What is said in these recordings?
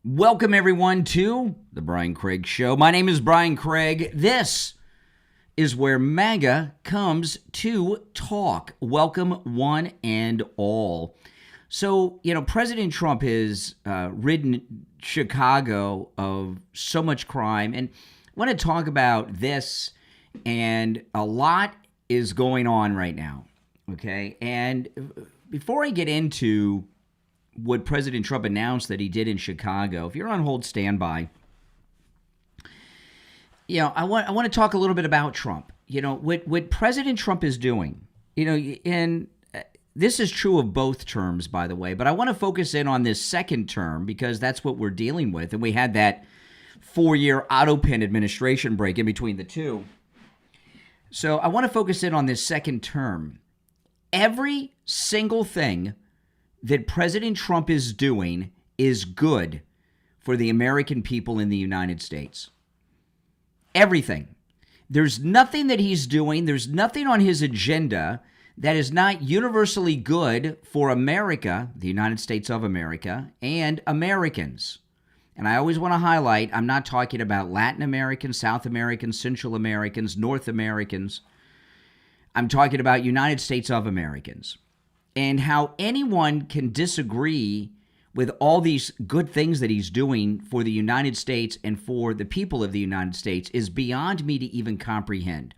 Welcome, everyone, to The Brian Craig Show. My name is Brian Craig. This is where MAGA comes to talk. Welcome, one and all. So, President Trump has ridden Chicago of so much crime. And I want to talk about this, and a lot is going on right now, okay? And before I get into what President Trump announced that he did in Chicago, if you're on hold, stand by. I want to talk a little bit about Trump. What President Trump is doing, and this is true of both terms, by the way, but I want to focus in on this second term because that's what we're dealing with. And we had that 4-year auto pen administration break in between the two. So I want to focus in on this second term. Every single thing that President Trump is doing is good for the American people in the United States. Everything. There's nothing that he's doing, there's nothing on his agenda that is not universally good for America, the United States of America, and Americans. And I always want to highlight, I'm not talking about Latin Americans, South Americans, Central Americans, North Americans. I'm talking about United States of Americans. And how anyone can disagree with all these good things that he's doing for the United States and for the people of the United States is beyond me to even comprehend.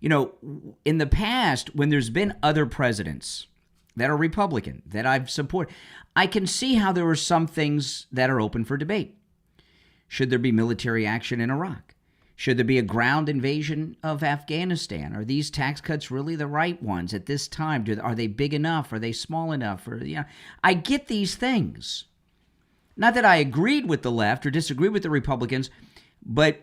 In the past, when there's been other presidents that are Republican, that I've supported, I can see how there are some things that are open for debate. Should there be military action in Iraq? Should there be a ground invasion of Afghanistan? Are these tax cuts really the right ones at this time? Are they big enough? Are they small enough? I get these things. Not that I agreed with the left or disagreed with the Republicans, but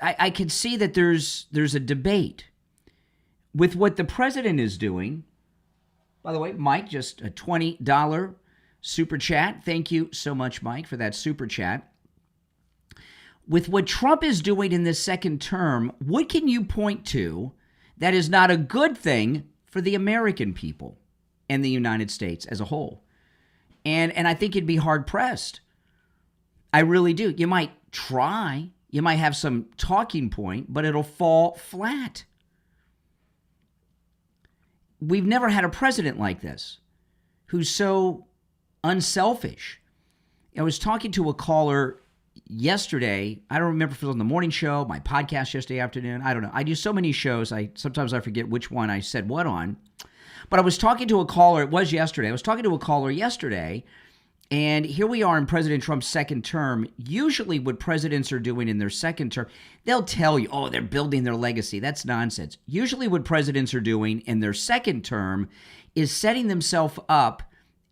I can see that there's a debate with what the president is doing. By the way, Mike, just a $20 super chat. Thank you so much, Mike, for that super chat. With what Trump is doing in this second term, what can you point to that is not a good thing for the American people and the United States as a whole? And I think you'd be hard-pressed. I really do. You might try. You might have some talking point, but it'll fall flat. We've never had a president like this who's so unselfish. I was talking to a caller yesterday. I don't remember if it was on the morning show, my podcast yesterday afternoon. I don't know. I do so many shows. Sometimes I forget which one I said what on. But I was talking to a caller. It was yesterday. I was talking to a caller yesterday, and here we are in President Trump's second term. Usually what presidents are doing in their second term, they'll tell you, oh, they're building their legacy. That's nonsense. Usually what presidents are doing in their second term is setting themselves up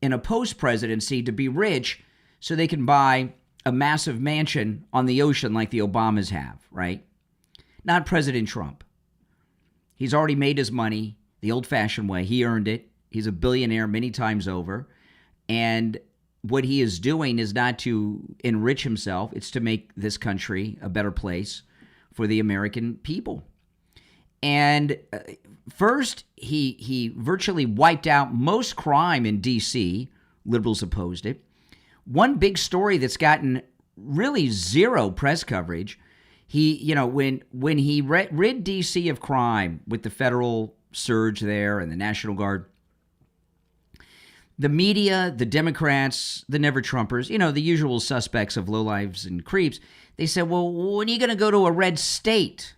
in a post-presidency to be rich so they can buy a massive mansion on the ocean like the Obamas have, right? Not President Trump. He's already made his money the old-fashioned way. He earned it. He's a billionaire many times over. And what he is doing is not to enrich himself. It's to make this country a better place for the American people. And first, he virtually wiped out most crime in D.C. Liberals opposed it. One big story that's gotten really zero press coverage, when he rid D.C. of crime with the federal surge there and the National Guard, the media, the Democrats, the never-Trumpers, the usual suspects of lowlifes and creeps, they said, well, when are you going to go to a red state?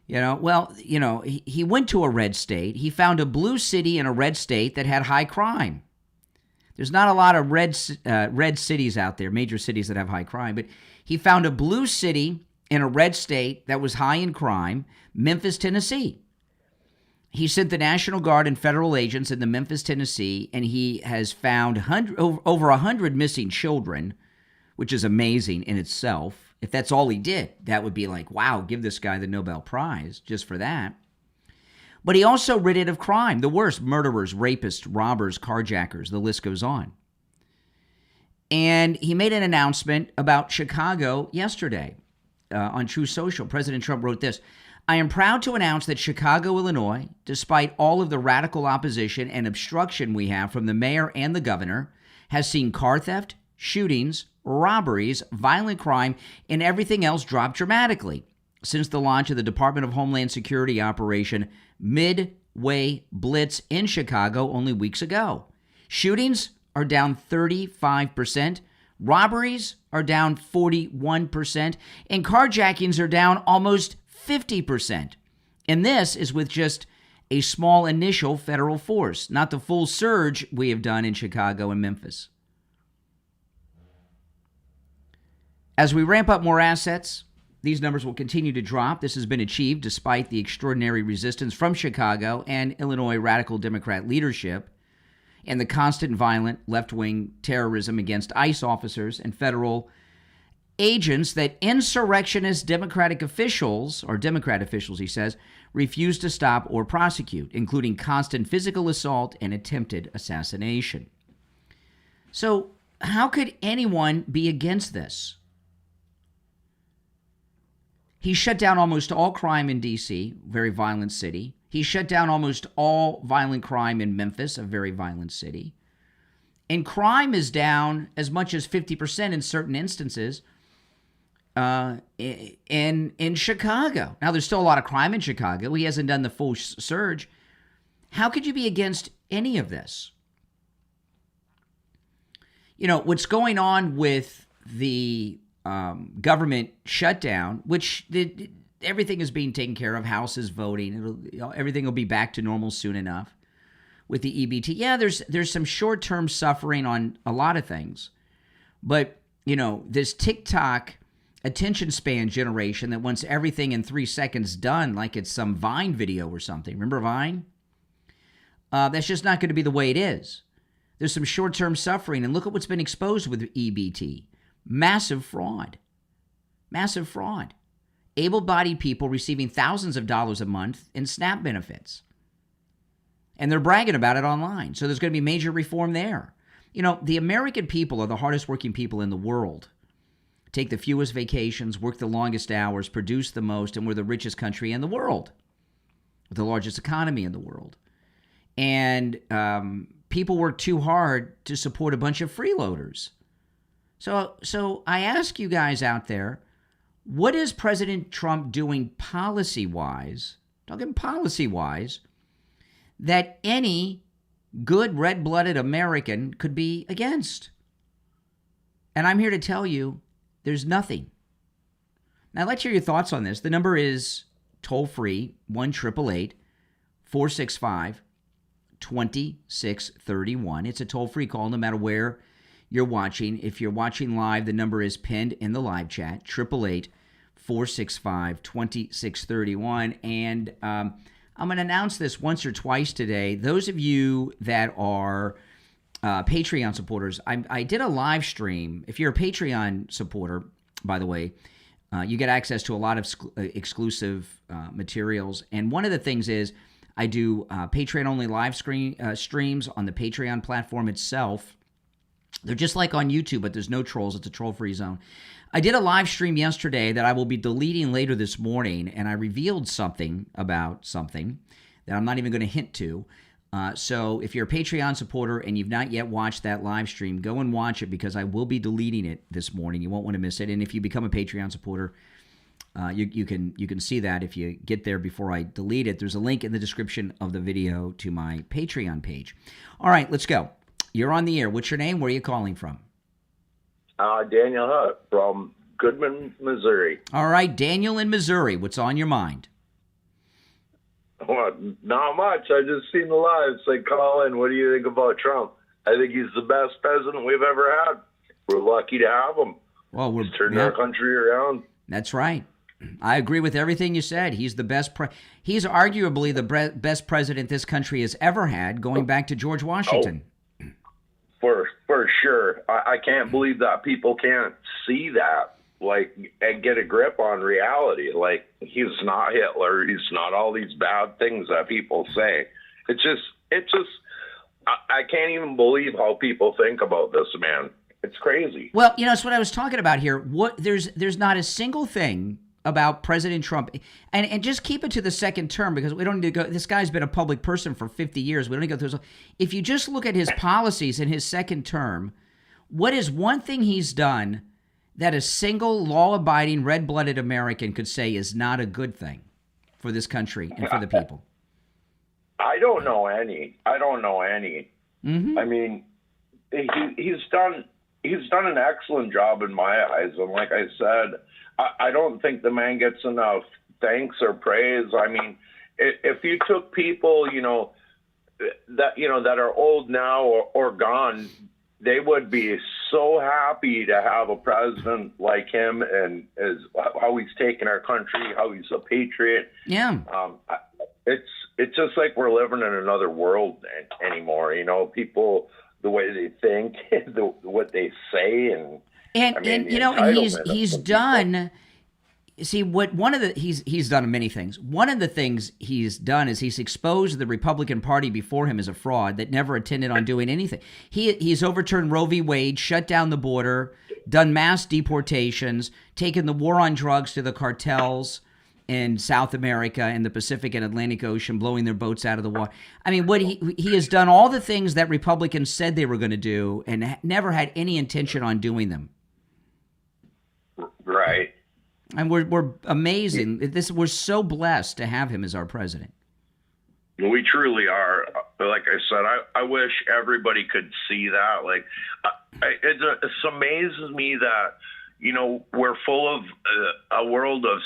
He went to a red state. He found a blue city in a red state that had high crime. There's not a lot of red cities out there, major cities that have high crime, but he found a blue city in a red state that was high in crime, Memphis, Tennessee. He sent the National Guard and federal agents into Memphis, Tennessee, and he has found over 100 missing children, which is amazing in itself. If that's all he did, that would be like, wow, give this guy the Nobel Prize just for that. But he also rid it of crime, the worst: murderers, rapists, robbers, carjackers, the list goes on. And he made an announcement about Chicago yesterday on True Social. President Trump wrote this: I am proud to announce that Chicago, Illinois, despite all of the radical opposition and obstruction we have from the mayor and the governor, has seen car theft, shootings, robberies, violent crime, and everything else drop dramatically since the launch of the Department of Homeland Security Operation Midway Blitz in Chicago only weeks ago. Shootings are down 35%, robberies are down 41%, and carjackings are down almost 50%. And this is with just a small initial federal force, not the full surge we have done in Chicago and Memphis. As we ramp up more assets, these numbers will continue to drop. This has been achieved despite the extraordinary resistance from Chicago and Illinois radical Democrat leadership and the constant violent left-wing terrorism against ICE officers and federal agents that insurrectionist Democratic officials, or Democrat officials, he says, refuse to stop or prosecute, including constant physical assault and attempted assassination. So how could anyone be against this? He shut down almost all crime in D.C., very violent city. He shut down almost all violent crime in Memphis, a very violent city. And crime is down as much as 50% in certain instances in Chicago. Now, there's still a lot of crime in Chicago. He hasn't done the full surge. How could you be against any of this? You know, what's going on with the government shutdown, which everything is being taken care of, House is voting, everything will be back to normal soon enough. With the EBT, yeah, there's some short-term suffering on a lot of things, but you know, this TikTok attention span generation that wants everything in 3 seconds done, like it's some Vine video or something. Remember Vine? That's just not going to be the way it is. There's some short-term suffering, and look at what's been exposed with EBT. Massive fraud. Massive fraud. Able-bodied people receiving thousands of dollars a month in SNAP benefits. And they're bragging about it online. So there's going to be major reform there. You know, the American people are the hardest working people in the world. Take the fewest vacations, work the longest hours, produce the most, and we're the richest country in the world. With the largest economy in the world. And people work too hard to support a bunch of freeloaders. So I ask you guys out there, what is President Trump doing policy-wise, talking policy-wise, that any good red-blooded American could be against? And I'm here to tell you, there's nothing. Now, let's hear your thoughts on this. The number is toll-free, 1-888-465-2631. It's a toll-free call no matter where you're watching. If you're watching live, the number is pinned in the live chat, 888-465-2631. And I'm going to announce this once or twice today. Those of you that are Patreon supporters, I did a live stream. If you're a Patreon supporter, by the way, you get access to a lot of exclusive materials. And one of the things is I do Patreon-only live streams on the Patreon platform itself. They're just like on YouTube, but there's no trolls. It's a troll-free zone. I did a live stream yesterday that I will be deleting later this morning, and I revealed something about something that I'm not even going to hint to. So if you're a Patreon supporter and you've not yet watched that live stream, go and watch it because I will be deleting it this morning. You won't want to miss it. And if you become a Patreon supporter, you can see that if you get there before I delete it. There's a link in the description of the video to my Patreon page. All right, let's go. You're on the air. What's your name? Where are you calling from? Daniel Hutt from Goodman, Missouri. All right, Daniel in Missouri. What's on your mind? Well, not much. I just seen the live say, call in. What do you think about Trump? I think he's the best president we've ever had. We're lucky to have him. Well, he's turned our country around. That's right. I agree with everything you said. He's the best. He's arguably the best president this country has ever had, going back to George Washington. For sure. I can't believe that people can't see that, like, and get a grip on reality. Like, he's not Hitler. He's not all these bad things that people say. It's just, I can't even believe how people think about this man. It's crazy. Well, you know, it's what I was talking about here. There's not a single thing about President Trump, and just keep it to the second term, because we don't need to go. This guy's been a public person for 50 years. We don't need to go through this. If you just look at his policies in his second term, what is one thing he's done that a single law-abiding, red-blooded American could say is not a good thing for this country and for the people? I don't know any. Mm-hmm. I mean, he's done an excellent job in my eyes, and like I said, I don't think the man gets enough thanks or praise. I mean, if you took people, that are old now or gone, they would be so happy to have a president like him, and how he's taken our country, how he's a patriot. Yeah. It's just like we're living in another world anymore. People, the way they think, what they say, and he's done. See, he's done many things. One of the things he's done is he's exposed the Republican Party before him as a fraud that never intended on doing anything. He's overturned Roe v. Wade, shut down the border, done mass deportations, taken the war on drugs to the cartels in South America and the Pacific and Atlantic Ocean, blowing their boats out of the water. I mean, what he has done all the things that Republicans said they were going to do, and never had any intention on doing them. Right. And we're amazing. We're so blessed to have him as our president. We truly are. Like I said, I wish everybody could see that. Like, it amazes me that, we're full of a world of,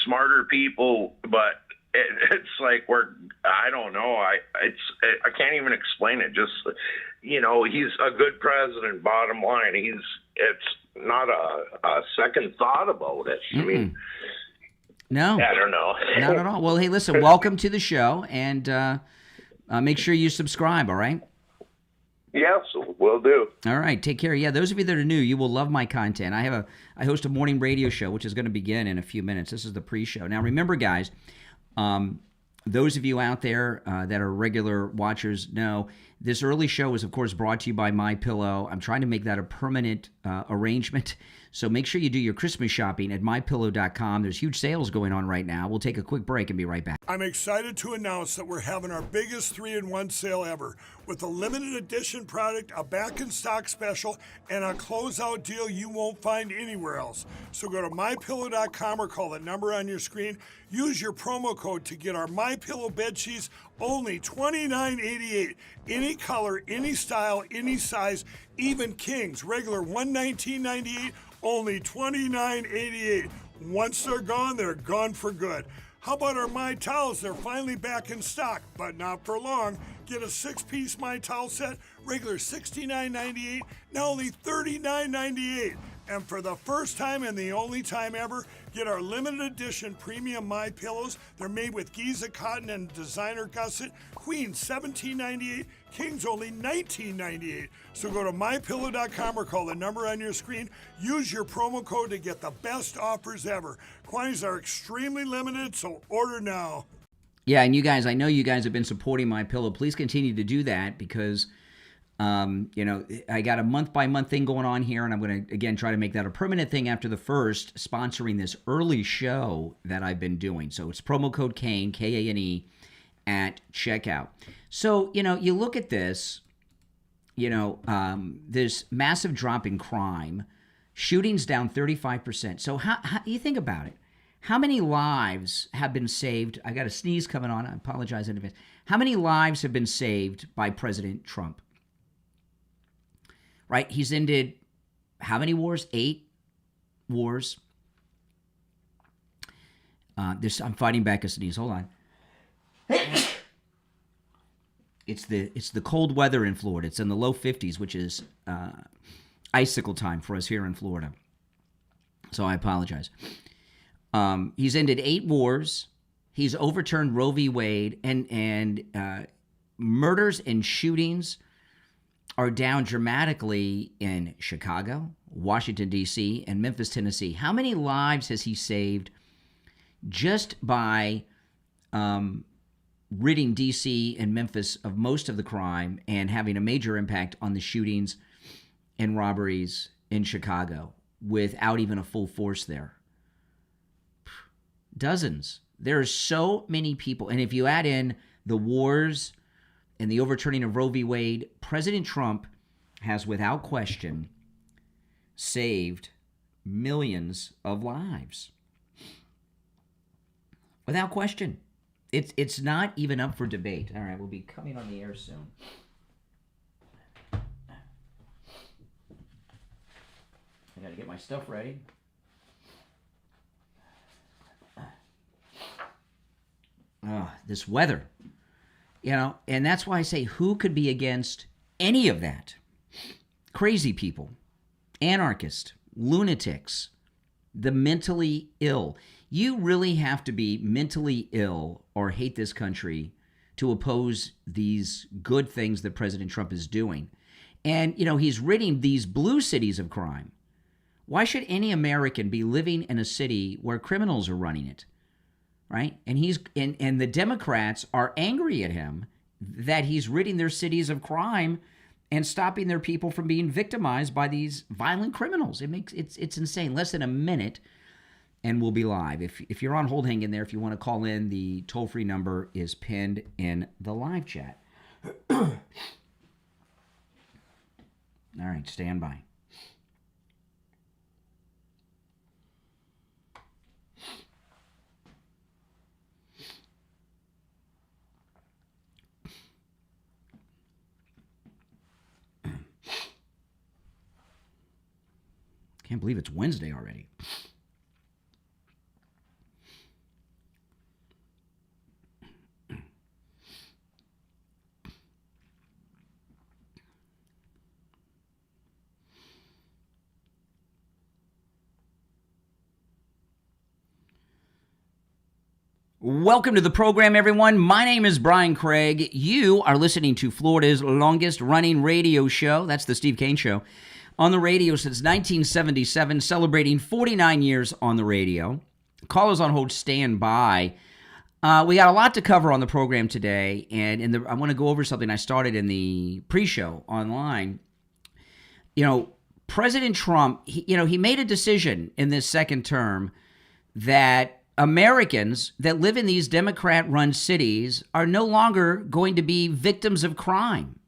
smarter people, but it's like I don't know. I can't even explain it. Just, he's a good president, bottom line. It's not a second thought about it. I mean, no, I don't know. Not at all. Well, hey, listen, welcome to the show, and make sure you subscribe, all right? Yes, will do. All right, take care. Yeah, those of you that are new, you will love my content. I host a morning radio show, which is going to begin in a few minutes. This is the pre-show. Now, remember, guys, those of you out there that are regular watchers know this early show is, of course, brought to you by MyPillow. I'm trying to make that a permanent arrangement. So make sure you do your Christmas shopping at MyPillow.com. There's huge sales going on right now. We'll take a quick break and be right back. I'm excited to announce that we're having our biggest 3-in-1 sale ever with a limited edition product, a back-in-stock special, and a closeout deal you won't find anywhere else. So go to MyPillow.com or call the number on your screen. Use your promo code to get our MyPillow bed sheets only $29.88. Any color, any style, any size, even kings, regular $119.98, only $29.88. Once they're gone for good. How about our My Towels? They're finally back in stock, but not for long. Get a 6-piece My Towel set, regular $69.98, now only $39.98. And for the first time and the only time ever, get our limited edition premium My Pillows. They're made with Giza cotton and designer gusset. Queens $17.98, Kings only $19.98. So go to mypillow.com or call the number on your screen. Use your promo code to get the best offers ever. Quantities are extremely limited, so order now. Yeah, and you guys, I know you guys have been supporting MyPillow. Please continue to do that, because I got a month-by-month thing going on here, and I'm going to, again, try to make that a permanent thing after the first, sponsoring this early show that I've been doing. So it's promo code KANE, K-A-N-E, at checkout. So, you look at this, this massive drop in crime, shootings down 35%. So how you think about it? How many lives have been saved? I got a sneeze coming on. I apologize in advance. How many lives have been saved by President Trump? Right? He's ended how many wars? 8 wars. I'm fighting back a sneeze. Hold on. It's the cold weather in Florida. It's in the low 50s, which is icicle time for us here in Florida. So I apologize. He's ended 8 wars. He's overturned Roe v. Wade, and murders and shootings are down dramatically in Chicago, Washington, D.C., and Memphis, Tennessee. How many lives has he saved just by ridding D.C. and Memphis of most of the crime and having a major impact on the shootings and robberies in Chicago without even a full force there? Dozens. There are so many people. And if you add in the wars and the overturning of Roe v. Wade, President Trump has, without question, saved millions of lives. Without question. It's not even up for debate. All right, we'll be coming on the air soon. I got to get my stuff ready. This weather, and that's why I say, who could be against any of that? Crazy people, anarchists, lunatics, the mentally ill. You really have to be mentally ill or hate this country to oppose these good things that President Trump is doing. And, he's ridding these blue cities of crime. Why should any American be living in a city where criminals are running it? Right? And the Democrats are angry at him that he's ridding their cities of crime and stopping their people from being victimized by these violent criminals. It's insane. Less than a minute and we'll be live. If you're on hold, hang in there. If you want to call in, the toll-free number is pinned in the live chat. All right, stand by. Can't believe it's Wednesday already. Welcome to the program, everyone. My name is Brian Craig. You are listening to Florida's longest running radio show. That's the Steve Kane Show. On the radio since 1977, celebrating 49 years on the radio. Callers on hold, stand by. We got a lot to cover on the program today, and I want to go over something I started in the pre-show online. President Trump, he made a decision in this second term that Americans that live in these Democrat-run cities are no longer going to be victims of crime.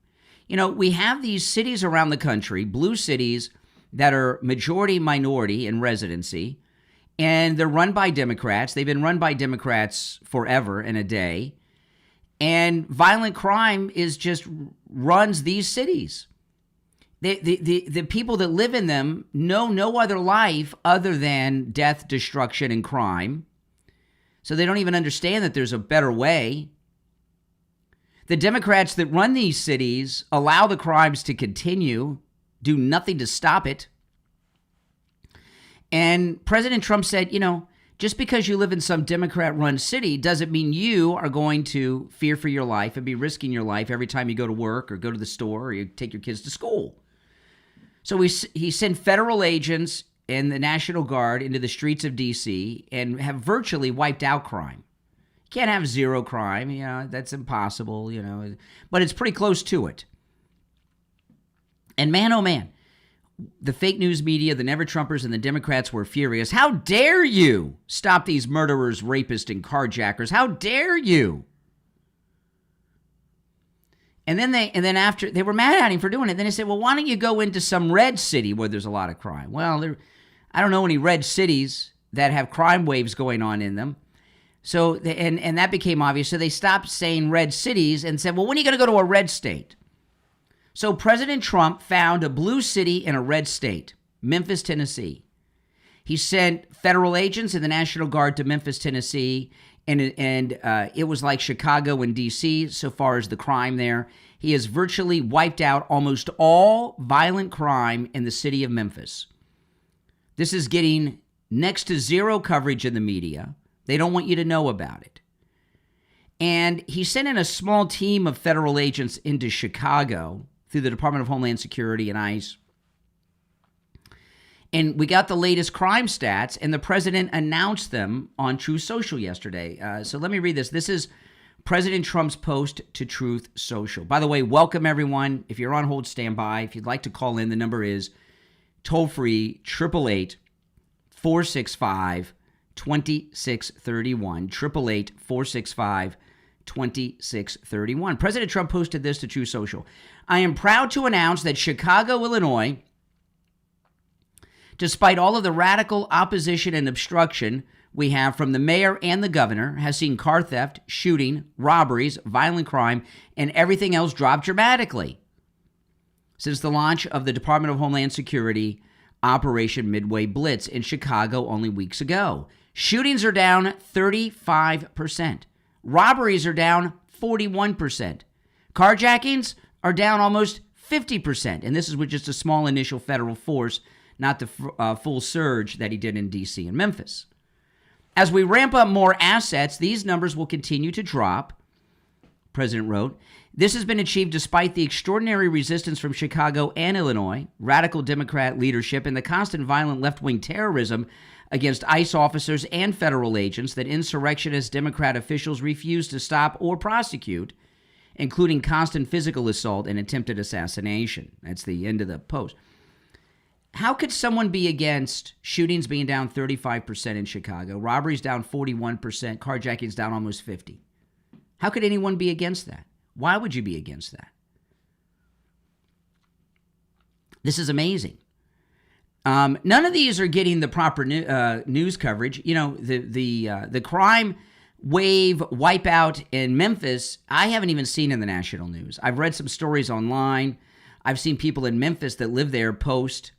We have these cities around the country, blue cities, that are majority minority in residency, and they're run by Democrats. They've been run by Democrats forever and a day. And violent crime just runs these cities. The people that live in them know no other life other than death, destruction, and crime. So they don't even understand that there's a better way. The Democrats that run these cities allow the crimes to continue, do nothing to stop it. And President Trump said, just because you live in some Democrat-run city doesn't mean you are going to fear for your life and be risking your life every time you go to work or go to the store or you take your kids to school. So he sent federal agents and the National Guard into the streets of D.C. and have virtually wiped out crime. You can't have zero crime, that's impossible, but it's pretty close to it. And man, oh man, the fake news media, the Never-Trumpers, and the Democrats were furious. How dare you stop these murderers, rapists, and carjackers? How dare you? And then after they were mad at him for doing it, then they said, well, why don't you go into some red city where there's a lot of crime? Well, I don't know any red cities that have crime waves going on in them. So, and that became obvious. So they stopped saying red cities and said, well, when are you going to go to a red state? So President Trump found a blue city in a red state, Memphis, Tennessee. He sent federal agents and the National Guard to Memphis, Tennessee, and it was like Chicago and D.C. so far as the crime there. He has virtually wiped out almost all violent crime in the city of Memphis. This is getting next to zero coverage in the media. They don't want you to know about it. And he sent in a small team of federal agents into Chicago through the Department of Homeland Security and ICE. And we got the latest crime stats, and the president announced them on Truth Social yesterday. So let me read this. This is President Trump's post to Truth Social. By the way, welcome everyone. If you're on hold, stand by. If you'd like to call in, the number is toll-free 888-465-2736. 2631. 888-465-2631. President Trump posted this to Truth Social. I am proud to announce that Chicago, Illinois, despite all of the radical opposition and obstruction we have from the mayor and the governor, has seen car theft, shooting, robberies, violent crime, and everything else drop dramatically since the launch of the Department of Homeland Security Operation Midway Blitz in Chicago only weeks ago. Shootings are down 35%. Robberies are down 41%. Carjackings are down almost 50%. And this is with just a small initial federal force, not the full surge that he did in D.C. and Memphis. As we ramp up more assets, these numbers will continue to drop, President wrote. This has been achieved despite the extraordinary resistance from Chicago and Illinois, radical Democrat leadership, and the constant violent left-wing terrorism against ICE officers and federal agents that insurrectionist Democrat officials refuse to stop or prosecute, including constant physical assault and attempted assassination. That's the end of the post. How could someone be against shootings being down 35% in Chicago, robberies down 41%, carjackings down almost 50%? How could anyone be against that? Why would you be against that? This is amazing. None of these are getting the proper news coverage. You know, the crime wave wipeout in Memphis, I haven't even seen in the national news. I've read some stories online. I've seen people in Memphis that live there post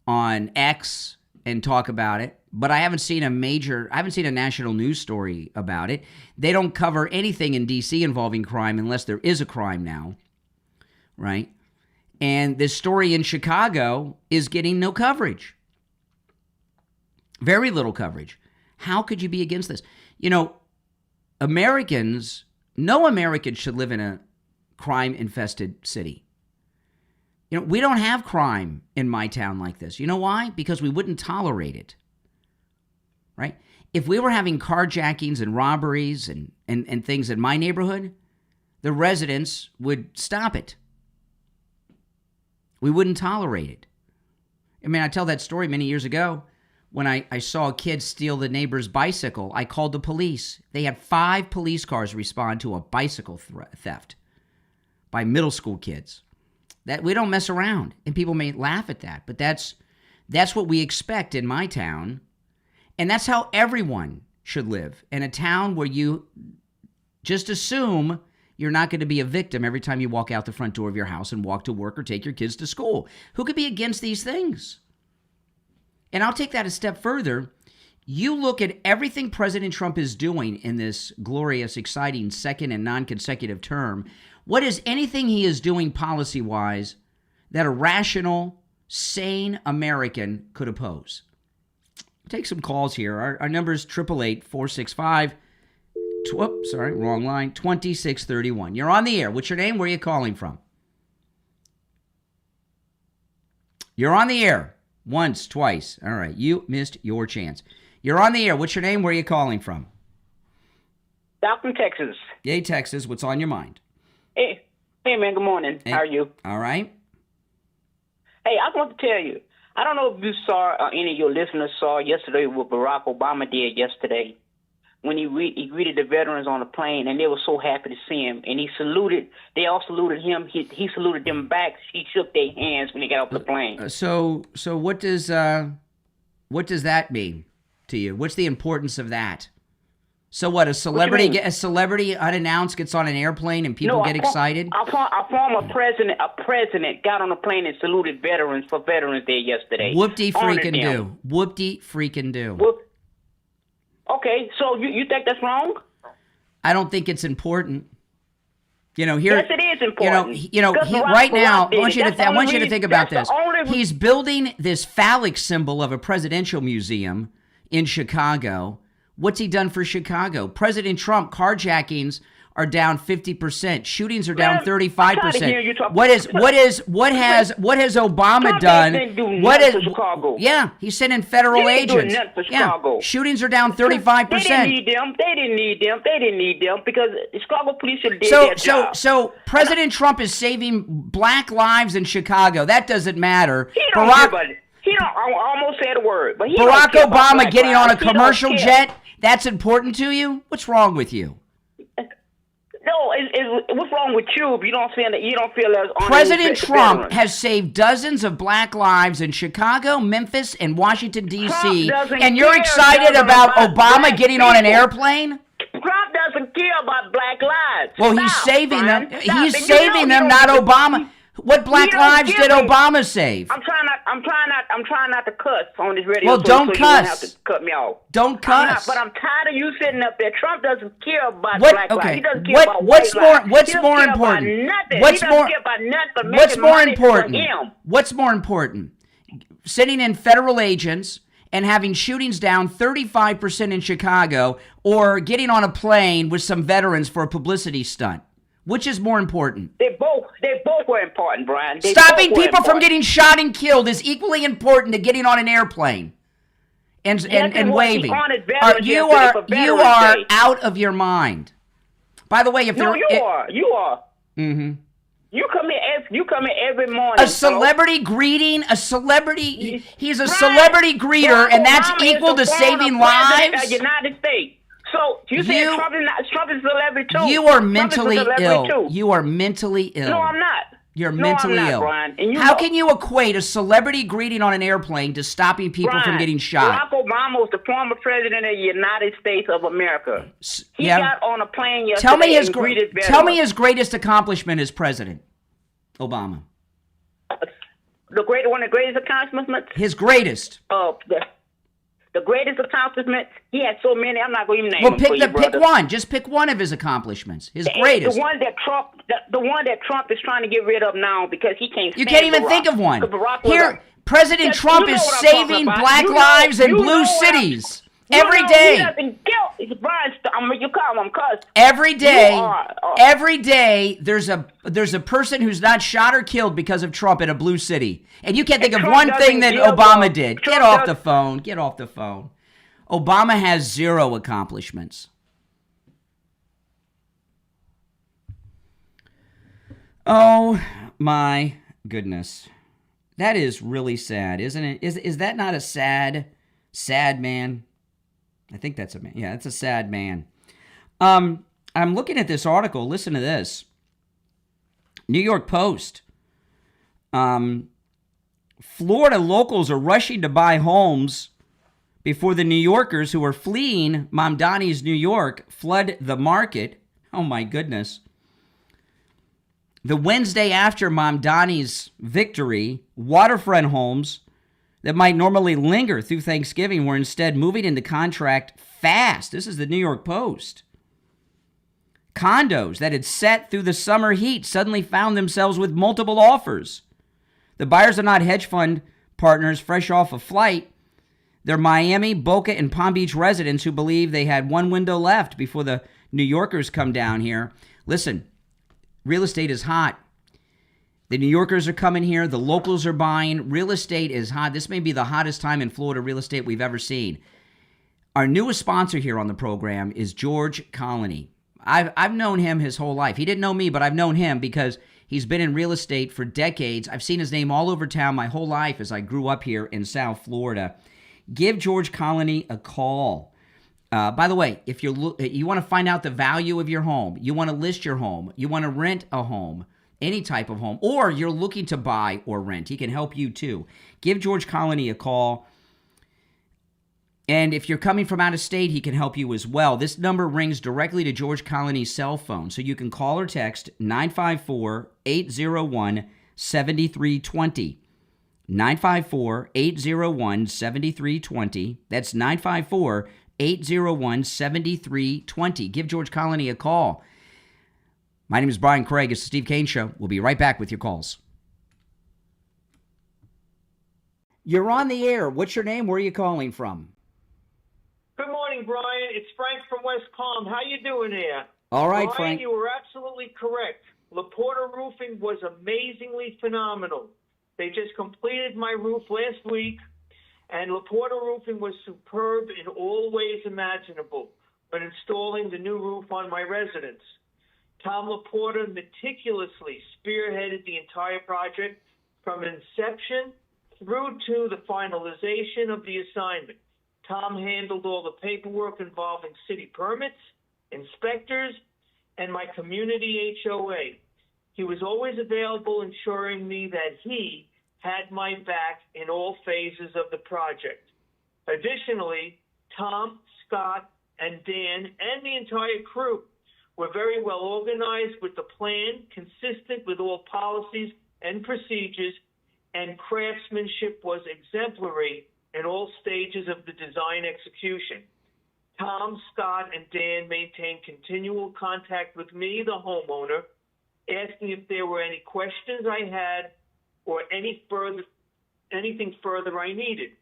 on X and talk about it, but I haven't seen a national news story about it. They don't cover anything in D.C. involving crime unless there is a crime now, right? And this story in Chicago is getting no coverage. Very little coverage. How could you be against this? You know, no American should live in a crime-infested city. You know, we don't have crime in my town like this. You know why? Because we wouldn't tolerate it, right? If we were having carjackings and robberies and things in my neighborhood, the residents would stop it. We wouldn't tolerate it. I mean, I tell that story many years ago when I saw a kid steal the neighbor's bicycle. I called the police. They had 5 police cars respond to a bicycle theft by middle school kids. That we don't mess around, and people may laugh at that, but that's what we expect in my town, and that's how everyone should live, in a town where you just assume you're not going to be a victim every time you walk out the front door of your house and walk to work or take your kids to school. Who could be against these things? And I'll take that a step further. You look at everything President Trump is doing in this glorious, exciting second and non-consecutive term. What is anything he is doing policy-wise that a rational, sane American could oppose? I'll take some calls here. Our number is 888-465 wrong line, 2631. You're on the air. What's your name? Where are you calling from? You're on the air. Once, twice. All right. You missed your chance. You're on the air. What's your name? Where are you calling from? Down from Texas. Yay, Texas. What's on your mind? Hey, man. Good morning. Hey. How are you? All right. Hey, I want to tell you. I don't know if you saw, any of your listeners saw yesterday what Barack Obama did yesterday when he greeted the veterans on the plane, and they were so happy to see him. And he saluted. They all saluted him. He saluted them back. He shook their hands when they got off the plane. So what does that mean to you? What's the importance of that? So what? A celebrity unannounced gets on an airplane and people get excited? A former president got on a plane and saluted veterans for Veterans Day yesterday. Whoop-de-freaking do. Okay, so you think that's wrong? I don't think it's important. You know, here. Yes, it is important. Right now, I want you to think about this. He's building this phallic symbol of a presidential museum in Chicago. What's he done for Chicago? President Trump, carjackings are down 50%. Shootings are down 35%. What has Obama done? What is Chicago? Yeah, he's sending federal agents. Shootings are down 35%. They didn't need them because the Chicago police should have did their job. So President Trump is saving black lives in Chicago. That doesn't matter. He He don't. I almost said a word, but he Barack don't care about Obama black getting on a lives. He don't commercial care. jet, that's important to you? What's wrong with you? No, what's wrong with you if you don't feel that as President Trump has saved dozens of black lives in Chicago, Memphis, and Washington, D.C., and you're excited about Obama getting on an airplane? Trump doesn't care about black lives. Well, he's saving them. He's saving them, not Obama. What black lives did Obama save? I'm trying not to cuss on this radio. Well, don't so you won't cuss. have to cut me off. Don't cuss. But I'm tired of you sitting up there. Trump doesn't care about black lives. He doesn't care about what's white more? lives. What's He doesn't more care important? About nothing. What's he more? doesn't care about nothing but What's making more money important? for him. What's more important? Sitting in federal agents and having shootings down 35% in Chicago, or getting on a plane with some veterans for a publicity stunt? Which is more important? They both were important, Brian. Stopping people from getting shot and killed is equally important to getting on an airplane and waving. You are out of your mind. By the way, if you are. Mm-hmm. You come here every morning. A celebrity greeting, a celebrity. He's a celebrity greeter, and that's equal to saving lives. Of the United States. So you say Trump is a celebrity too. You are mentally ill. You are mentally ill. No, I'm not. You're mentally I'm not, ill. Brian. And How can you equate a celebrity greeting on an airplane to stopping people from getting shot? Barack Obama was the former president of the United States of America. He got on a plane yesterday and greeted veterans. Tell me his greatest accomplishment as president, Obama. One of the greatest accomplishments? His greatest. The greatest accomplishments, he had so many, I'm not going to even name them for you, brother. Pick one. Just pick one of his accomplishments. His greatest. The one that Trump is trying to get rid of now because he can't stand You can't even Barack. think of one. Here, President Trump is saving black lives in blue cities. Every day. He doesn't kill. Brian, you call him cuss. Every day, there's a person who's not shot or killed because of Trump in a blue city. And you can't think of one thing that Obama did. Get off the phone. Get off the phone. Obama has 0 accomplishments. Oh, my goodness. That is really sad, isn't it? Is that not a sad man? I think that's a man. Yeah, it's a sad man. I'm looking at this article. Listen to this. New York Post. Florida locals are rushing to buy homes before the New Yorkers who are fleeing Mamdani's New York flood the market. Oh, my goodness. The Wednesday after Mamdani's victory, waterfront homes that might normally linger through Thanksgiving were instead moving into contract fast. This is the New York Post. Condos that had sat through the summer heat suddenly found themselves with multiple offers. The buyers are not hedge fund partners fresh off a flight. They're Miami, Boca, and Palm Beach residents who believe they had one window left before the New Yorkers come down here. Listen, real estate is hot. The New Yorkers are coming here. The locals are buying. Real estate is hot. This may be the hottest time in Florida real estate we've ever seen. Our newest sponsor here on the program is George Colony. I've known him his whole life. He didn't know me, but I've known him because he's been in real estate for decades. I've seen his name all over town my whole life as I grew up here in South Florida. Give George Colony a call. By the way, if you want to find out the value of your home, you want to list your home, you want to rent a home, any type of home, or you're looking to buy or rent, he can help you too. Give George Colony a call. And if you're coming from out of state, he can help you as well. This number rings directly to George Colony's cell phone, so you can call or text 954-801-7320. 954-801-7320. That's 954-801-7320. Give George Colony a call. My name is Brian Craig. It's the Steve Kane Show. We'll be right back with your calls. You're on the air. What's your name? Where are you calling from? Good morning, Brian. It's Frank from West Palm. How you doing here? All right, Brian, Frank. you were absolutely correct. LaPorta Roofing was amazingly phenomenal. They just completed my roof last week, and LaPorta Roofing was superb in all ways imaginable when installing the new roof on my residence. Tom LaPorta meticulously spearheaded the entire project from inception through to the finalization of the assignment. Tom handled all the paperwork involving city permits, inspectors, and my community HOA. He was always available, ensuring me that he had my back in all phases of the project. Additionally, Tom, Scott, and Dan, and the entire crew were very well organized with the plan, consistent with all policies and procedures, and craftsmanship was exemplary in all stages of the design execution. Tom, Scott, and Dan maintained continual contact with me, the homeowner, asking if there were any questions I had or anything further I needed.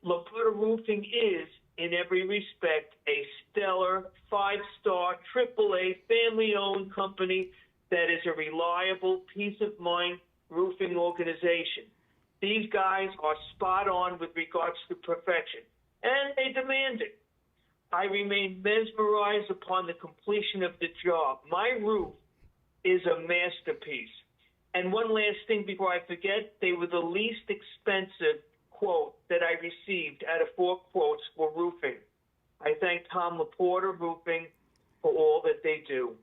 LaPorta Roofing is, in every respect, a stellar, 5-star, AAA, family-owned company that is a reliable, peace-of-mind roofing organization. These guys are spot on with regards to perfection, and they demand it. I remain mesmerized upon the completion of the job. My roof is a masterpiece. And one last thing before I forget, they were the least expensive quote that I received out of 4 quotes for roofing. I thank Tom LaPorta Roofing for all that they do.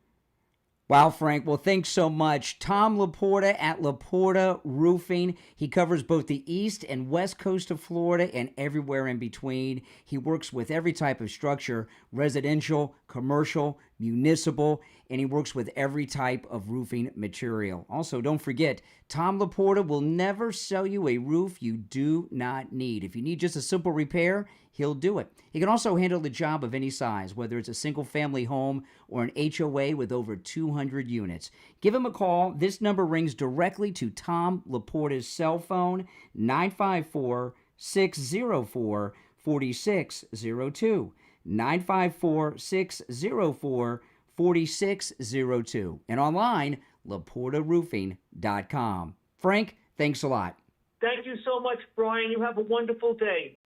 Wow, Frank. Well, thanks so much. Tom LaPorta at LaPorta Roofing. He covers both the east and west coast of Florida and everywhere in between. He works with every type of structure, residential, commercial, municipal, and he works with every type of roofing material. Also, don't forget, Tom LaPorta will never sell you a roof you do not need. If you need just a simple repair, he'll do it. He can also handle the job of any size, whether it's a single-family home or an HOA with over 200 units. Give him a call. This number rings directly to Tom LaPorta's cell phone, 954-604-4602. 954-604-4602. And online, LaPortaRoofing.com. Frank, thanks a lot. Thank you so much, Brian. You have a wonderful day.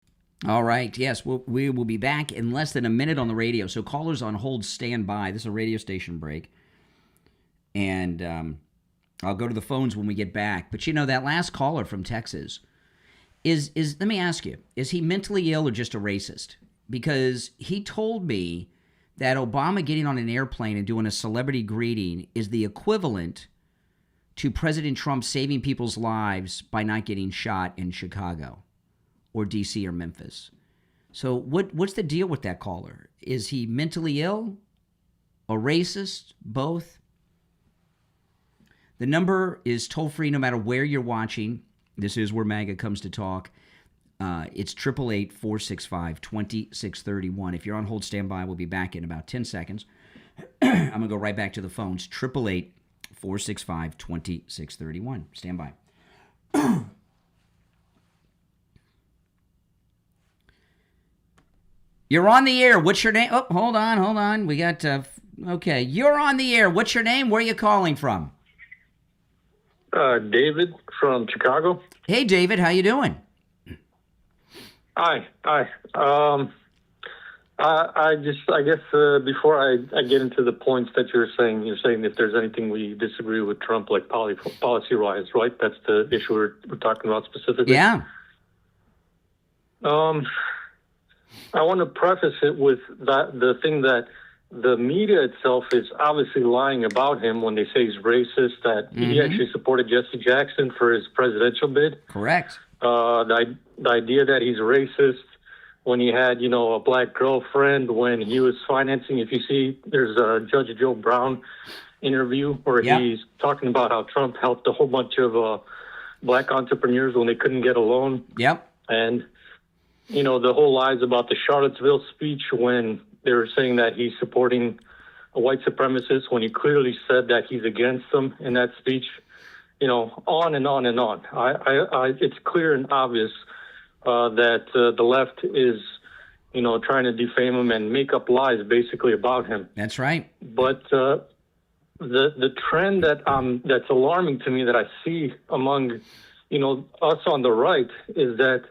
All right. Yes, we will be back in less than a minute on the radio. So callers on hold, stand by. This is a radio station break. And I'll go to the phones when we get back. But, you know, that last caller from Texas is let me ask you, is he mentally ill or just a racist? Because he told me that Obama getting on an airplane and doing a celebrity greeting is the equivalent to President Trump saving people's lives by not getting shot in Chicago or D.C. or Memphis. So what's the deal with that caller? Is he mentally ill? A racist? Both? The number is toll-free no matter where you're watching. This is where MAGA comes to talk. It's 888-465-2631. If you're on hold, stand by. We'll be back in about 10 seconds. I'm going to go right back to the phones. 888-465-2631. Stand by. You're on the air. What's your name? Oh, hold on. We got, okay. You're on the air. What's your name? Where are you calling from? David from Chicago. Hey, David. How you doing? Hi. I guess before I get into the points that you're saying if there's anything we disagree with Trump, like policy-wise, right? That's the issue we're talking about specifically. Yeah. I want to preface it with the thing that the media itself is obviously lying about him when they say he's racist, that he actually supported Jesse Jackson for his presidential bid. Correct. The idea that he's racist when he had, a black girlfriend, when he was financing, if you see, there's a Judge Joe Brown interview where he's talking about how Trump helped a whole bunch of black entrepreneurs when they couldn't get a loan. Yep. And, the whole lies about the Charlottesville speech when they were saying that he's supporting a white supremacist when he clearly said that he's against them in that speech. On and on and on. It's clear and obvious that the left is, trying to defame him and make up lies basically about him. That's right. But the trend that's alarming to me that I see among, us on the right is that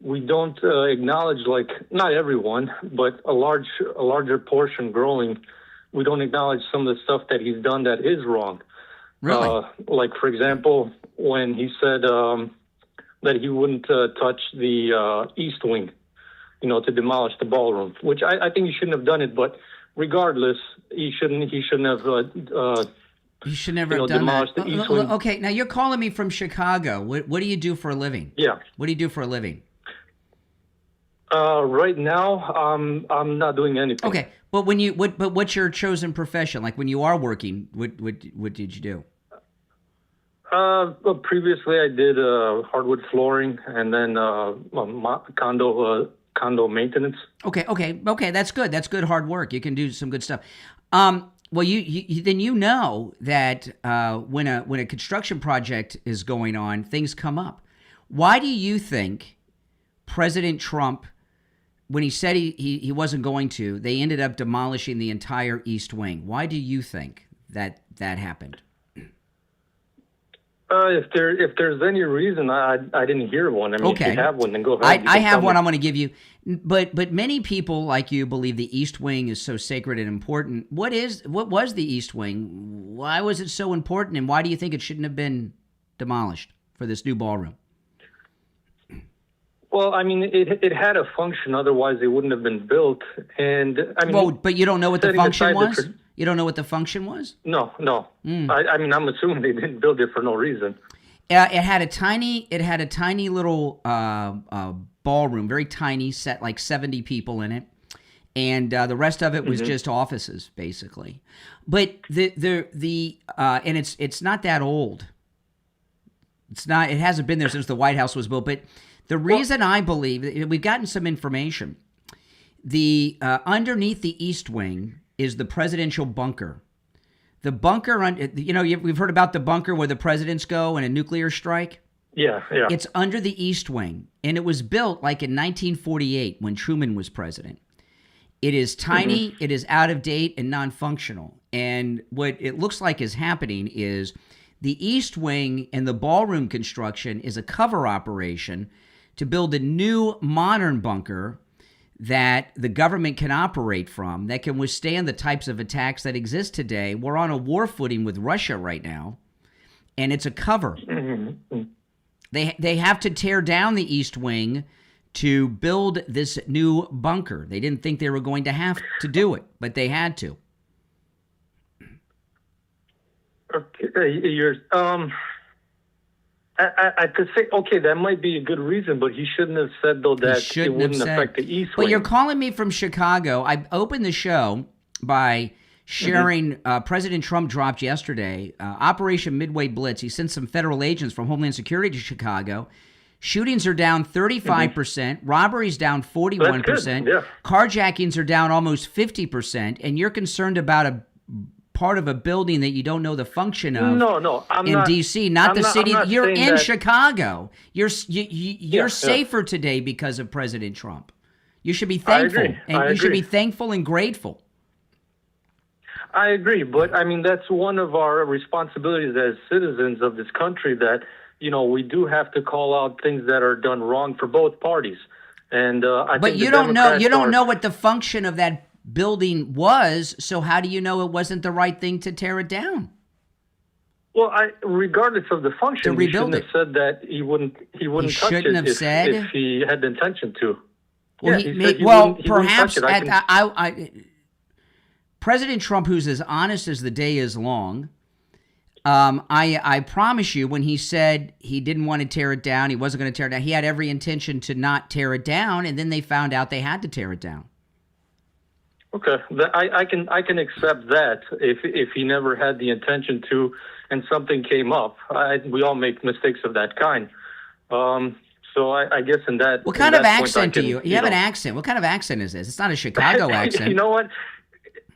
we don't acknowledge, not everyone, but a larger portion growing. We don't acknowledge some of the stuff that he's done that is wrong. Really? For example, when he said that he wouldn't touch the East Wing, to demolish the ballroom, which I think he shouldn't have done it. But regardless, he shouldn't have. You should never have done demolished that. the East Wing. Okay, now you're calling me from Chicago. What do you do for a living? Yeah. What do you do for a living? Right now, I'm not doing anything. Okay, but what's your chosen profession? Like when you are working, what did you do? Well, previously I did hardwood flooring and then condo maintenance. Okay. That's good. That's good hard work. You can do some good stuff. Well, you then that when a construction project is going on, things come up. Why do you think President Trump, when he said he wasn't going to, they ended up demolishing the entire East Wing? Why do you think that happened? If there's any reason, I didn't hear one. I mean, okay. If you have one, then go ahead. I have one I'm going to give you. But many people like you believe the East Wing is so sacred and important. What was the East Wing? Why was it so important, and why do you think it shouldn't have been demolished for this new ballroom? Well, I mean, it had a function. Otherwise, it wouldn't have been built. And I mean, but you don't know what the function was? You don't know what the function was? No. I mean, I'm assuming they didn't build it for no reason. It had a tiny little ballroom, very tiny, set like 70 people in it, and the rest of it was just offices, basically. But and it's not that old. It's not. It hasn't been there since the White House was built. But the reason I believe we've gotten some information, the underneath the East Wing is the presidential bunker. The bunker, we've heard about the bunker where the presidents go in a nuclear strike. Yeah. It's under the East Wing, and it was built like in 1948 when Truman was president. It is tiny, it is out of date and non-functional. And what it looks like is happening is the East Wing and the ballroom construction is a cover operation to build a new modern bunker that the government can operate from, that can withstand the types of attacks that exist today. We're on a war footing with Russia right now, and it's a cover. They have to tear down the East Wing to build this new bunker. They didn't think they were going to have to do it, but they had to. I could say, okay, that might be a good reason, but he shouldn't have said, though, that it wouldn't affect the East Wing. But you're calling me from Chicago. I opened the show by sharing President Trump dropped yesterday, Operation Midway Blitz. He sent some federal agents from Homeland Security to Chicago. Shootings are down 35%, robberies down 41%, yeah. Carjackings are down almost 50%, and you're concerned about a part of a building that you don't know the function of. No, I'm in not, D.C., not the city. You're in Chicago. You're safer today because of President Trump. You should be thankful, you should be thankful and grateful. I agree, but I mean that's one of our responsibilities as citizens of this country. That we do have to call out things that are done wrong for both parties. And but you don't know what the function of that building was, so how do you know it wasn't the right thing to tear it down? Well, regardless of the function, he shouldn't have said that he wouldn't touch it if he had the intention to. Well, perhaps President Trump, who's as honest as the day is long, I promise you, when he said he didn't want to tear it down, he wasn't going to tear it down, he had every intention to not tear it down, and then they found out they had to tear it down. Okay, I can accept that if he never had the intention to, and something came up. We all make mistakes of that kind. So I guess in that. What kind of accent do you? You have an accent. What kind of accent is this? It's not a Chicago accent. You know what?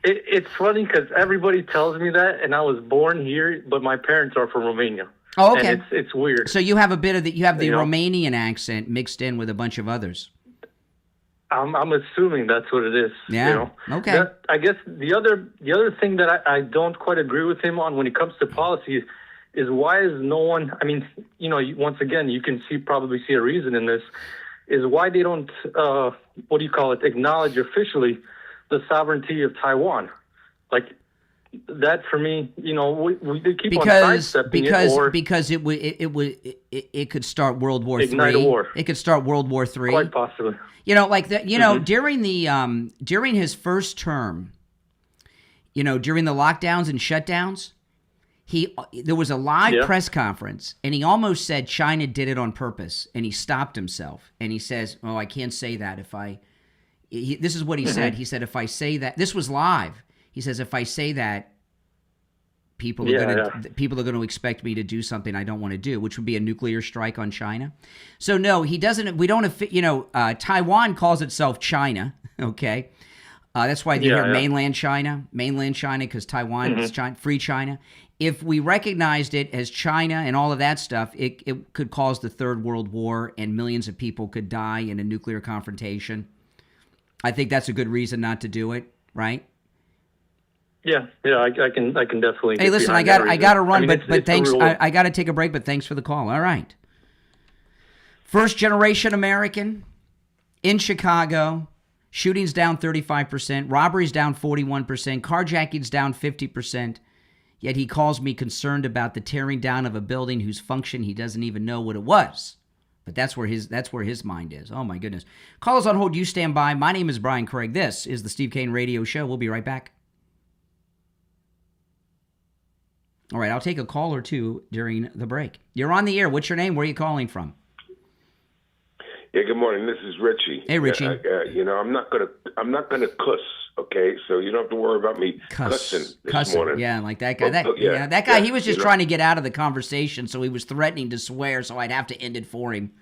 It's funny because everybody tells me that, and I was born here, but my parents are from Romania. Oh, okay. And it's weird. So you have a bit of the Romanian accent mixed in with a bunch of others. I'm assuming that's what it is. Yeah. Okay. I guess the other thing that I don't quite agree with him on when it comes to policies is why is no one? I mean, once again, you can probably see a reason in this. Is why they don't acknowledge officially the sovereignty of Taiwan. Like, that for me, we keep on sidestepping because it could start World War III. Ignite a war. It could start World War III. Quite possibly. Like that. During his first term, during the lockdowns and shutdowns, there was a live press conference, and he almost said China did it on purpose, and he stopped himself, and he says, "Oh, I can't say that if I." This is what he said. He said, "If I say that," this was live. He says, "If I say that, people are going to expect me to do something I don't want to do, which would be a nuclear strike on China." So no, he doesn't. We don't. Taiwan calls itself China. Okay, that's why you hear mainland China, because Taiwan is China, free China. If we recognized it as China and all of that stuff, it could cause the Third World War, and millions of people could die in a nuclear confrontation. I think that's a good reason not to do it, right? Yeah, I can definitely. Hey, listen, I got to run, but thanks. I got to take a break, but thanks for the call. All right. First generation American in Chicago, shootings down 35%, robberies down 41%, carjackings down 50%. Yet he calls me concerned about the tearing down of a building whose function he doesn't even know what it was. But that's where his mind is. Oh my goodness. Call us on hold. You stand by. My name is Brian Craig. This is the Steve Kane Radio Show. We'll be right back. All right, I'll take a call or two during the break. You're on the air. What's your name? Where are you calling from? Yeah, good morning. This is Richie. Hey, Richie. I'm not gonna cuss. Okay, so you don't have to worry about me cussing this morning. Yeah, like that guy. That guy. He was just trying to get out of the conversation, so he was threatening to swear. So I'd have to end it for him.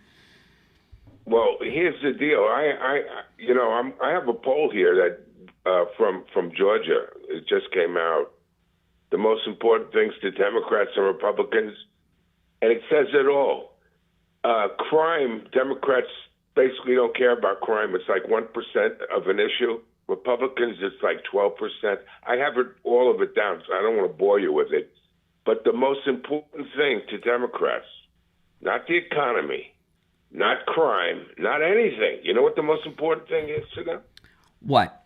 Well, here's the deal. I have a poll here that from Georgia. It just came out. The most important things to Democrats and Republicans, and it says it all. Crime, Democrats basically don't care about crime. It's like 1% of an issue. Republicans, it's like 12%. I have all of it down, so I don't want to bore you with it. But the most important thing to Democrats, not the economy, not crime, not anything. You know what the most important thing is to them? What?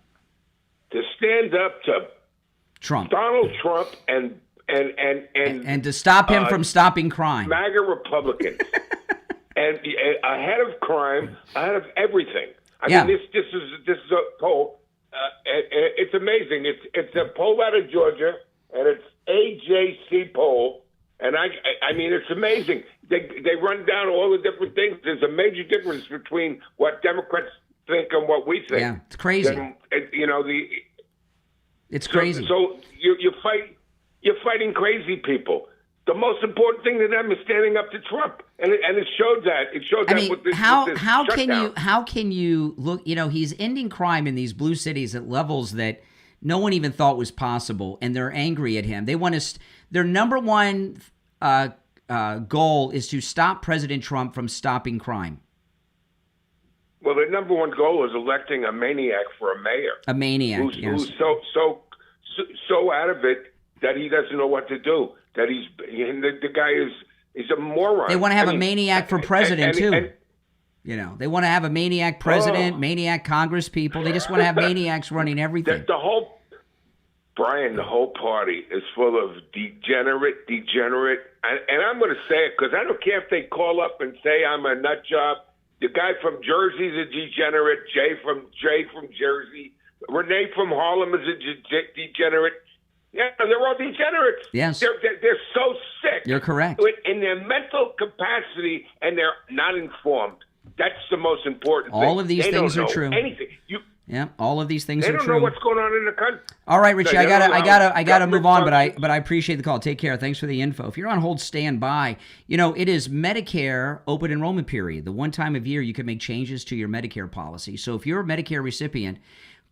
To stand up to Trump, Donald Trump, and to stop him from stopping crime. MAGA Republicans, and ahead of crime, ahead of everything. I mean, this is a poll. It's amazing. It's a poll out of Georgia, and it's AJC poll, and I mean it's amazing. They run down all the different things. There's a major difference between what Democrats think and what we think. Yeah, it's crazy. It's crazy. So you're fighting crazy people. The most important thing to them is standing up to Trump, and it showed that. It showed that with this shutdown. How can you look? He's ending crime in these blue cities at levels that no one even thought was possible, and they're angry at him. They want to. Their number one goal is to stop President Trump from stopping crime. Well, their number one goal is electing a maniac for a mayor. A maniac, who's so out of it that he doesn't know what to do. That the guy is a moron. They want to have a maniac for president too. They want to have a maniac president, maniac Congress people. They just want to have maniacs running everything. The whole party is full of degenerate, and I'm going to say it because I don't care if they call up and say I'm a nut job. The guy from Jersey is a degenerate. Jay from Jersey. Renee from Harlem is a degenerate. Yeah, they're all degenerates. Yes. They're so sick. You're correct. In their mental capacity, and they're not informed. That's the most important thing. All of these things are true. Anything. Yeah, all of these things are true. They don't know what's going on in the country. All right, Richie, I gotta move on, but I appreciate the call. Take care. Thanks for the info. If you're on hold, stand by. It is Medicare open enrollment period. The one time of year you can make changes to your Medicare policy. So if you're a Medicare recipient,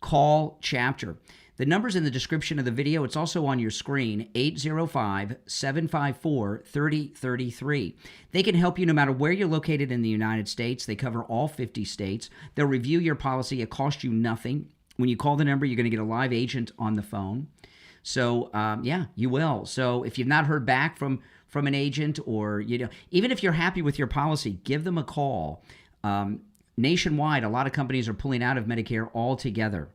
call Chapter. The number's in the description of the video. It's also on your screen, 805-754-3033. They can help you no matter where you're located in the United States. They cover all 50 states. They'll review your policy. It costs you nothing. When you call the number, you're going to get a live agent on the phone. So, you will. So if you've not heard back from an agent or, even if you're happy with your policy, give them a call. Nationwide, a lot of companies are pulling out of Medicare altogether.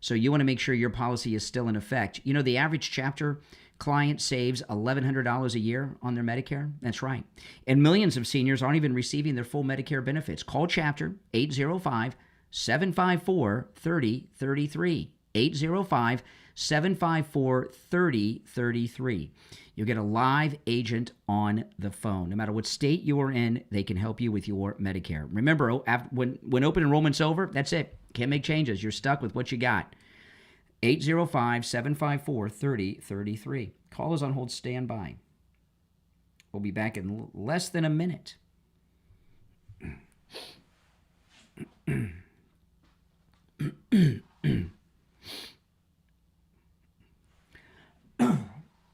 So you want to make sure your policy is still in effect. You know, the average chapter client saves $1,100 a year on their Medicare. That's right. And millions of seniors aren't even receiving their full Medicare benefits. Call Chapter 805-754-3033. 805-754-3033. You'll get a live agent on the phone. No matter what state you are in, they can help you with your Medicare. Remember, when open enrollment's over, that's it. Can't make changes. You're stuck with what you got. 805-754-3033. Call us on hold. Stand by. We'll be back in less than a minute.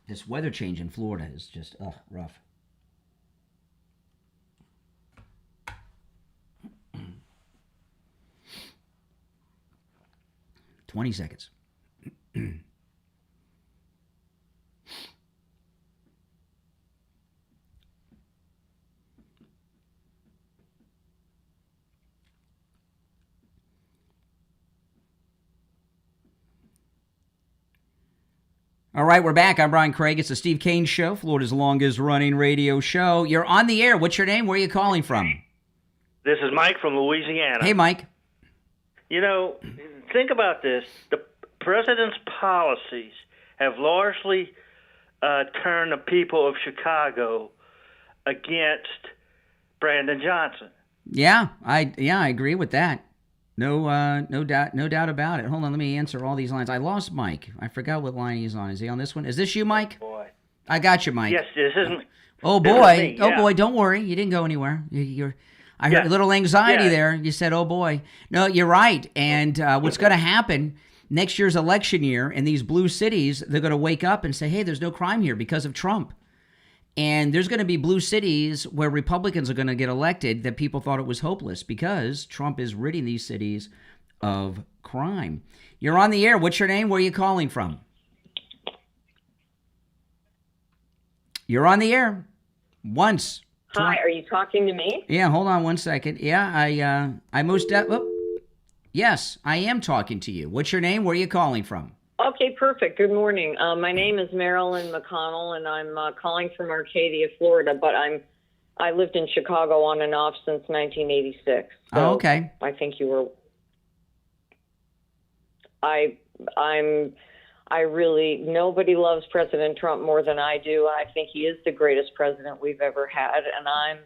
This weather change in Florida is just rough. $20 seconds. All right, we're back. I'm Brian Craig. It's the Steve Kane Show, Florida's longest running radio show. You're on the air. What's your name? Where are you calling from? This is Mike from Louisiana. Hey, Mike. You know, think about this. The president's policies have largely turned the people of Chicago against Brandon Johnson. Yeah, I agree with that. No doubt about it. Hold on, let me answer all these lines. I lost Mike. I forgot what line he's on. Is he on this one? Is this you, Mike? Oh, boy. I got you, Mike. Yes, this isn't. Oh this boy, is me, yeah. Oh boy, don't worry. You didn't go anywhere. I heard a little anxiety there. You said, "Oh boy." No, you're right. And what's going to happen next year's election year in these blue cities? They're going to wake up and say, "Hey, there's no crime here because of Trump." And there's going to be blue cities where Republicans are going to get elected that people thought it was hopeless because Trump is ridding these cities of crime. You're on the air. What's your name? Where are you calling from? You're on the air. Once. Hi, are you talking to me? Yeah, hold on one second. Yeah, I most yes, I am talking to you. What's your name? Where are you calling from? Okay, perfect. Good morning. My name is Marilyn McConnell, and I'm calling from Arcadia, Florida, but I lived in Chicago on and off since 1986. So oh, okay. I think you were. Nobody loves President Trump more than I do. I think he is the greatest president we've ever had, and I'm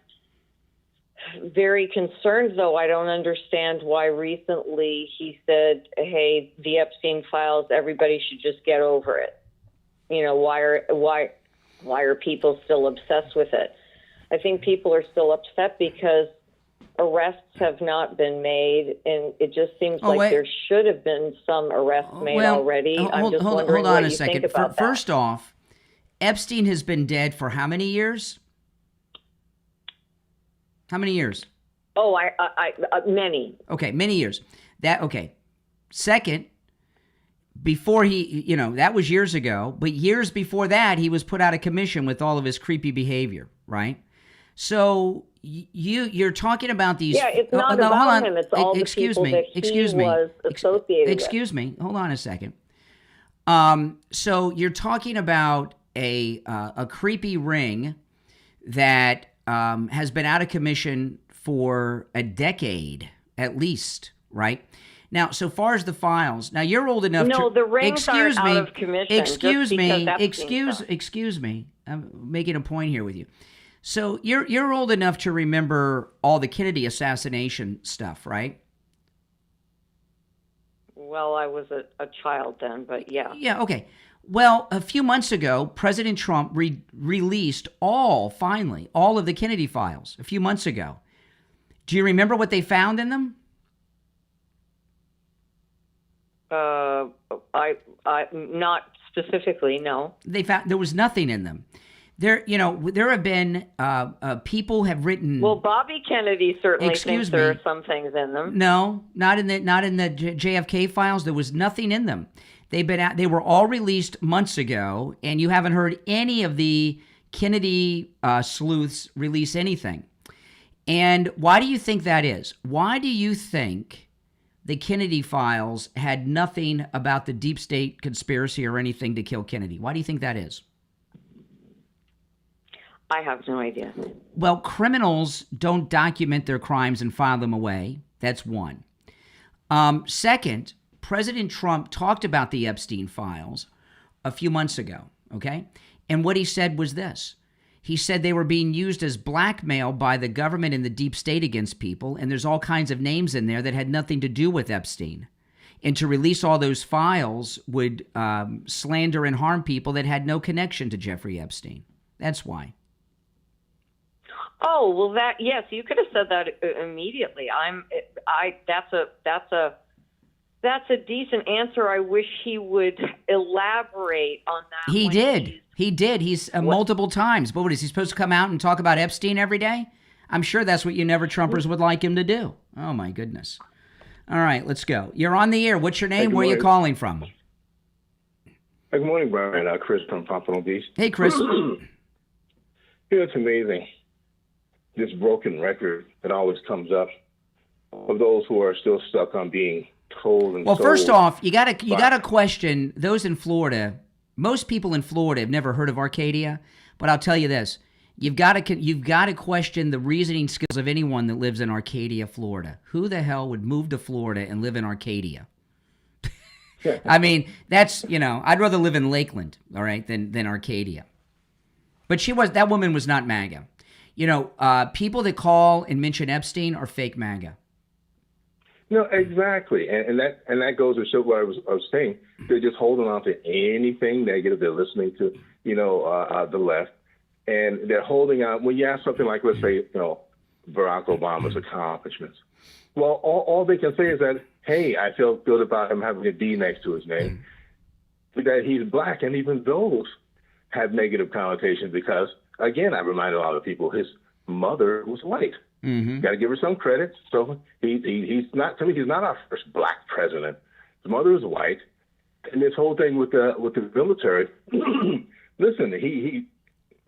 very concerned, though. I don't understand why recently he said, hey, the Epstein files, everybody should just get over it. You know, why are people still obsessed with it? I think people are still upset because arrests have not been made, and it just seems there should have been some arrests made already. I'm just wondering what you think about that. First off, Epstein has been dead for how many years? How many years? Oh, many. Okay, many years. Second, before he, that was years ago, but years before that, he was put out of commission with all of his creepy behavior, right? So you're talking about these. Yeah, it's not about him. It's all the people that he was associated with. Excuse me. Hold on a second. So you're talking about a creepy ring that has been out of commission for a decade at least, right? Now, so far as the files, now you're old enough to... No, the rings aren't out of commission. Excuse me. I'm making a point here with you. So you're old enough to remember all the Kennedy assassination stuff, right? Well, I was a child then, but yeah. Yeah, okay. Well, a few months ago, President Trump released finally, all of the Kennedy files a few months ago. Do you remember what they found in them? I not specifically, no. There was nothing in them. There have been people have written. Well, Bobby Kennedy certainly thinks there are some things in them. No, not in the JFK files. There was nothing in them. They were all released months ago, and you haven't heard any of the Kennedy sleuths release anything. And why do you think that is? Why do you think the Kennedy files had nothing about the deep state conspiracy or anything to kill Kennedy? Why do you think that is? I have no idea. Well, criminals don't document their crimes and file them away. That's one. Second, President Trump talked about the Epstein files a few months ago, okay? And what he said was this. He said they were being used as blackmail by the government and the deep state against people, and there's all kinds of names in there that had nothing to do with Epstein. And to release all those files would slander and harm people that had no connection to Jeffrey Epstein. That's why. Oh, well, yes, you could have said that immediately. That's a decent answer. I wish he would elaborate on that. He did. He's multiple times. But what is he supposed to come out and talk about Epstein every day? I'm sure that's what you never Trumpers would like him to do. Oh, my goodness. All right, let's go. You're on the air. What's your name? Where are you calling from? Good morning, Brian. Chris from Pompano Beach. Hey, Chris. It's amazing. This broken record that always comes up of those who are still stuck on being told and Well, told. first off, you gotta question those in Florida. Most people in Florida have never heard of Arcadia, but I'll tell you this: you've got to question the reasoning skills of anyone that lives in Arcadia, Florida. Who the hell would move to Florida and live in Arcadia? I mean, that's I'd rather live in Lakeland, all right, than Arcadia. But that woman was not MAGA. People that call and mention Epstein are fake MAGA. No, exactly, and that goes to show what I was saying. They're just holding on to anything negative. They're listening to the left, and they're holding on. When you ask something like, let's say, Barack Obama's accomplishments, well, all they can say is that, hey, I feel good about him having a D next to his name, that he's black, and even those have negative connotations because, again, I remind a lot of people his mother was white. Mm-hmm. Got to give her some credit. So he's not our first black president. His mother was white, and this whole thing with the military. Listen, he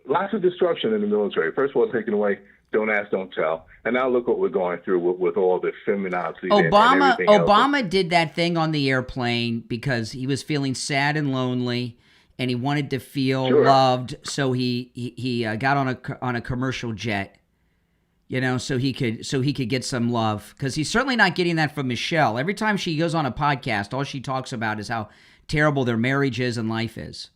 lots of destruction in the military. First of all, taken away. Don't ask, don't tell. And now look what we're going through with all the feminazi. Obama did that thing on the airplane because he was feeling sad and lonely, and he wanted to feel loved. So he got on a commercial jet. So he could get some love, because he's certainly not getting that from Michelle. Every time she goes on a podcast, all she talks about is how terrible their marriage is and life is.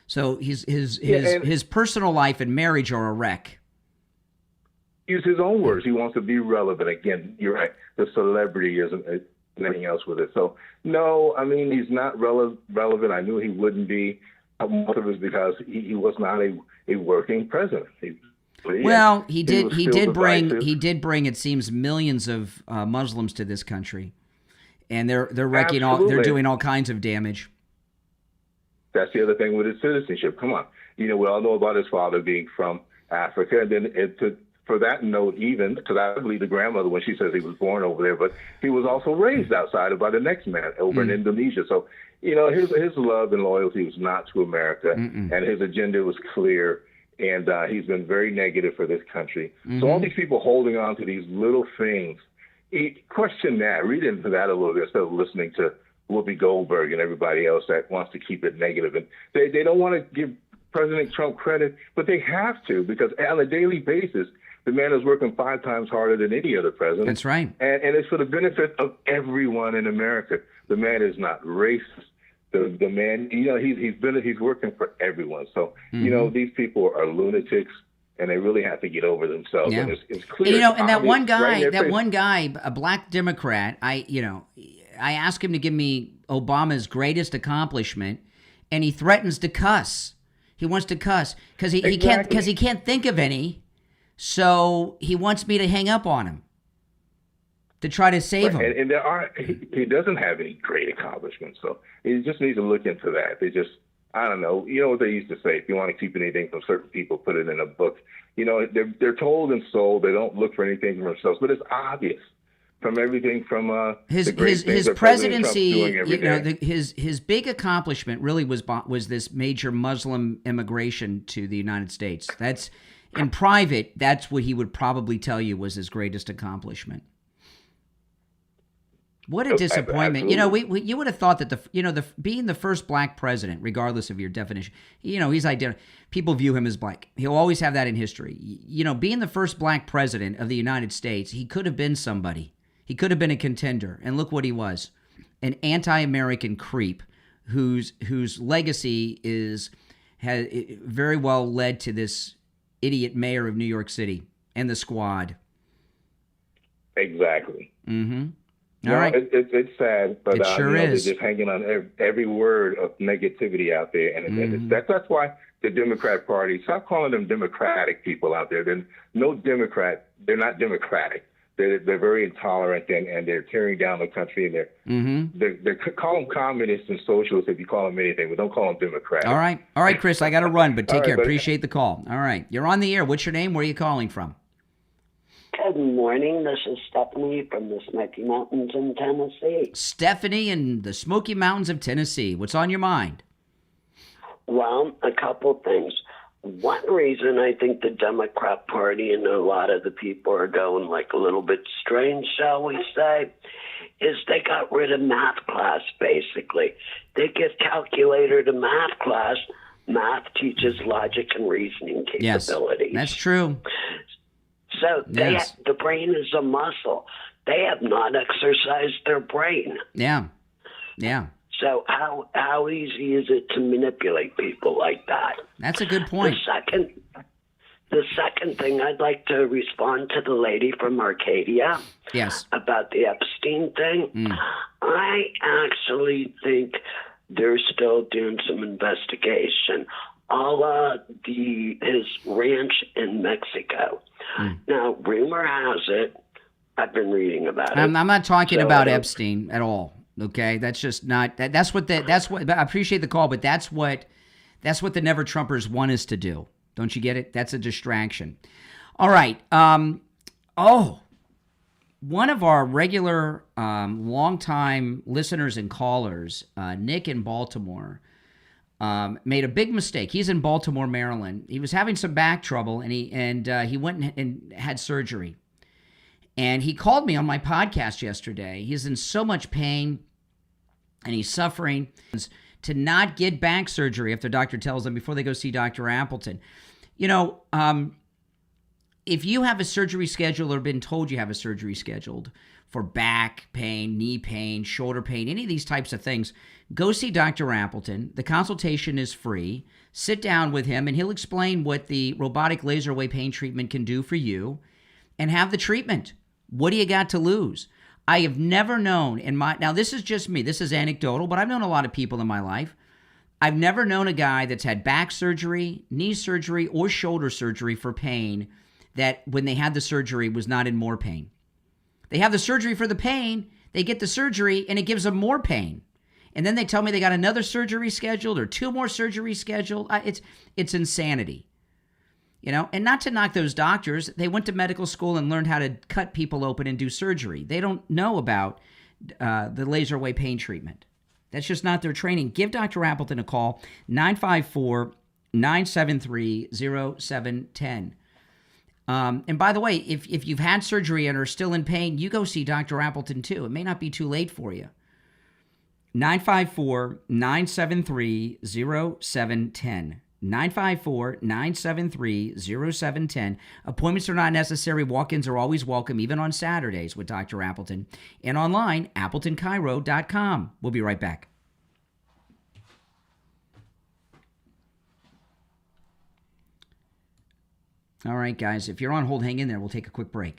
So his personal life and marriage are a wreck. Use his own words. He wants to be relevant. Again, you're right. The celebrity isn't anything else with it. So no, I mean, he's not relevant. I knew he wouldn't be. Most of it was because he was not a working president. Well, he did bring it seems millions of Muslims to this country, and they're wrecking they're doing all kinds of damage. That's the other thing with his citizenship. Come on, we all know about his father being from Africa, and then for that note, even because I believe the grandmother when she says he was born over there, but he was also raised outside by the next man over in Indonesia. So his love and loyalty was not to America, and his agenda was clear. And he's been very negative for this country. Mm-hmm. So all these people holding on to these little things, question that, read into that a little bit instead of listening to Whoopi Goldberg and everybody else that wants to keep it negative. And they don't want to give President Trump credit, but they have to, because on a daily basis, the man is working 5 times harder than any other president. That's right. And it's for the benefit of everyone in America. The man is not racist. The man, he's working for everyone. So, these people are lunatics, and they really have to get over themselves. Yeah. And it's clear. And that one guy, a black Democrat, I asked him to give me Obama's greatest accomplishment, and he threatens to cuss. He wants to cuss because he can't think of any. So he wants me to hang up on him to try to save him. And he doesn't have any great accomplishments, so he just needs to look into that. I don't know. You know what they used to say: if you want to keep anything from certain people, put it in a book. They're told and sold. They don't look for anything for themselves, but it's obvious from everything from his presidency. His big accomplishment really was this major Muslim immigration to the United States. That's in private. That's what he would probably tell you was his greatest accomplishment. What a disappointment. Absolutely. You would have thought that being the first black president, regardless of your definition, he's people view him as black. He'll always have that in history. Being the first black president of the United States, he could have been somebody. He could have been a contender. And look what he was. An anti-American creep whose legacy has very well led to this idiot mayor of New York City and the squad. Exactly. Mm-hmm. All right. It's sad, but it sure is. They're just hanging on every word of negativity out there, and that's why the Democrat Party. Stop calling them Democratic people out there. They're no Democrat. They're not democratic. They're very intolerant, and they're tearing down the country. And they call them communists and socialists if you call them anything, but don't call them Democrats. All right, Chris. I got to run, but take care. Appreciate the call. All right, you're on the air. What's your name? Where are you calling from? Good morning. This is Stephanie from the Smoky Mountains in Tennessee. Stephanie in the Smoky Mountains of Tennessee. What's on your mind? Well, a couple things. One reason I think the Democrat Party and a lot of the people are going like a little bit strange, shall we say, is they got rid of math class, basically. They give calculator to math class. Math teaches logic and reasoning capabilities. Yes, that's true. So the brain is a muscle. They have not exercised their brain. Yeah. So how easy is it to manipulate people like that? That's a good point. The second thing, I'd like to respond to the lady from Arcadia. Yes. About the Epstein thing. I actually think they're still doing some investigation. His ranch in Mexico. Now, rumor has it, I've been reading about it. I'm not talking about Epstein at all. Okay, that's just not. That's what. I appreciate the call, but that's what the Never Trumpers want us to do. Don't you get it? That's a distraction. All right. One of our regular, longtime listeners and callers, Nick in Baltimore, made a big mistake. He's in Baltimore, Maryland. He was having some back trouble, and he went and had surgery. And he called me on my podcast yesterday. He's in so much pain, and he's suffering to not get back surgery if the doctor tells them before they go see Dr. Appleton. If you have a surgery scheduled or been told you have a surgery scheduled for back pain, knee pain, shoulder pain, any of these types of things, go see Dr. Appleton. The consultation is free. Sit down with him, and he'll explain what the robotic laser wave pain treatment can do for you, and have the treatment. What do you got to lose? I have never known now this is just me, this is anecdotal, but I've known a lot of people in my life. I've never known a guy that's had back surgery, knee surgery, or shoulder surgery for pain that when they had the surgery was not in more pain. They have the surgery for the pain, they get the surgery, and it gives them more pain. And then they tell me they got another surgery scheduled or 2 more surgeries scheduled. It's insanity. And not to knock those doctors, they went to medical school and learned how to cut people open and do surgery. They don't know about the laser wave pain treatment. That's just not their training. Give Dr. Appleton a call, 954-973-0710. And by the way, if you've had surgery and are still in pain, you go see Dr. Appleton too. It may not be too late for you. 954-973-0710. 954-973-0710. Appointments are not necessary. Walk-ins are always welcome, even on Saturdays with Dr. Appleton. And online, AppletonCairo.com. We'll be right back. All right, guys, if you're on hold, hang in there. We'll take a quick break.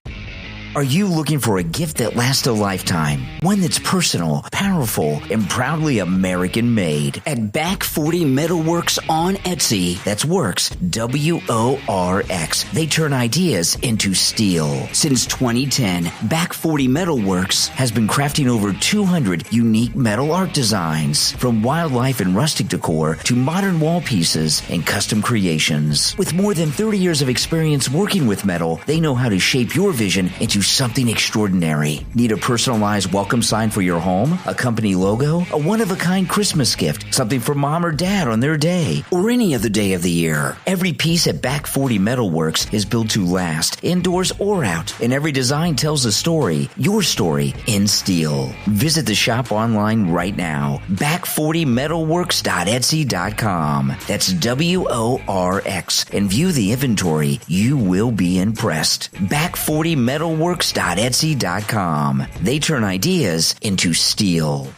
Are you looking for a gift that lasts a lifetime? One that's personal, powerful, and proudly American-made. At Back 40 Metalworks on Etsy, that's Works, W-O-R-X. They turn ideas into steel. Since 2010, Back 40 Metalworks has been crafting over 200 unique metal art designs, from wildlife and rustic decor to modern wall pieces and custom creations. With more than 30 years of experience working with metal, they know how to shape your vision into into something extraordinary. Need a personalized welcome sign for your home? A company logo? A one-of-a-kind Christmas gift? Something for mom or dad on their day? Or any other day of the year? Every piece at Back 40 Metalworks is built to last, indoors or out, and every design tells a story, your story, in steel. Visit the shop online right now, back40metalworks.etsy.com. That's WORX, and view the inventory. You will be impressed. Back40metalworks.etsy.com. They turn ideas into steel.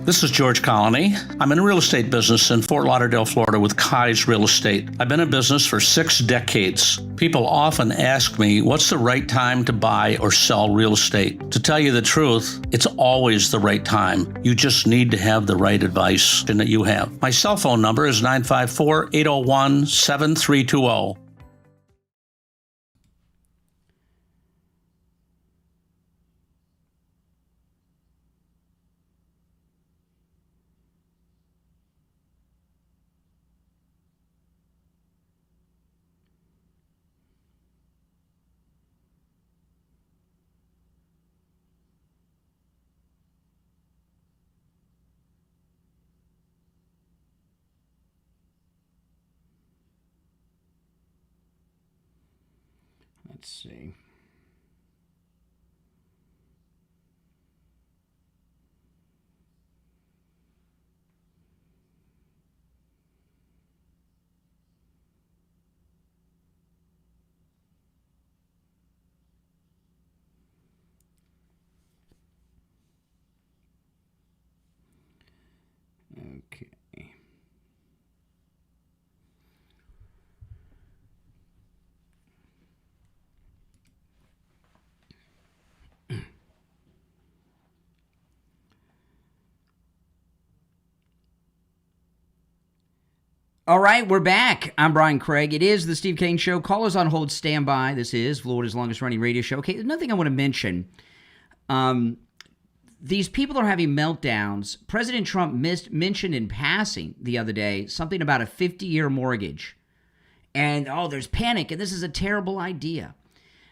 This is George Colony. I'm in the real estate business in Fort Lauderdale, Florida with Kai's Real Estate. I've been in business for 6 decades. People often ask me, what's the right time to buy or sell real estate? To tell you the truth, it's always the right time. You just need to have the right advice that you have. My cell phone number is 954-801-7320. Let's see. Okay. All right, we're back. I'm Brian Craig. It is the Steve Kane Show. Callers on hold, stand by. This is Florida's longest running radio show. Okay, another thing I want to mention. These people are having meltdowns. President Trump mentioned in passing the other day something about a 50-year mortgage. And, there's panic, and this is a terrible idea.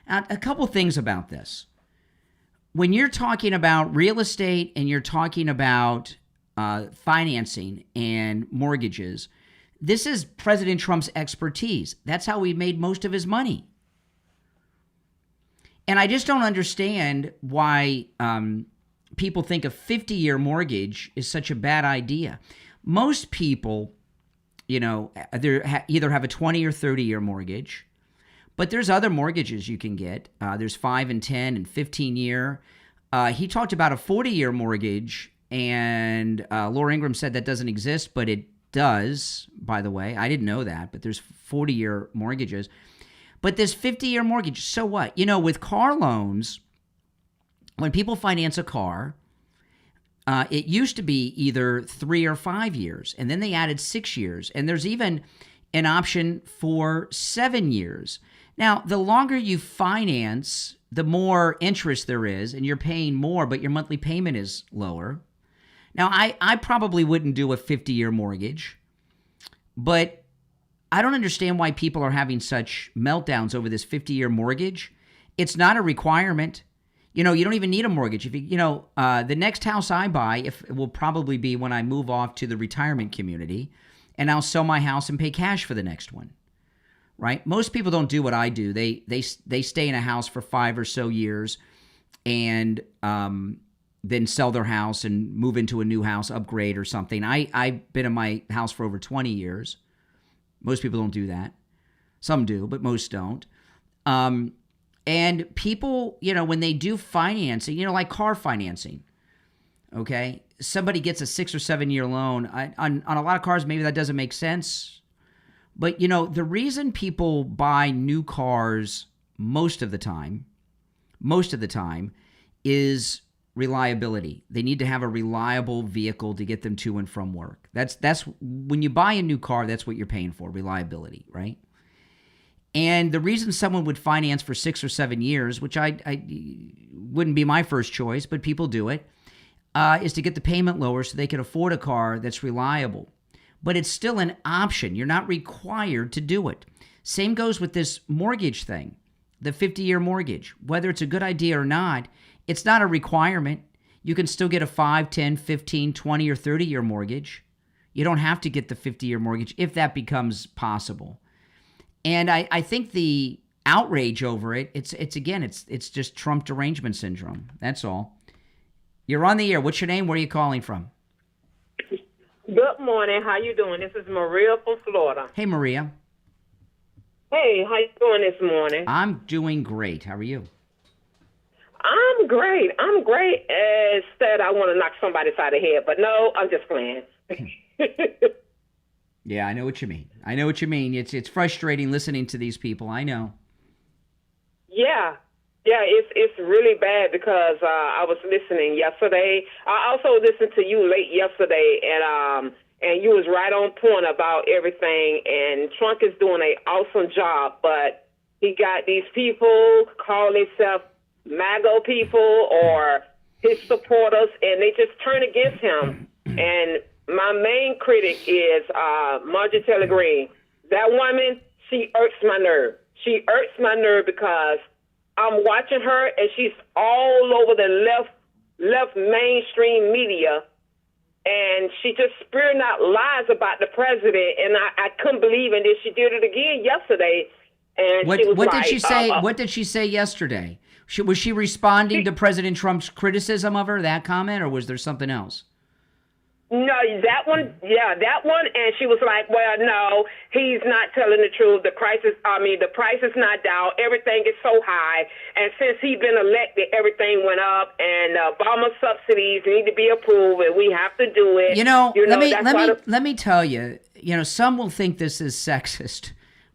Now, a couple things about this. When you're talking about real estate and you're talking about financing and mortgages, this is President Trump's expertise. That's how he made most of his money. And I just don't understand why people think a 50-year mortgage is such a bad idea. Most people, either have a 20 or 30-year mortgage, but there's other mortgages you can get. There's 5 and 10 and 15-year. He talked about a 40-year mortgage, and Laura Ingraham said that doesn't exist, but it does, by the way. I didn't know that, but there's 40-year mortgages. But this 50-year mortgage, so what? With car loans, when people finance a car, it used to be either 3 or 5 years, and then they added 6 years. And there's even an option for 7 years. Now, the longer you finance, the more interest there is, and you're paying more, but your monthly payment is lower. Now, I probably wouldn't do a 50-year mortgage, but I don't understand why people are having such meltdowns over this 50-year mortgage. It's not a requirement. You don't even need a mortgage. If the next house I buy, it will probably be when I move off to the retirement community, and I'll sell my house and pay cash for the next one, right? Most people don't do what I do. They stay in a house for 5 or so years, and then sell their house and move into a new house, upgrade or something. I've been in my house for over 20 years. Most people don't do that. Some do, but most don't. And people, when they do financing, like car financing, okay, somebody gets a 6 or 7 year loan. On a lot of cars, maybe that doesn't make sense. But, the reason people buy new cars most of the time is reliability. They need to have a reliable vehicle to get them to and from work. That's when you buy a new car, that's what you're paying for, reliability, right? And the reason someone would finance for 6 or 7 years, which I wouldn't be my first choice, but people do it, is to get the payment lower so they can afford a car that's reliable. But it's still an option. You're not required to do it. Same goes with this mortgage thing. the 50-year mortgage. Whether it's a good idea or not, it's not a requirement. You can still get a 5, 10, 15, 20, or 30-year mortgage. You don't have to get the 50-year mortgage if that becomes possible. And I think the outrage over it, it's just Trump derangement syndrome. That's all. You're on the air. What's your name? Where are you calling from? Good morning. How you doing? This is Maria from Florida. Hey, Maria. Hey, how you doing this morning? I'm doing great. How are you? I'm great. Instead, I want to knock somebody side of the head, but no, I'm just playing. Yeah, I know what you mean. It's frustrating listening to these people. I know. Yeah, it's really bad because I was listening yesterday. I also listened to you late yesterday, and you was right on point about everything. And Trump is doing an awesome job, but he got these people call themselves MAGA people or his supporters, and they just turn against him. And my main critic is Marjorie Taylor Greene. That woman, she irks my nerve. She irks my nerve because I'm watching her, and she's all over the left mainstream media, and she just spewing out lies about the president, and I couldn't believe it. And she did it again yesterday, and What did she say? What did she say yesterday? Was she responding to President Trump's criticism of her, that comment, or was there something else? No, that one, and she was like, well, no, he's not telling the truth. The price is not down. Everything is so high. And since he's been elected, everything went up, and Obama subsidies need to be approved, and we have to do it. Let me tell you, some will think this is sexist,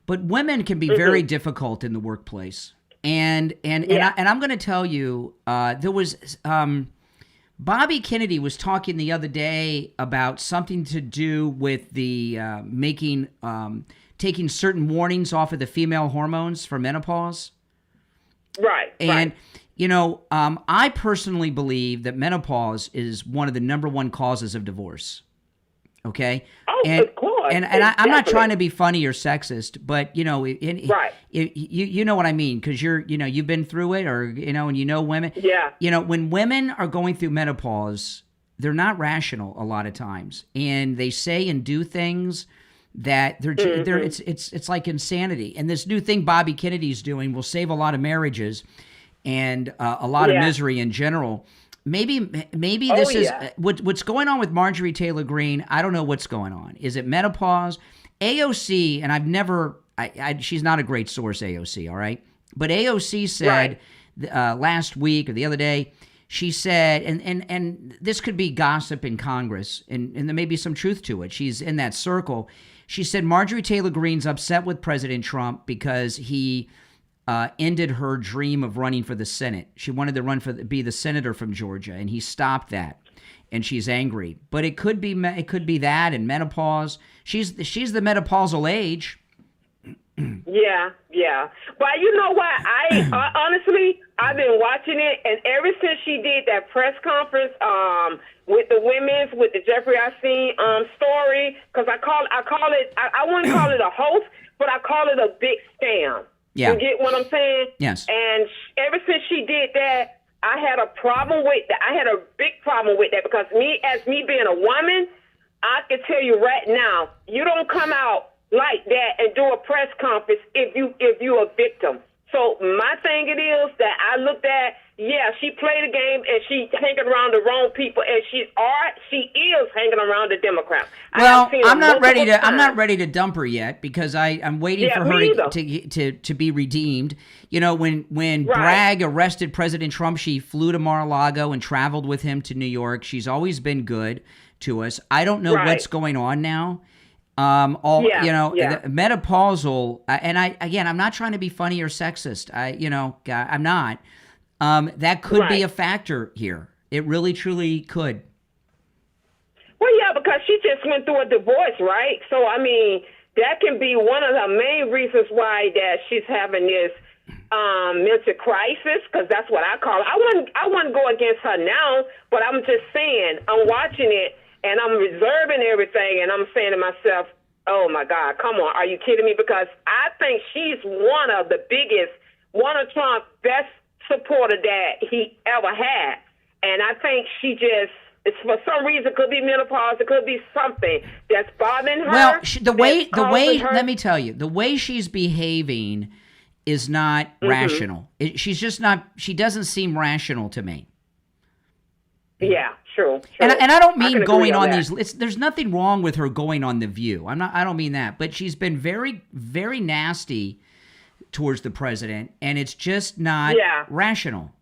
but women can be very difficult in the workplace. And I'm going to tell you, there was Bobby Kennedy was talking the other day about something to do with the taking certain warnings off of the female hormones for menopause. Right. And, I personally believe that menopause is one of the number one causes of divorce. Okay? Oh, of course. And I'm not trying to be funny or sexist, but, right. You know what I mean, because you've been through it, or, and women. Yeah. When women are going through menopause, they're not rational a lot of times. And they say and do things that it's like insanity. And this new thing Bobby Kennedy's doing will save a lot of marriages and a lot of misery in general. Maybe this is what's going on with Marjorie Taylor Greene. I don't know what's going on. Is it menopause? AOC, and I've never, she's not a great source, AOC, all right? But AOC said last week or the other day, she said, and this could be gossip in Congress, and there may be some truth to it. She's in that circle. She said Marjorie Taylor Greene's upset with President Trump because he ended her dream of running for the Senate. She wanted to be the senator from Georgia, and he stopped that, and she's angry. But it could be that and menopause. She's the menopausal age. Yeah. But you know what? I honestly, I've been watching it, and ever since she did that press conference with the with the Jeffrey Epstein story, because I wouldn't call it a hoax, but I call it a big scam. Yeah. You get what I'm saying? Yes. And ever since she did that, I had a problem with that. I had a big problem with that because me being a woman, I can tell you right now, you don't come out like that and do a press conference if you're a victim. So my thing it is that I looked at, she played a game and she hanging around the wrong people, and she is hanging around the Democrats. Well, I'm not ready to dump her yet because I'm waiting for her to be redeemed. When Bragg arrested President Trump, she flew to Mar-a-Lago and traveled with him to New York. She's always been good to us. I don't know what's going on now. The menopausal, and I'm not trying to be funny or sexist. I'm not. That could be a factor here. It really, truly could. Well, yeah, because she just went through a divorce, right? So, I mean, that can be one of the main reasons why that she's having this mental crisis, because that's what I call it. I wouldn't go against her now, but I'm just saying, I'm watching it, and I'm reserving everything, and I'm saying to myself, oh, my God, come on, are you kidding me? Because I think she's one of the biggest one of Trump's best supporter that he ever had. And I think she just, it's for some reason, it could be menopause, it could be something that's bothering her. Well, the way, let me tell you, the way she's behaving is not rational. She's just not, she doesn't seem rational to me. Yeah, true. And I don't mean going on these. There's nothing wrong with her going on The View. I don't mean that. But she's been very, very nasty towards the president, and it's just not rational.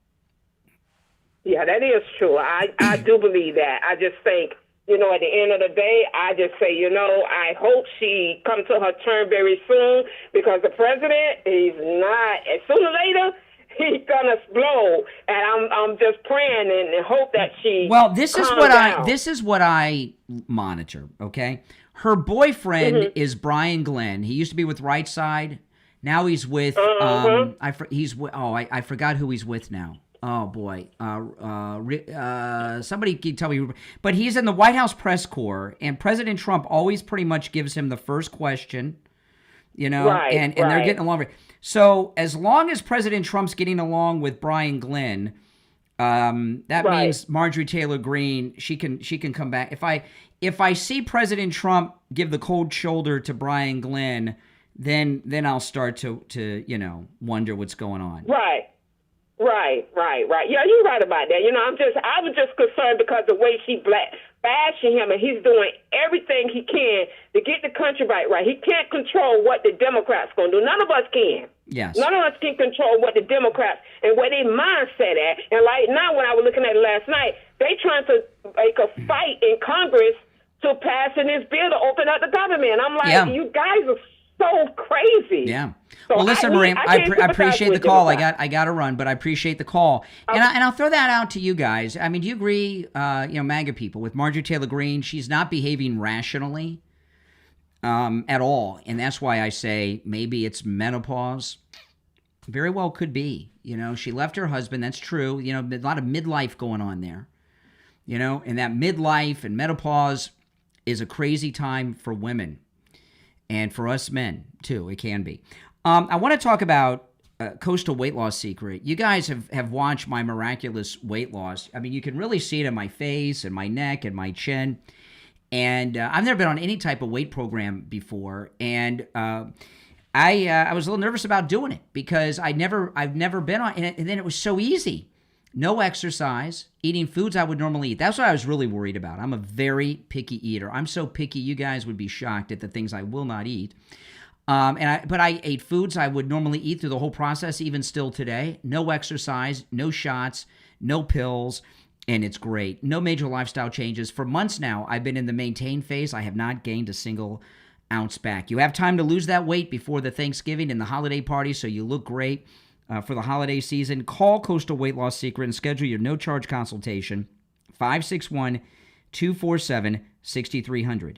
Yeah, that is true. I do believe that. I just think, at the end of the day, I just say, I hope she comes to her turn very soon, because the president, he's not, sooner or later, he's gonna blow, and I'm just praying and hope that she. Well, this is what I monitor. Okay, her boyfriend is Brian Glenn. He used to be with Right Side. Now he's with I forgot who he's with now. Oh boy, somebody can tell me. But he's in the White House press corps, and President Trump always pretty much gives him the first question. And they're getting along. So as long as President Trump's getting along with Brian Glenn, that means Marjorie Taylor Greene, she can come back. If I see President Trump give the cold shoulder to Brian Glenn, then I'll start to wonder what's going on. Right. Yeah, you're right about that. I was just concerned because the way she bashing him, and he's doing everything he can to get the country right. He can't control what the Democrats going to do. None of us can. Yes. None of us can control what the Democrats and where their mindset at. And like now, when I was looking at it last night, they trying to make a fight in Congress to passing this bill to open up the government. I'm like, you guys are so crazy. Yeah. So well, listen, Marie, I appreciate the call. I got to run, but I appreciate the call. And I'll throw that out to you guys. I mean, do you agree, MAGA people, with Marjorie Taylor Greene? She's not behaving rationally at all. And that's why I say maybe it's menopause. Very well could be. She left her husband. That's true. A lot of midlife going on there. And that midlife and menopause is a crazy time for women. And for us men, too, it can be. I want to talk about Coastal Weight Loss Secret. You guys have watched my miraculous weight loss. I mean, you can really see it in my face and my neck and my chin. And I've never been on any type of weight program before. And I was a little nervous about doing it because I've never been on. And then it was so easy. No exercise, eating foods I would normally eat. That's what I was really worried about. I'm a very picky eater. I'm so picky, you guys would be shocked at the things I will not eat. But I ate foods I would normally eat through the whole process, even still today. No exercise, no shots, no pills, and it's great. No major lifestyle changes. For months now, I've been in the maintain phase. I have not gained a single ounce back. You have time to lose that weight before the Thanksgiving and the holiday party, so you look great. For the holiday season, call Coastal Weight Loss Secret and schedule your no-charge consultation, 561-247-6300.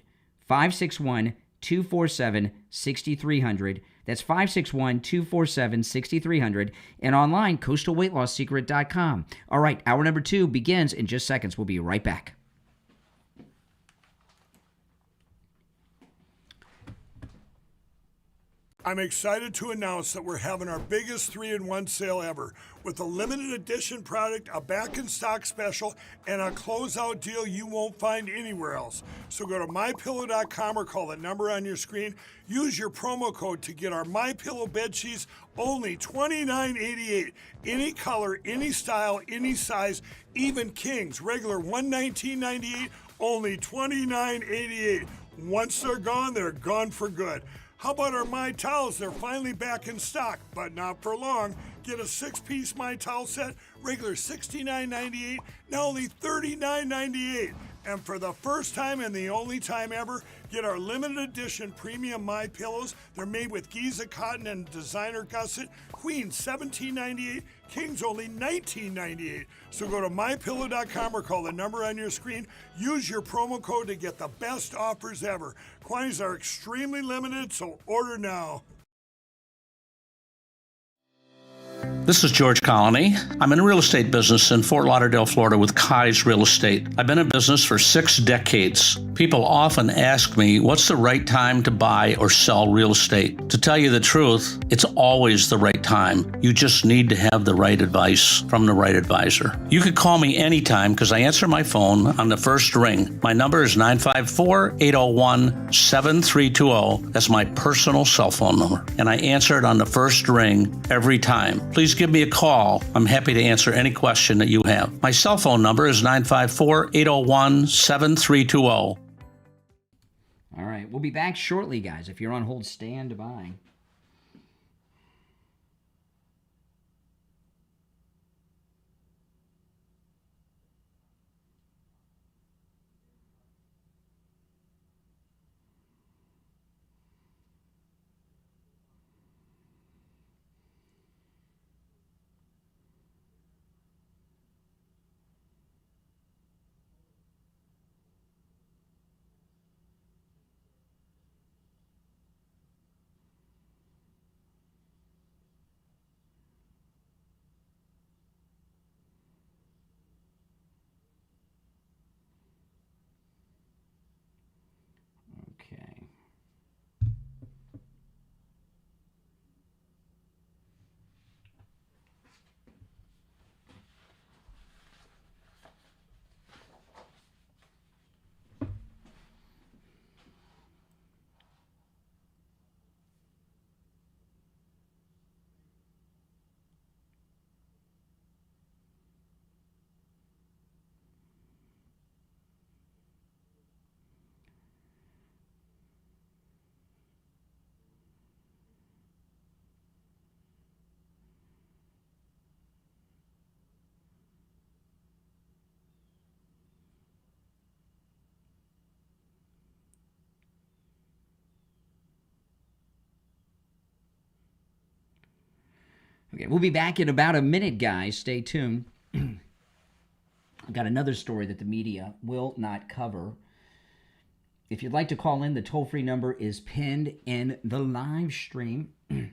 561-247-6300. That's 561-247-6300. And online, coastalweightlossecret.com. All right, hour number 2 begins in just seconds. We'll be right back. I'm excited to announce that we're having our biggest 3-in-1 sale ever with a limited edition product, a back-in-stock special, and a closeout deal you won't find anywhere else. So go to MyPillow.com or call the number on your screen. Use your promo code to get our MyPillow bed sheets, only $29.88. Any color, any style, any size, even kings. Regular $119.98, only $29.88. Once they're gone for good. How about our My Towels? They're finally back in stock, but not for long. Get a 6-piece My Towel set, regular $69.98, now only $39.98. And for the first time and the only time ever, get our limited edition premium My Pillows. They're made with Giza cotton and designer gusset. Queen $17.98, King's only $19.98. So go to mypillow.com or call the number on your screen. Use your promo code to get the best offers ever. Quantities are extremely limited, so order now. This is George Colony. I'm in the real estate business in Fort Lauderdale, Florida with Kai's Real Estate. I've been in business for 6 decades. People often ask me, what's the right time to buy or sell real estate? To tell you the truth, it's always the right time. You just need to have the right advice from the right advisor. You could call me anytime because I answer my phone on the first ring. My number is 954-801-7320. That's my personal cell phone number. And I answer it on the first ring every time. Please give me a call. I'm happy to answer any question that you have. My cell phone number is 954-801-7320. All right. We'll be back shortly, guys. If you're on hold, stand by. Okay, we'll be back in about a minute, guys. Stay tuned. I've got another story that the media will not cover. If you'd like to call in, the toll-free number is pinned in the live stream. So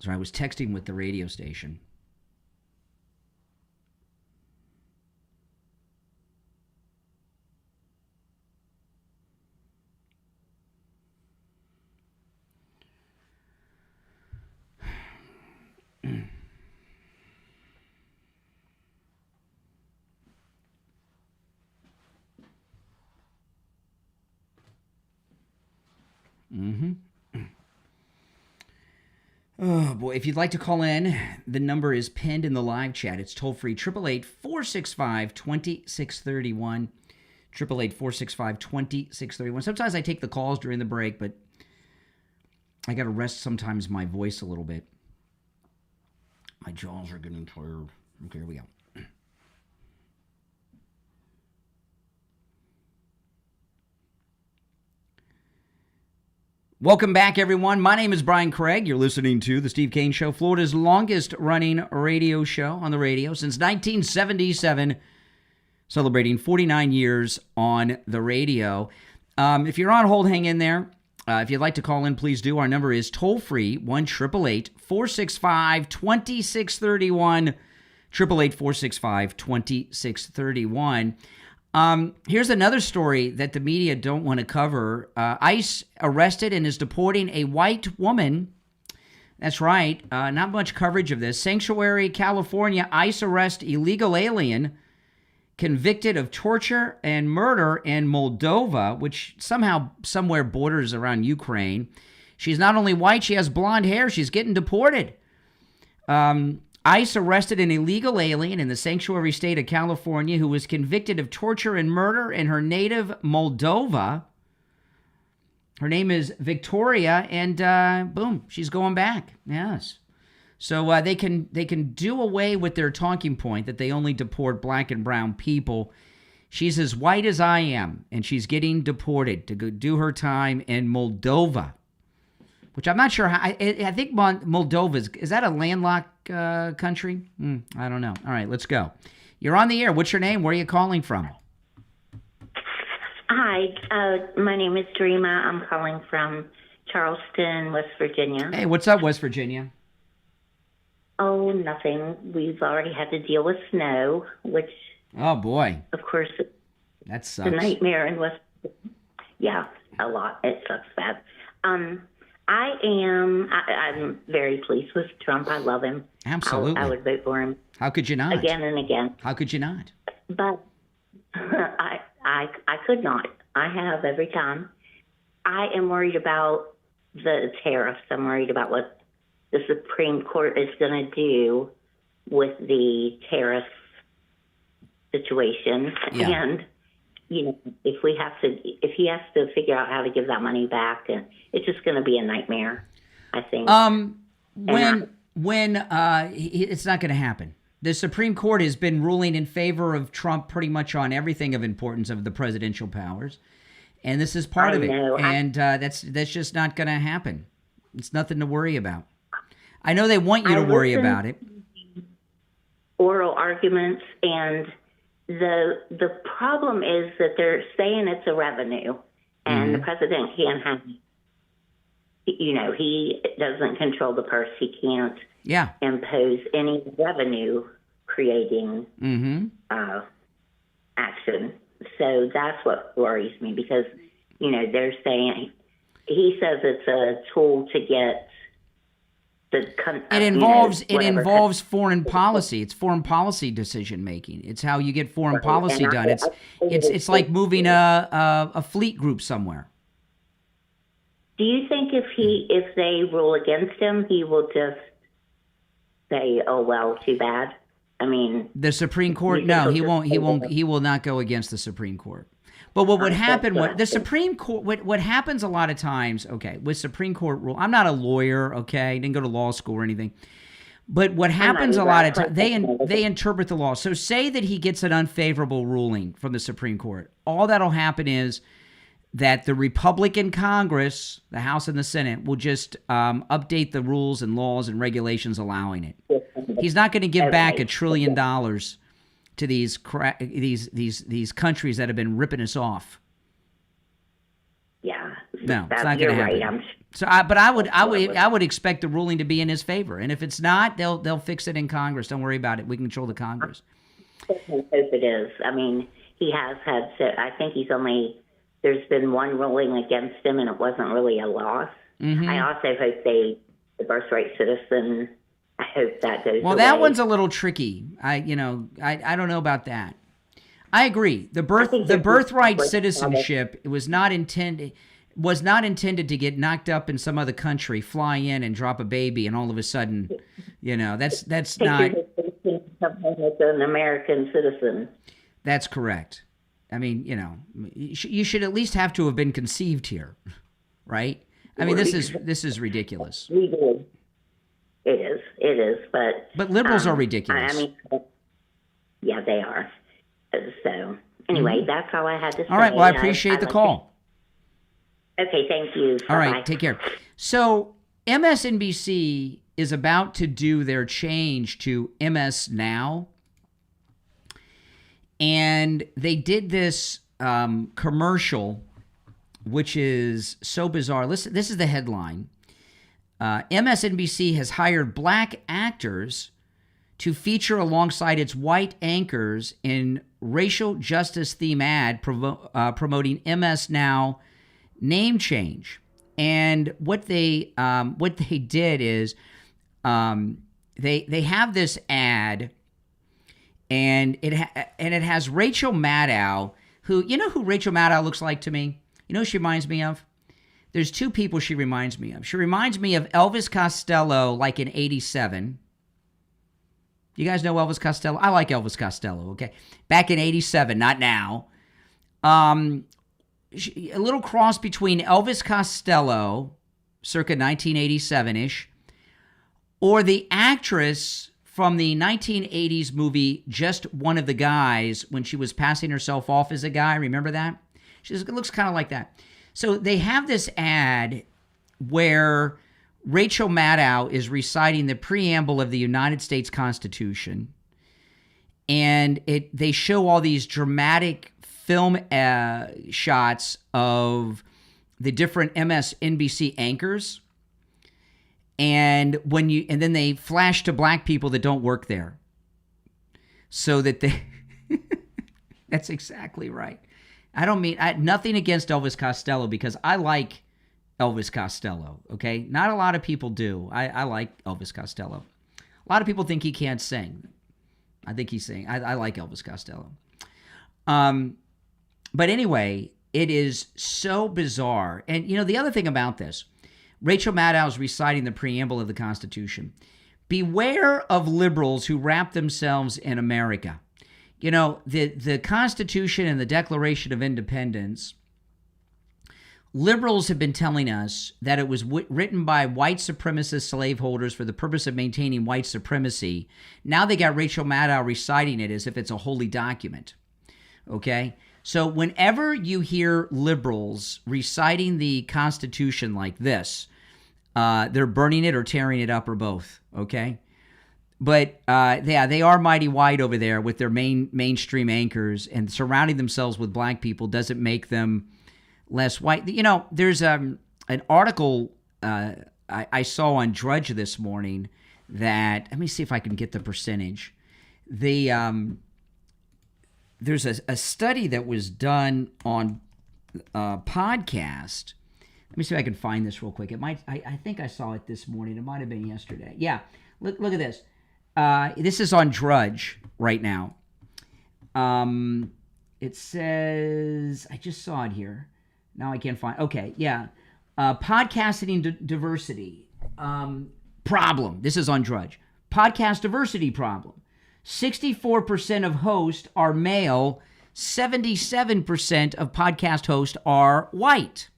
I was texting with the radio station. Oh, boy. If you'd like to call in, the number is pinned in the live chat. It's toll-free, 888-465-2631, 888-465-2631. Sometimes I take the calls during the break, but I got to rest sometimes my voice a little bit. My jaws are getting tired. Okay, here we go. Welcome back, everyone. My name is Brian Craig. You're listening to The Steve Kane Show, Florida's longest-running radio show on the radio since 1977, celebrating 49 years on the radio. If you're on hold, hang in there. If you'd like to call in, please do. Our number is toll-free, 1-888-465-2631, 888-465-2631. Here's another story that the media don't want to cover. ICE arrested and is deporting a white woman. That's right. Not much coverage of this. Sanctuary, California. ICE arrest illegal alien convicted of torture and murder in Moldova, which somehow somewhere borders around Ukraine. She's not only white, she has blonde hair. She's getting deported. ICE arrested an illegal alien in the sanctuary state of California who was convicted of torture and murder in her native Moldova. Her name is Victoria, and boom, she's going back. Yes. So they can do away with their talking point that they only deport black and brown people. She's as white as I am, and she's getting deported to go do her time in Moldova, which I'm not sure how. I think Moldova is that a landlocked country? I don't know. All right, let's go. You're on the air. What's your name? Where are you calling from? Hi, my name is Teresa. I'm calling from Charleston, West Virginia. Hey, what's up, West Virginia? Oh, nothing. We've already had to deal with snow, which, Oh boy, of course, that it's sucks. a nightmare in West. Yeah, a lot. It sucks bad. I'm very pleased with Trump. I love him. Absolutely. I would vote for him How could you not? again and again. How could you not? But I could not. I have every time. I am worried about the tariffs. I'm worried about what the Supreme Court is going to do with the tariff situation. Yeah. And, if he has to figure out how to give that money back, and it's just going to be a nightmare, I think. It's not going to happen. The Supreme Court has been ruling in favor of Trump pretty much on everything of importance of the presidential powers, and this is part of it. And that's just not going to happen. It's nothing to worry about. I know they want you to worry about it. Oral arguments, and the problem is that they're saying it's a revenue, and the president can't have. He doesn't control the purse. He can't impose any revenue creating action. So that's what worries me, because, they're saying, he says it's a tool to get it involves foreign policy. It's foreign policy decision making. It's how you get foreign policy done. It's like moving a fleet group somewhere. Do you think if they rule against him, he will just say, "Oh well, too bad"? I mean, the Supreme Court. No, he won't. He will not go against the Supreme Court. But what would happen? The Supreme Court. What happens a lot of times? Okay, with Supreme Court rule. I'm not a lawyer. Okay, didn't go to law school or anything. But what happens a lot of times, they interpret the law. So say that he gets an unfavorable ruling from the Supreme Court. All that'll happen is that the Republican Congress, the House and the Senate, will just update the rules and laws and regulations allowing it. He's not going to give back $1 trillion to these countries that have been ripping us off. Yeah, no, it's not going to happen. Right. So, I would expect the ruling to be in his favor, and if it's not, they'll fix it in Congress. Don't worry about it. We can control the Congress. I hope it is. I mean, he has had. I think there's been one ruling against him, and it wasn't really a loss. I also hope the birthright citizen. I hope that goes. Well, that one's a little tricky. I don't know about that. I agree. The birthright citizenship was not intended to get knocked up in some other country, fly in and drop a baby, and all of a sudden, that's not. An American citizen. That's correct. I mean, you should at least have to have been conceived here, right? I mean, this is ridiculous. Legally. It is, but liberals are ridiculous. I mean, yeah, they are. So anyway, that's all I had to say. All right, well, I appreciate the call. Okay, thank you. All right, take care. So MSNBC is about to do their change to MS Now, and they did this commercial, which is so bizarre. Listen, this is the headline. MSNBC has hired black actors to feature alongside its white anchors in racial justice theme ad promoting MS Now name change. And what they did is they have this ad, and it has Rachel Maddow, who Rachel Maddow looks like to me. You know who she reminds me of? There's two people she reminds me of. She reminds me of Elvis Costello, like in '87. You guys know Elvis Costello? I like Elvis Costello, okay? Back in '87, not now. A little cross between Elvis Costello, circa 1987-ish, or the actress from the 1980s movie Just One of the Guys, when she was passing herself off as a guy. Remember that? It looks kind of like that. So they have this ad where Rachel Maddow is reciting the preamble of the United States Constitution, and they show all these dramatic film shots of the different MSNBC anchors, And then they flash to black people that don't work there, so that they. That's exactly right. I don't mean nothing against Elvis Costello, because I like Elvis Costello. Okay, not a lot of people do. I like Elvis Costello. A lot of people think he can't sing. I think he's singing. I like Elvis Costello. But anyway, it is so bizarre. And the other thing about this, Rachel Maddow's reciting the preamble of the Constitution. Beware of liberals who wrap themselves in America. The Constitution and the Declaration of Independence, liberals have been telling us that it was written by white supremacist slaveholders for the purpose of maintaining white supremacy. Now they got Rachel Maddow reciting it as if it's a holy document. Okay? So whenever you hear liberals reciting the Constitution like this, they're burning it or tearing it up or both. Okay? But they are mighty white over there with their mainstream anchors, and surrounding themselves with black people doesn't make them less white. There's an article I saw on Drudge this morning that, let me see if I can get the percentage. There's a study that was done on podcast. Let me see if I can find this real quick. I think I saw it this morning. It might have been yesterday. Yeah, look at this. This is on Drudge right now. It says, I just saw it here. Now I can't find. Okay, yeah. Podcasting diversity problem. This is on Drudge. Podcast diversity problem. 64% of hosts are male. 77% of podcast hosts are white.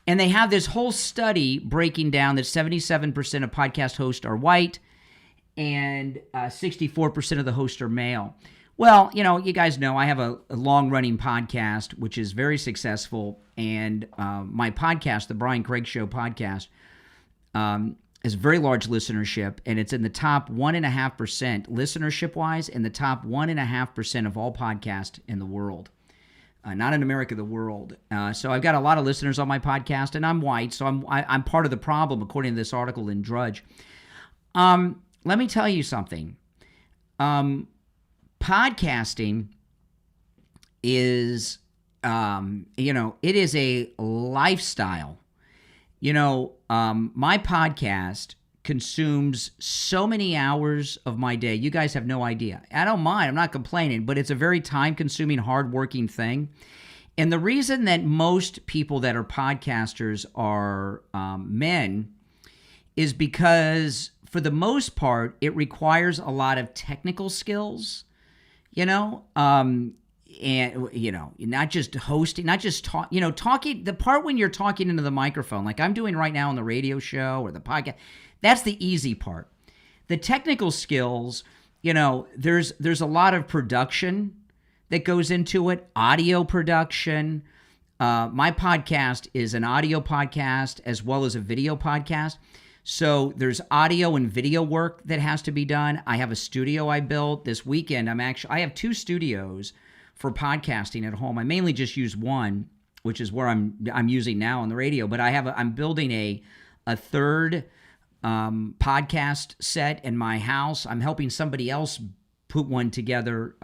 And they have this whole study breaking down that 77% of podcast hosts are white and 64% of the hosts are male. Well, you guys know I have a long-running podcast, which is very successful. And my podcast, the Brian Craig Show podcast, has very large listenership. And it's in the top 1.5% listenership-wise, in the top 1.5% of all podcasts in the world. Not in America, the world. So I've got a lot of listeners on my podcast, and I'm white, so I'm part of the problem, according to this article in Drudge. Let me tell you something. Podcasting is, it is a lifestyle. My podcast consumes so many hours of my day. You guys have no idea. I don't mind. I'm not complaining, but it's a very time-consuming, hard-working thing. And the reason that most people that are podcasters are men is because, for the most part, it requires a lot of technical skills, and, not just hosting, not just talking, the part when you're talking into the microphone, like I'm doing right now on the radio show or the podcast, that's the easy part. The technical skills, there's a lot of production that goes into it, audio production. My podcast is an audio podcast as well as a video podcast. So there's audio and video work that has to be done. I have a studio I built this weekend. I have 2 studios for podcasting at home. I mainly just use one, which is where I'm using now on the radio. But I'm building a third podcast set in my house. I'm helping somebody else put one together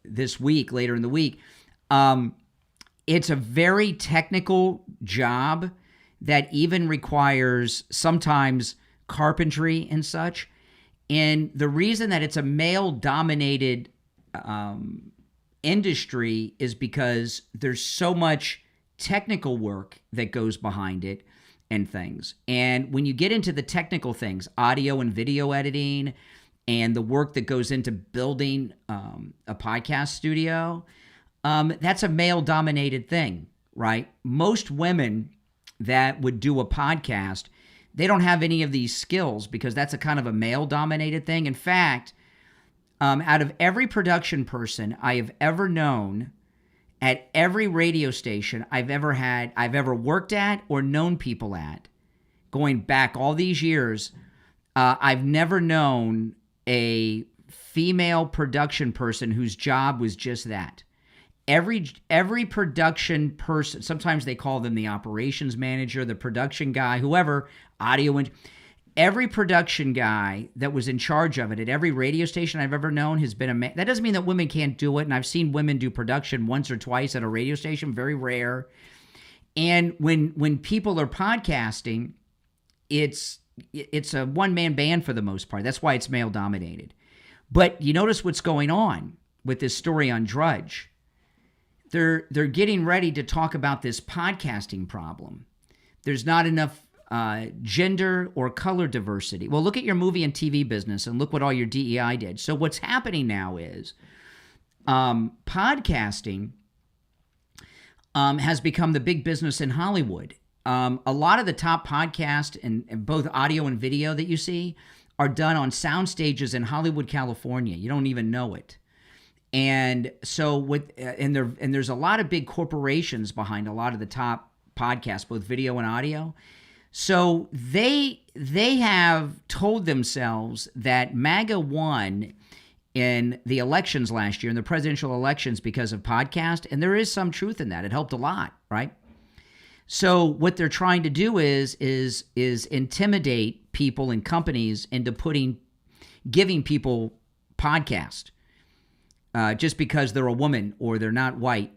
this week, later in the week. It's a very technical job that even requires sometimes carpentry and such. And the reason that it's a male-dominated industry is because there's so much technical work that goes behind it and things. And when you get into the technical things, audio and video editing, and the work that goes into building a podcast studio, that's a male-dominated thing, right? Most women that would do a podcast, they don't have any of these skills because that's a kind of a male-dominated thing. In fact, out of every production person I have ever known at every radio station I've ever worked at or known people at, going back all these years, I've never known a female production person whose job was just that. every production person, sometimes they call them the operations manager, the production guy, whoever, every production guy that was in charge of it at every radio station I've ever known has been a man. That doesn't mean that women can't do it, and I've seen women do production once or twice at a radio station, very rare. And when people are podcasting, it's a one-man band for the most part. That's why it's male-dominated. But you notice what's going on with this story on Drudge. They're getting ready to talk about this podcasting problem. There's not enough gender or color diversity. Well, look at your movie and TV business and look what all your DEI did. So what's happening now is podcasting has become the big business in Hollywood. A lot of the top podcasts and both audio and video that you see are done on sound stages in Hollywood, California. You don't even know it. And so there's a lot of big corporations behind a lot of the top podcasts, both video and audio. So they have told themselves that MAGA won in the elections last year, in the presidential elections, because of podcast, and there is some truth in that. It helped a lot, right? So what they're trying to do is intimidate people and companies into giving people podcast just because they're a woman or they're not white.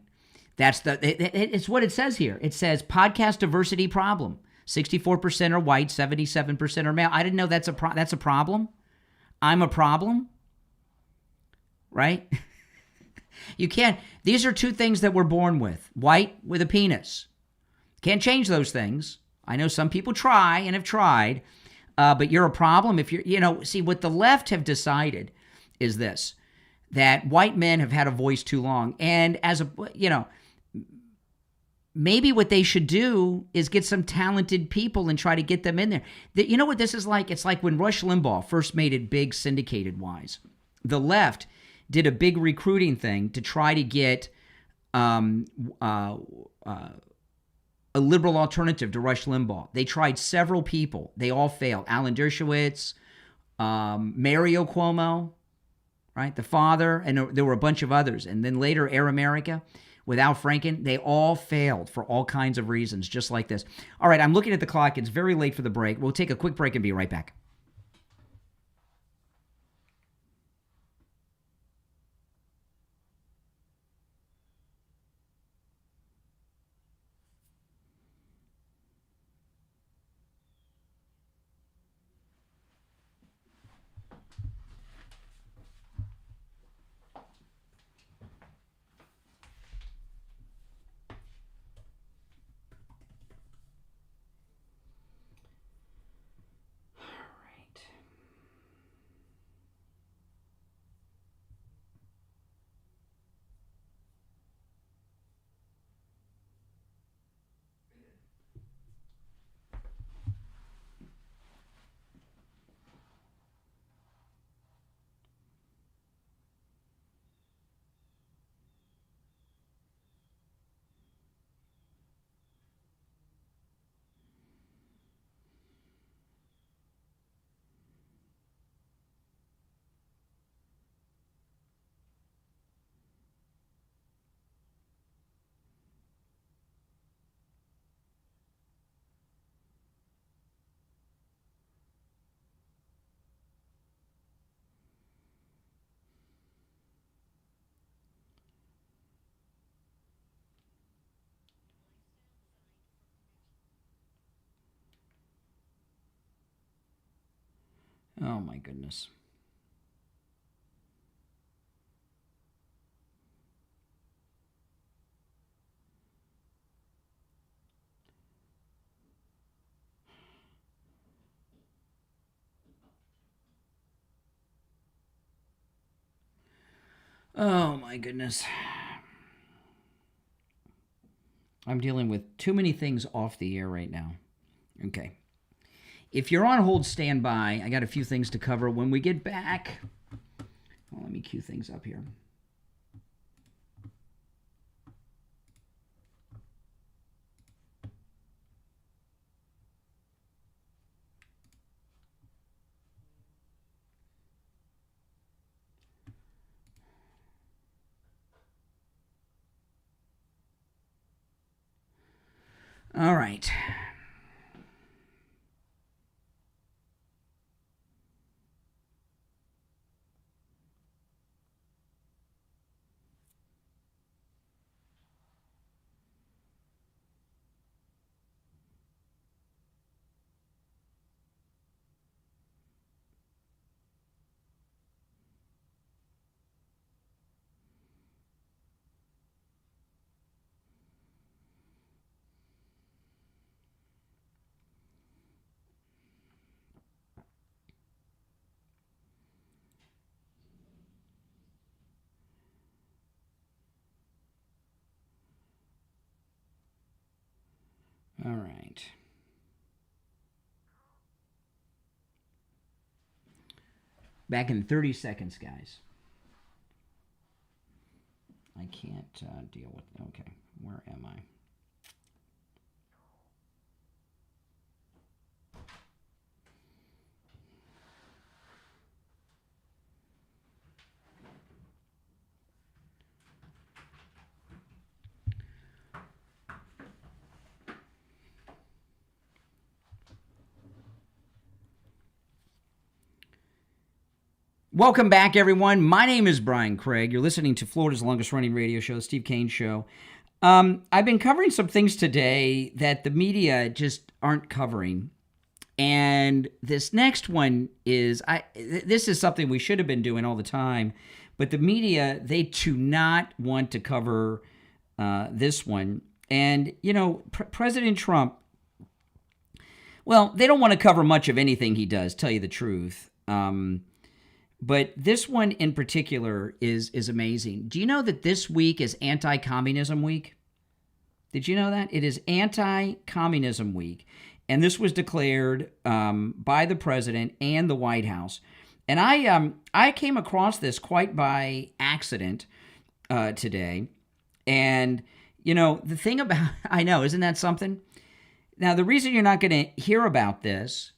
It's what it says here. It says podcast diversity problem. 64% are white, 77% are male. I didn't know that's a problem. I'm a problem, right? You can't. These are two things that we're born with. White with a penis. Can't change those things. I know some people try and have tried, but you're a problem if you're, see, what the left have decided is this, that white men have had a voice too long. And maybe what they should do is get some talented people and try to get them in there. You know what this is like? It's like when Rush Limbaugh first made it big syndicated-wise. The left did a big recruiting thing to try to get a liberal alternative to Rush Limbaugh. They tried several people. They all failed. Alan Dershowitz, Mario Cuomo, right? The father, and there were a bunch of others. And then later, Air America, with Al Franken, they all failed for all kinds of reasons, just like this. All right, I'm looking at the clock. It's very late for the break. We'll take a quick break and be right back. Oh, my goodness. Oh, my goodness. I'm dealing with too many things off the air right now. Okay. If you're on hold, stand by. I got a few things to cover when we get back. Well, let me cue things up here. All right. All right. Back in 30 seconds, guys. I can't deal with... Okay, where am I? Welcome back, everyone. My name is Brian Craig. You're listening to Florida's longest-running radio show, The Steve Kane Show. I've been covering some things today that the media just aren't covering. And this next one is, this is something we should have been doing all the time, but the media, they do not want to cover this one. And, you know, President Trump, well, they don't want to cover much of anything he does, tell you the truth. But this one in particular is amazing. Do you know that this week is Anti-Communism Week? Did you know that? It is Anti-Communism Week. And this was declared by the president and the White House. And I came across this quite by accident today. And, you know, the thing about, I know, isn't that something? Now, the reason you're not going to hear about this,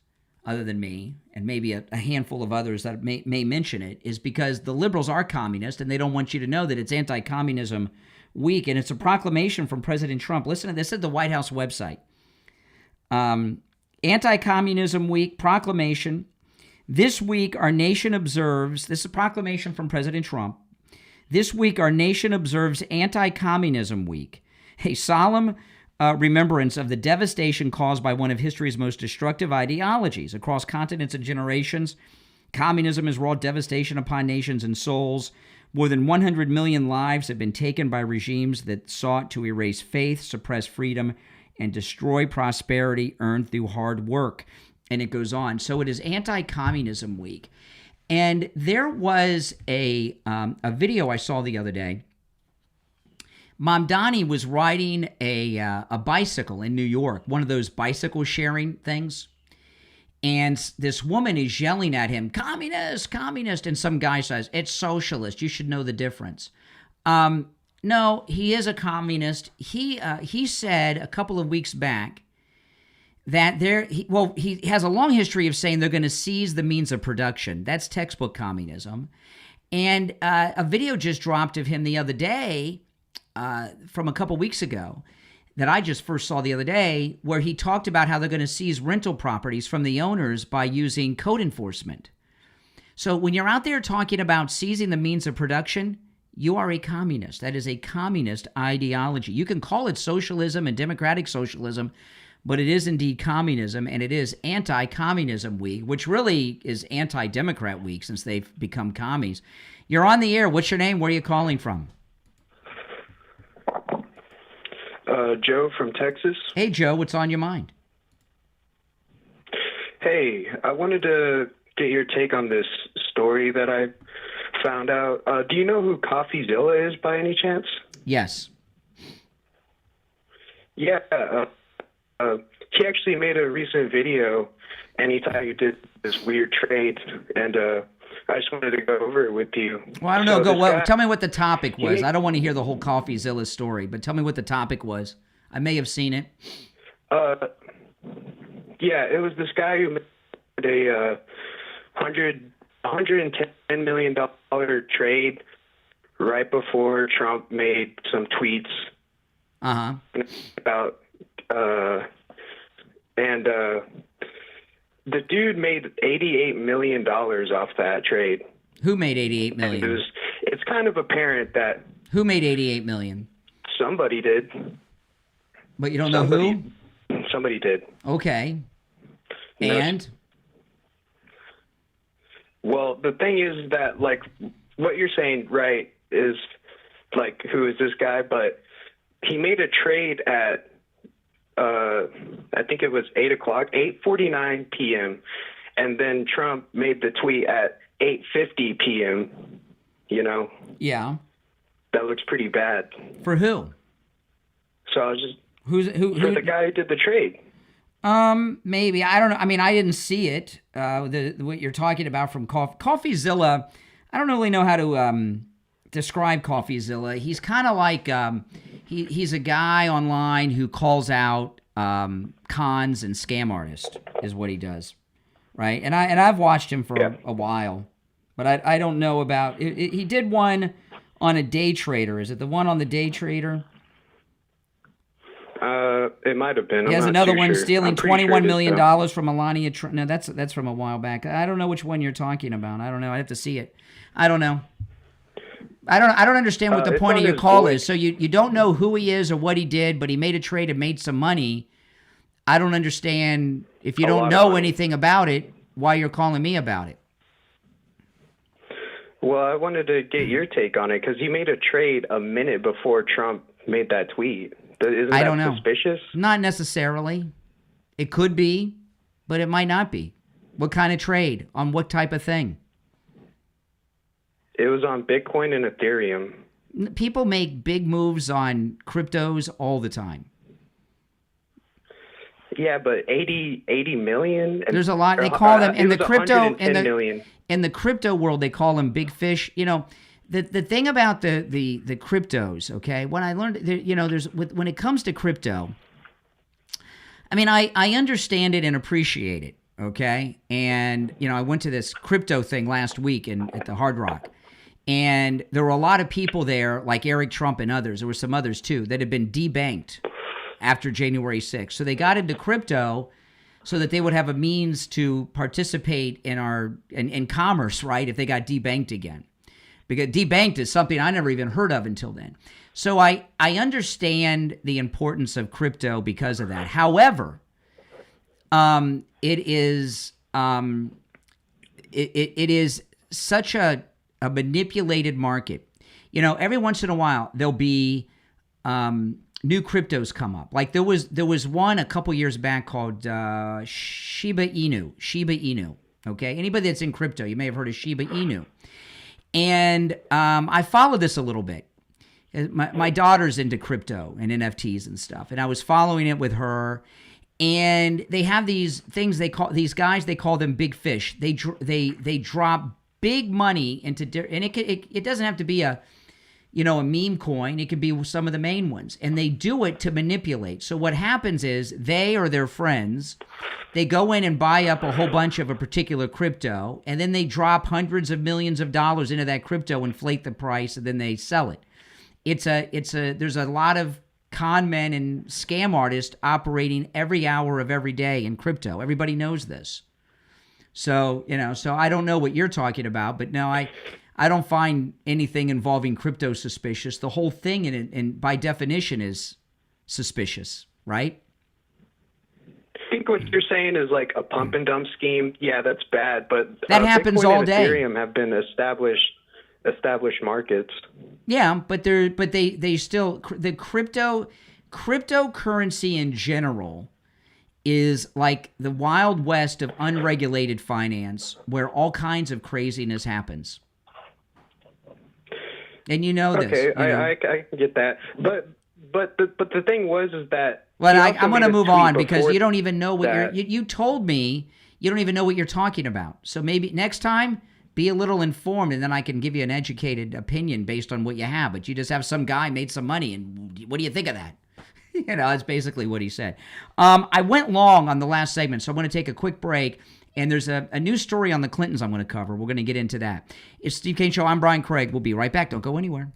other than me, and maybe a handful of others that may mention it, is because the liberals are communist, and they don't want you to know that it's Anti-Communism Week, and it's a proclamation from President Trump. Listen to this at the White House website. Anti-Communism Week proclamation. This week, our nation observes, this is a proclamation from President Trump. This week, our nation observes Anti-Communism Week, a solemn remembrance of the devastation caused by one of history's most destructive ideologies. Across continents and generations, communism has wrought devastation upon nations and souls. More than 100 million lives have been taken by regimes that sought to erase faith, suppress freedom, and destroy prosperity earned through hard work. And it goes on. So it is Anti-Communism Week. And there was a video I saw the other day. Mom Donnie was riding a bicycle in New York, one of those bicycle sharing things. And this woman is yelling at him, "Communist, communist." And some guy says, "It's socialist. You should know the difference." No, he is a communist. He said a couple of weeks back that he has a long history of saying they're going to seize the means of production. That's textbook communism. And a video just dropped of him the other day, from a couple weeks ago, that I just first saw the other day, where he talked about how they're going to seize rental properties from the owners by using code enforcement. So when you're out there talking about seizing the means of production, you are a communist. That is a communist ideology. You can call it socialism and democratic socialism, but it is indeed communism, and it is Anti-Communism Week, which really is Anti-Democrat Week since they've become commies. You're on the air. What's your name? Where are you calling from? Joe from Texas. Hey, Joe, what's on your mind? Hey, I wanted to get your take on this story that I found out. Do you know who CoffeeZilla is by any chance? Yes. Yeah. He actually made a recent video, and he thought you did this weird trade, and I just wanted to go over it with you. Well, I don't know. Tell me what the topic was. I don't want to hear the whole CoffeeZilla story, but tell me what the topic was. I may have seen it. Yeah, it was this guy who made a $110 million trade right before Trump made some tweets about And the dude made $88 million off that trade. Who made $88 million? It's kind of apparent that... Who made $88 million? Somebody did. But you don't know who? Somebody did. Okay. And? Well, the thing is that, like, what you're saying, right, is, like, who is this guy? But he made a trade at, I think it was 8 o'clock, 8:49 p.m., and then Trump made the tweet at 8:50 p.m., you know? Yeah. That looks pretty bad. For who? So I was just... Who? For the guy who did the trade. Maybe. I don't know. I mean, I didn't see it. What you're talking about from CoffeeZilla, I don't really know how to describe CoffeeZilla. He's kind of like he's a guy online who calls out cons and scam artists is what he does, right? And I've watched him for a while, but I don't know about it. He did one on a day trader. Is it the one on the day trader? It might have been. He has another one stealing $21 million from Melania Trump. No, that's from a while back. I don't know which one you're talking about. I don't know. I have to see it. I don't know. I don't understand what the point of your call is. So you don't know who he is or what he did, but he made a trade and made some money. I don't understand if you don't know anything about it, why you're calling me about it. Well, I wanted to get your take on it because he made a trade a minute before Trump made that tweet. Isn't I don't that know. Suspicious? Not necessarily. It could be, but it might not be. What kind of trade? On what type of thing? It was on Bitcoin and Ethereum. People make big moves on cryptos all the time. Yeah, but 80 million. There's a lot. They call them in the crypto in the crypto world. They call them big fish. You know, the thing about the cryptos. Okay, when I learned, there's when it comes to crypto. I mean, I understand it and appreciate it. Okay, and I went to this crypto thing last week at the Hard Rock. And there were a lot of people there, like Eric Trump and others. There were some others, too, that had been debanked after January 6th. So they got into crypto so that they would have a means to participate in commerce, right, if they got debanked again. Because debanked is something I never even heard of until then. So I understand the importance of crypto because of that. However, it is such a manipulated market. Every once in a while there'll be new cryptos come up. Like there was one a couple years back called Shiba Inu. Okay, anybody that's in crypto, you may have heard of Shiba Inu. And I follow this a little bit. My daughter's into crypto and NFTs and stuff, and I was following it with her. And they have these things they call them big fish. They drop big money into, and it doesn't have to be a meme coin. It could be some of the main ones, and they do it to manipulate. So what happens is they or their friends, they go in and buy up a whole bunch of a particular crypto, and then they drop hundreds of millions of dollars into that crypto, inflate the price, and then they sell it. There's a lot of con men and scam artists operating every hour of every day in crypto. Everybody knows this. So, so I don't know what you're talking about, but no, I don't find anything involving crypto suspicious. The whole thing, in by definition, is suspicious, right? I think what you're saying is like a pump and dump scheme. Yeah, that's bad, but that happens Bitcoin all and day. Ethereum have been established markets. Yeah, but they still, the cryptocurrency in general is like the Wild West of unregulated finance, where all kinds of craziness happens. And you know this. Okay, I can get that. But the thing was that. Well, I'm going to move on because you don't even know what you told me. You don't even know what you're talking about. So maybe next time, be a little informed, and then I can give you an educated opinion based on what you have. But you just have some guy made some money, and what do you think of that? That's basically what he said. I went long on the last segment, so I'm going to take a quick break. And there's a news story on the Clintons I'm going to cover. We're going to get into that. It's Steve Kane Show. I'm Brian Craig. We'll be right back. Don't go anywhere.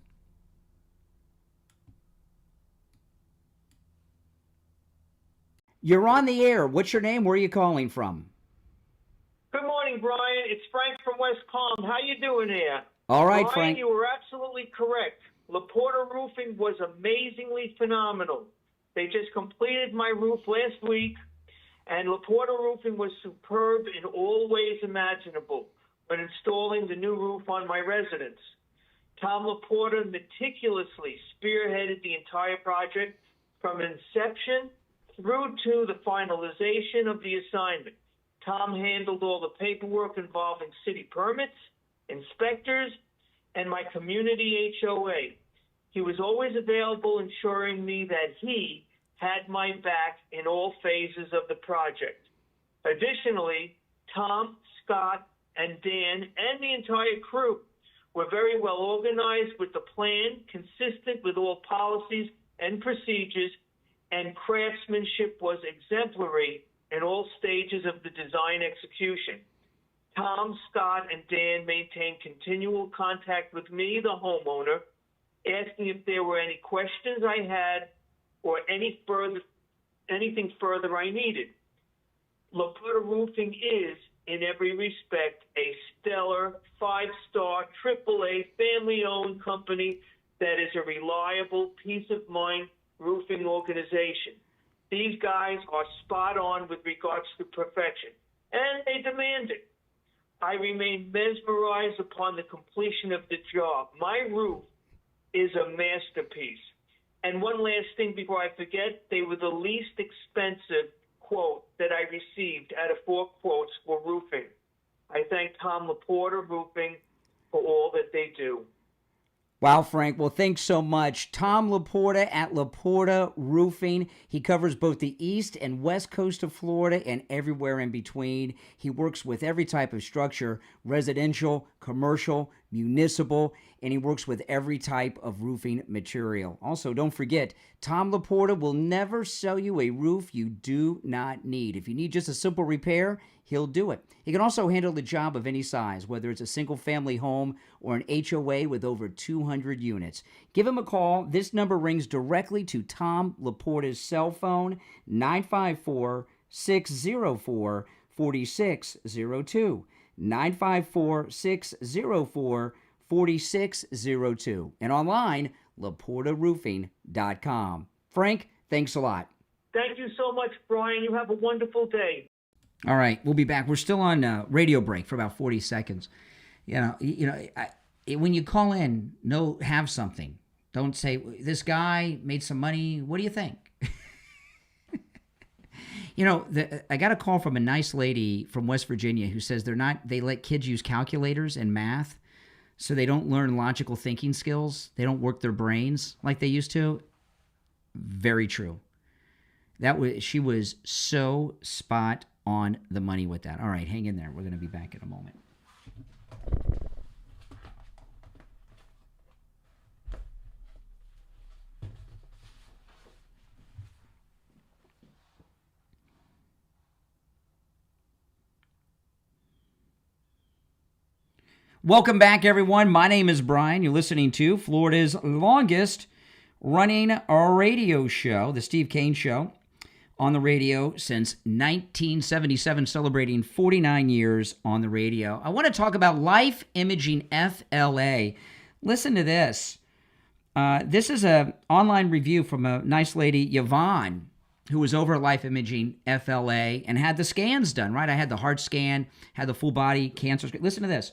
You're on the air. What's your name? Where are you calling from? Good morning, Brian. It's Frank from West Palm. How you doing there? All right, Brian, Frank. you were absolutely correct. LaPorta Roofing was amazingly phenomenal. They just completed my roof last week, and LaPorta Roofing was superb in all ways imaginable when installing the new roof on my residence. Tom LaPorta meticulously spearheaded the entire project from inception through to the finalization of the assignment. Tom handled all the paperwork involving city permits, inspectors, and my community HOA. He was always available, ensuring me that he had my back in all phases of the project. Additionally, Tom, Scott, and Dan, and the entire crew were very well organized with the plan, consistent with all policies and procedures, and craftsmanship was exemplary in all stages of the design execution. Tom, Scott, and Dan maintained continual contact with me, the homeowner, asking if there were any questions I had or anything further I needed. LaPorta Roofing is, in every respect, a stellar, 5-star, AAA, family-owned company that is a reliable, peace-of-mind roofing organization. These guys are spot on with regards to perfection, and they demand it. I remain mesmerized upon the completion of the job. My roof is a masterpiece. And one last thing before I forget, they were the least expensive quote that I received out of 4 quotes for roofing. I thank Tom LaPorta Roofing for all that they do. Wow, Frank. Well, thanks so much. Tom LaPorta at LaPorta Roofing. He covers both the east and west coast of Florida and everywhere in between. He works with every type of structure, residential, commercial, municipal, and he works with every type of roofing material. Also, don't forget, Tom LaPorta will never sell you a roof you do not need. If you need just a simple repair, he'll do it. He can also handle the job of any size, whether it's a single-family home or an HOA with over 200 units. Give him a call. This number rings directly to Tom LaPorta's cell phone, 954-604-4602. 954-604-4602. And online, LaPortaRoofing.com. Frank, thanks a lot. Thank you so much, Brian. You have a wonderful day. All right, we'll be back. We're still on radio break for about 40 seconds. When you call in, have something. Don't say, this guy made some money. What do you think? I got a call from a nice lady from West Virginia who says they let kids use calculators and math so they don't learn logical thinking skills. They don't work their brains like they used to. Very true. She was so spot on the money with that. All right, hang in there. We're going to be back in a moment. Welcome back, everyone. My name is Brian. You're listening to Florida's longest running radio show, The Steve Kane Show, on the radio since 1977, celebrating 49 years on the radio. I want to talk about Life Imaging FLA. Listen to this. This is an online review from a nice lady, Yvonne, who was over at Life Imaging FLA and had the scans done, right? I had the heart scan, had the full body cancer scan. Listen to this.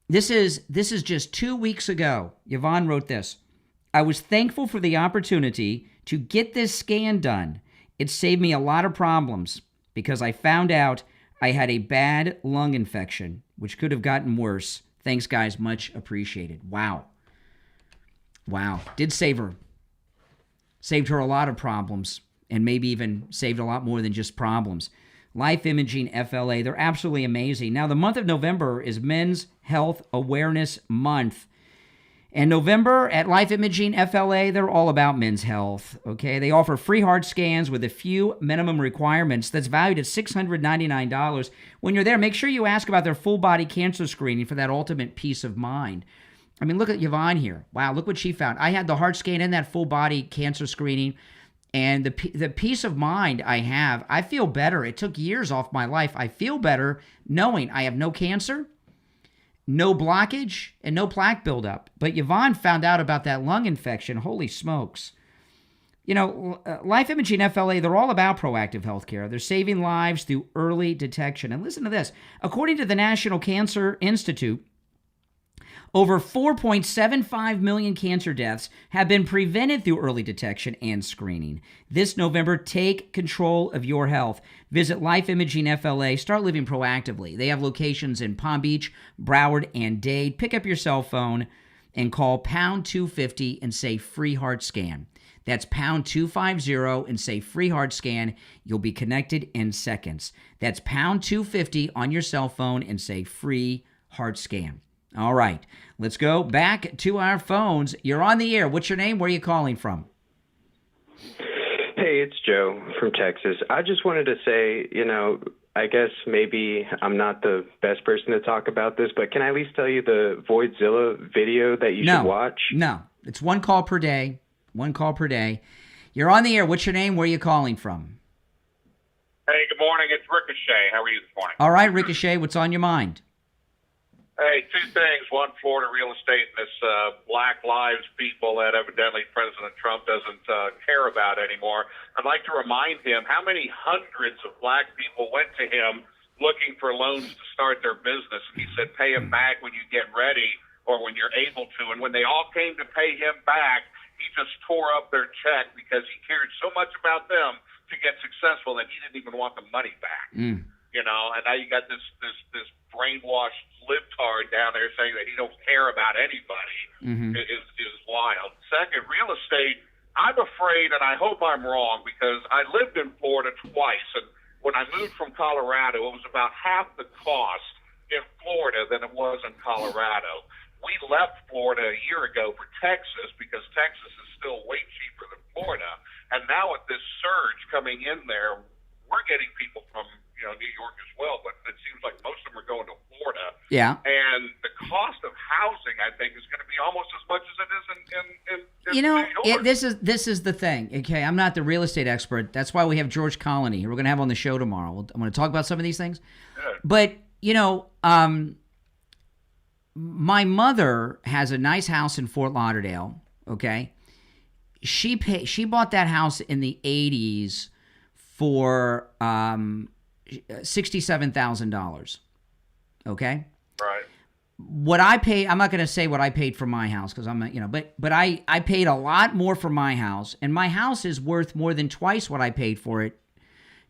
This is just 2 weeks ago. Yvonne wrote this. I was thankful for the opportunity to get this scan done. It saved me a lot of problems because I found out I had a bad lung infection, which could have gotten worse. Thanks, guys. Much appreciated. Wow. Did save her. Saved her a lot of problems and maybe even saved a lot more than just problems. Life Imaging FLA, they're absolutely amazing. Now, the month of November is Men's Health Awareness Month. And November at Life Imaging FLA, they're all about men's health, okay? They offer free heart scans with a few minimum requirements that's valued at $699. When you're there, make sure you ask about their full-body cancer screening for that ultimate peace of mind. I mean, look at Yvonne here. Wow, look what she found. I had the heart scan and that full-body cancer screening, And the peace of mind I have, I feel better. It took years off my life. I feel better knowing I have no cancer, no blockage, and no plaque buildup. But Yvonne found out about that lung infection. Holy smokes. You know, Life Imaging FLA, they're all about proactive healthcare. They're saving lives through early detection. And listen to this. According to the National Cancer Institute, over 4.75 million cancer deaths have been prevented through early detection and screening. This November, take control of your health. Visit Life Imaging FLA. Start living proactively. They have locations in Palm Beach, Broward, and Dade. Pick up your cell phone and call pound 250 and say free heart scan. That's pound 250 and say free heart scan. You'll be connected in seconds. That's pound 250 on your cell phone and say free heart scan. All right, let's go back to our phones. You're on the air. What's your name? Where are you calling from? Hey, it's Joe from Texas. I just wanted to say, I guess maybe I'm not the best person to talk about this, but can I at least tell you the Voidzilla video that you should watch? No, it's one call per day. One call per day. You're on the air. What's your name? Where are you calling from? Hey, good morning. It's Ricochet. How are you this morning? All right, Ricochet, what's on your mind? Hey, two things. One, Florida real estate and this Black Lives people that evidently President Trump doesn't care about anymore. I'd like to remind him how many hundreds of black people went to him looking for loans to start their business. And he said, pay them back when you get ready or when you're able to. And when they all came to pay him back, he just tore up their check because he cared so much about them to get successful that he didn't even want the money back. And now you got this brainwashed libtard down there saying that he don't care about anybody is wild. Second, real estate, I'm afraid, and I hope I'm wrong, because I lived in Florida twice, and when I moved from Colorado, it was about half the cost in Florida than it was in Colorado. We left Florida a year ago for Texas because Texas is still way cheaper than Florida, and now with this surge coming in there, we're getting people from New York as well, but it seems like most of them are going to Florida. Yeah. And the cost of housing, I think, is going to be almost as much as it is in New York. This is the thing. Okay, I'm not the real estate expert. That's why we have George Colony, who we're going to have on the show tomorrow. I'm going to talk about some of these things. Good. But my mother has a nice house in Fort Lauderdale. Okay, she bought that house in the 80s for $67,000. Okay. Right. What I pay, I'm not going to say what I paid for my house because I'm not, but I paid a lot more for my house, and my house is worth more than twice what I paid for it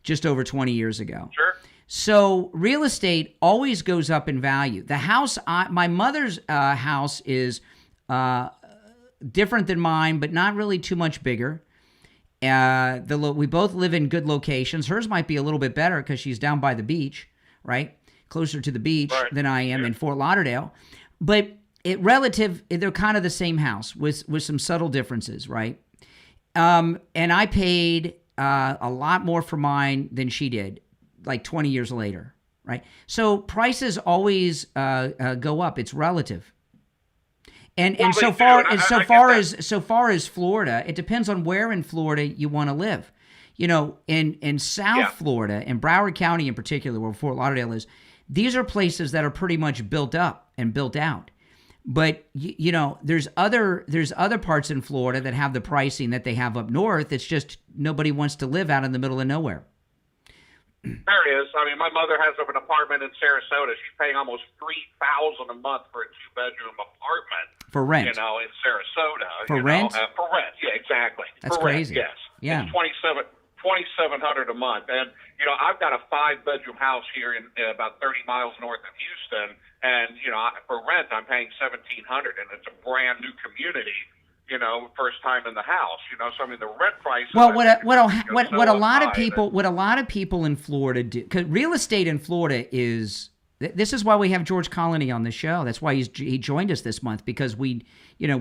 just over 20 years ago. Sure. So real estate always goes up in value. The house, my mother's house is different than mine, but not really too much bigger. We both live in good locations. Hers might be a little bit better because she's down by the beach, right? Closer to the beach than I am in Fort Lauderdale. But they're kind of the same house with some subtle differences, right? And I paid a lot more for mine than she did, like 20 years later, right? So prices always go up. It's relative. And so far as Florida, it depends on where in Florida you want to live. In South Florida, in Broward County in particular, where Fort Lauderdale is, these are places that are pretty much built up and built out. But there's other parts in Florida that have the pricing that they have up north. It's just nobody wants to live out in the middle of nowhere. There it is. I mean, my mother has an apartment in Sarasota. She's paying almost $3,000 a month for a 2-bedroom apartment. For rent. In Sarasota. For rent? For rent, yeah, exactly. That's for crazy. Rent, yes. Yeah. It's $2,700 a month. And, I've got a 5-bedroom house here in about 30 miles north of Houston. And, for rent, I'm paying $1,700, and it's a brand new community. First time in the house, so I mean the rent price. Well, what a lot of people in Florida do, because real estate in Florida is. This is why we have George Colony on the show. That's why he joined us this month, because we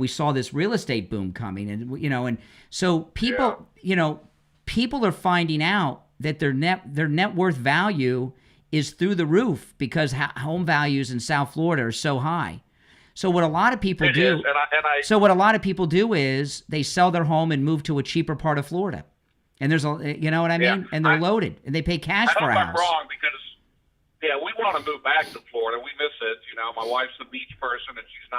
saw this real estate boom coming, and so people, people are finding out that their net worth value is through the roof because home values in South Florida are so high. So what a lot of people do, so what a lot of people do is they sell their home and move to a cheaper part of Florida. And there's a, you know what I mean? And they're loaded, and they pay cash for a I hope house. I'm wrong because, we want to move back to Florida. We miss it. You know, my wife's a beach person, and she's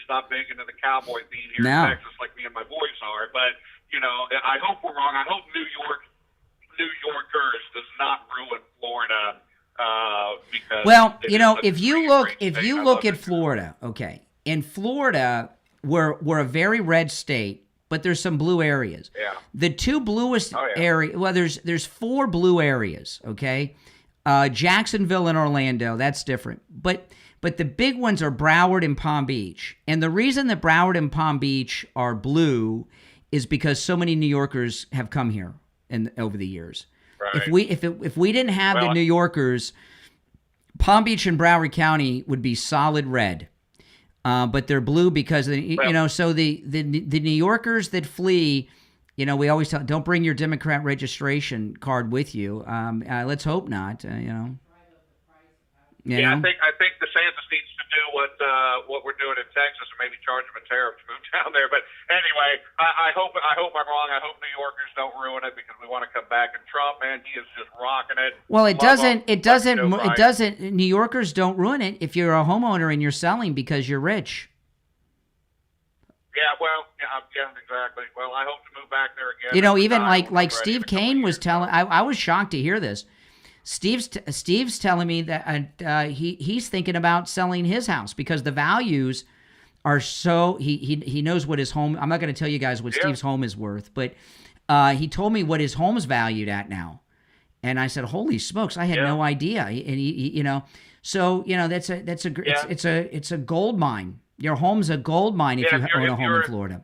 not big into the cowboy theme here in Texas like me and my boys are. But you know, I hope we're wrong. I hope New Yorkers does not ruin Florida. Because well, you know, if you look at Florida, okay, in Florida, we're a very red state, but there's some blue areas. Yeah. The two bluest area, well, there's 4 blue areas, okay? Jacksonville and Orlando, that's different. But the big ones are Broward and Palm Beach. And the reason that Broward and Palm Beach are blue is because so many New Yorkers have come here over the years. Right. If we didn't have the New Yorkers, Palm Beach and Broward County would be solid red. But they're blue because so the New Yorkers that flee, you know, we always tell, don't bring your Democrat registration card with you. Let's hope not. You know. I think DeSantis needs to do what we're doing in Texas, and maybe charge them a tariff to move down there. But anyway, I hope I'm wrong. I hope New Yorkers don't ruin it because we want to come back. And Trump, man, he is just rocking it. Well, it doesn't. New Yorkers don't ruin it if you're a homeowner and you're selling because you're rich. Yeah, exactly. Well, I hope to move back there again. You know, even like Steve Kane was telling. I was shocked to hear this. Steve's telling me that he's thinking about selling his house because the values are so he knows what his home. I'm not going to tell you guys what Steve's home is worth, but he told me what his home's valued at now, and I said, "Holy smokes, I had no idea." And he you know, so you know it's a gold mine. Your home's a gold mine if you own a home in Florida.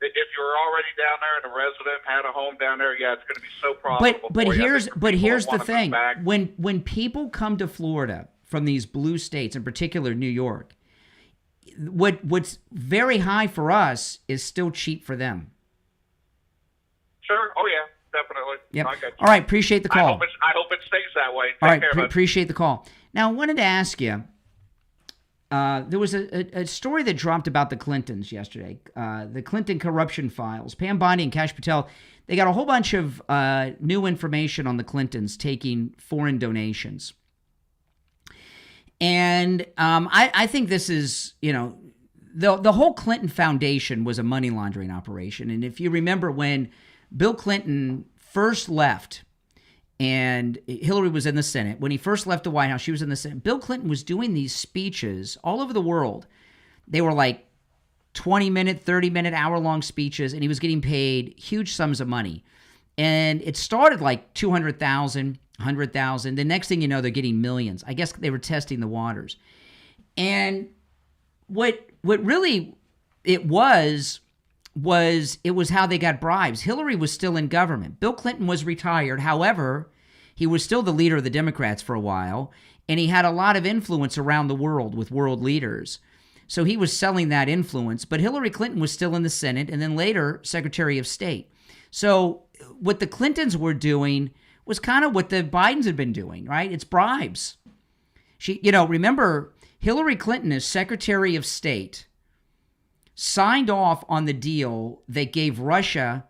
If you're already down there and a resident, had a home down there, it's going to be so profitable. But here's the thing: when people come to Florida from these blue states, in particular New York, what's very high for us is still cheap for them. Sure. Oh yeah, definitely. Yep. All right. Appreciate the call. I hope it stays that way. All right. Appreciate the call. Now I wanted to ask you. There was a story that dropped about the Clintons yesterday, the Clinton corruption files. Pam Bondi and Kash Patel, they got a whole bunch of new information on the Clintons taking foreign donations. And I think this is, you know, the whole Clinton Foundation was a money laundering operation. And if you remember when Bill Clinton first left, and Hillary was in the Senate. When he first left the White House, she was in the Senate. Bill Clinton was doing these speeches all over the world. They were like 20-minute, 30-minute, hour-long speeches, and he was getting paid huge sums of money. And it started like $200,000, $100,000. The next thing you know, they're getting millions. I guess they were testing the waters. And what really it was how they got bribes. Hillary was still in government. Bill Clinton was retired. However, he was still the leader of the Democrats for a while, and he had a lot of influence around the world with world leaders. So he was selling that influence, but Hillary Clinton was still in the Senate and then later Secretary of State. So what the Clintons were doing was kind of what the Bidens had been doing, right? It's bribes. Remember, Hillary Clinton is Secretary of State, signed off on the deal that gave Russia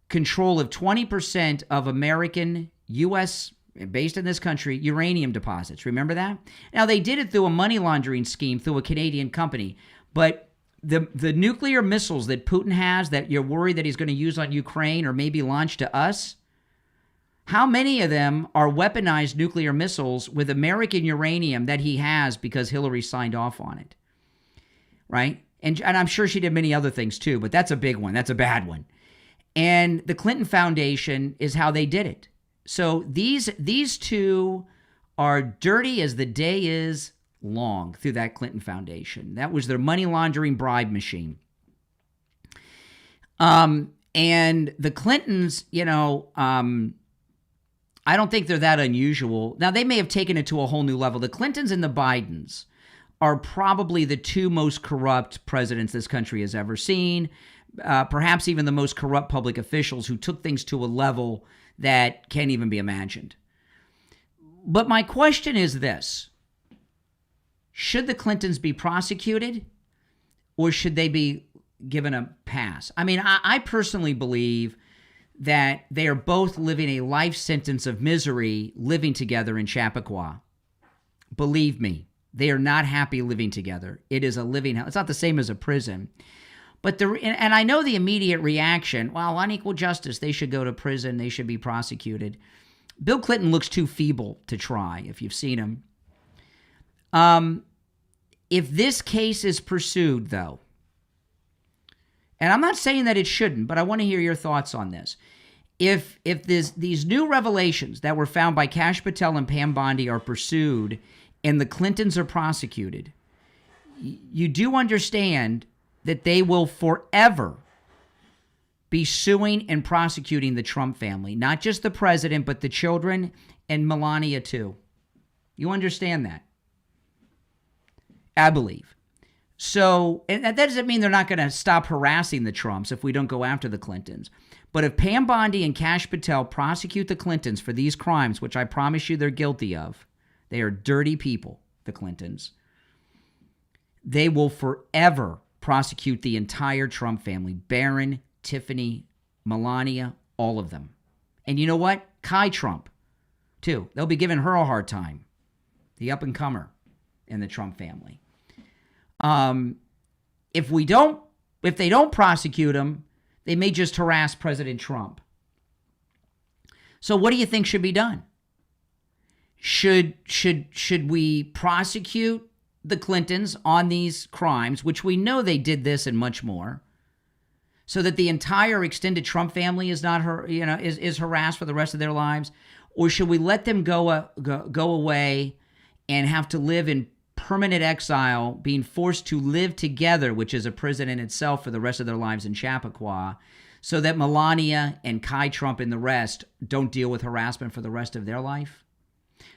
control of 20% of American, U.S., based in this country, uranium deposits. Remember that? Now, they did it through a money laundering scheme through a Canadian company, but the nuclear missiles that Putin has that you're worried that he's going to use on Ukraine or maybe launch to us, how many of them are weaponized nuclear missiles with American uranium that he has because Hillary signed off on it, right? And I'm sure she did many other things too, but that's a big one. That's a bad one. And the Clinton Foundation is how they did it. So these two are dirty as the day is long through that Clinton Foundation. That was their money laundering bribe machine. And the Clintons, I don't think they're that unusual. Now, they may have taken it to a whole new level. The Clintons and the Bidens are probably the two most corrupt presidents this country has ever seen, perhaps even the most corrupt public officials who took things to a level that can't even be imagined. But my question is this: should the Clintons be prosecuted, or should they be given a pass? I mean, I personally believe that they are both living a life sentence of misery living together in Chappaqua. Believe me, they are not happy living together. It is a living hell. It's not the same as a prison. But and I know the immediate reaction, well, unequal justice, they should go to prison, they should be prosecuted. Bill Clinton looks too feeble to try, if you've seen him. If this case is pursued, though, and I'm not saying that it shouldn't, but I want to hear your thoughts on this. If these new revelations that were found by Kash Patel and Pam Bondi are pursued and the Clintons are prosecuted, you do understand that they will forever be suing and prosecuting the Trump family, not just the president, but the children and Melania too. You understand that? I believe. So, and that doesn't mean they're not going to stop harassing the Trumps if we don't go after the Clintons. But if Pam Bondi and Kash Patel prosecute the Clintons for these crimes, which I promise you they're guilty of, they are dirty people, the Clintons, they will forever prosecute the entire Trump family. Barron, Tiffany, Melania, all of them. And you know what? Kai Trump, too. They'll be giving her a hard time. The up-and-comer in the Trump family. If they don't prosecute him, they may just harass President Trump. So what do you think should be done? Should we prosecute the Clintons on these crimes, which we know they did this and much more, so that the entire extended Trump family is not is harassed for the rest of their lives, or should we let them go away and have to live in permanent exile, being forced to live together, which is a prison in itself, for the rest of their lives in Chappaqua, so that Melania and Kai Trump and the rest don't deal with harassment for the rest of their life?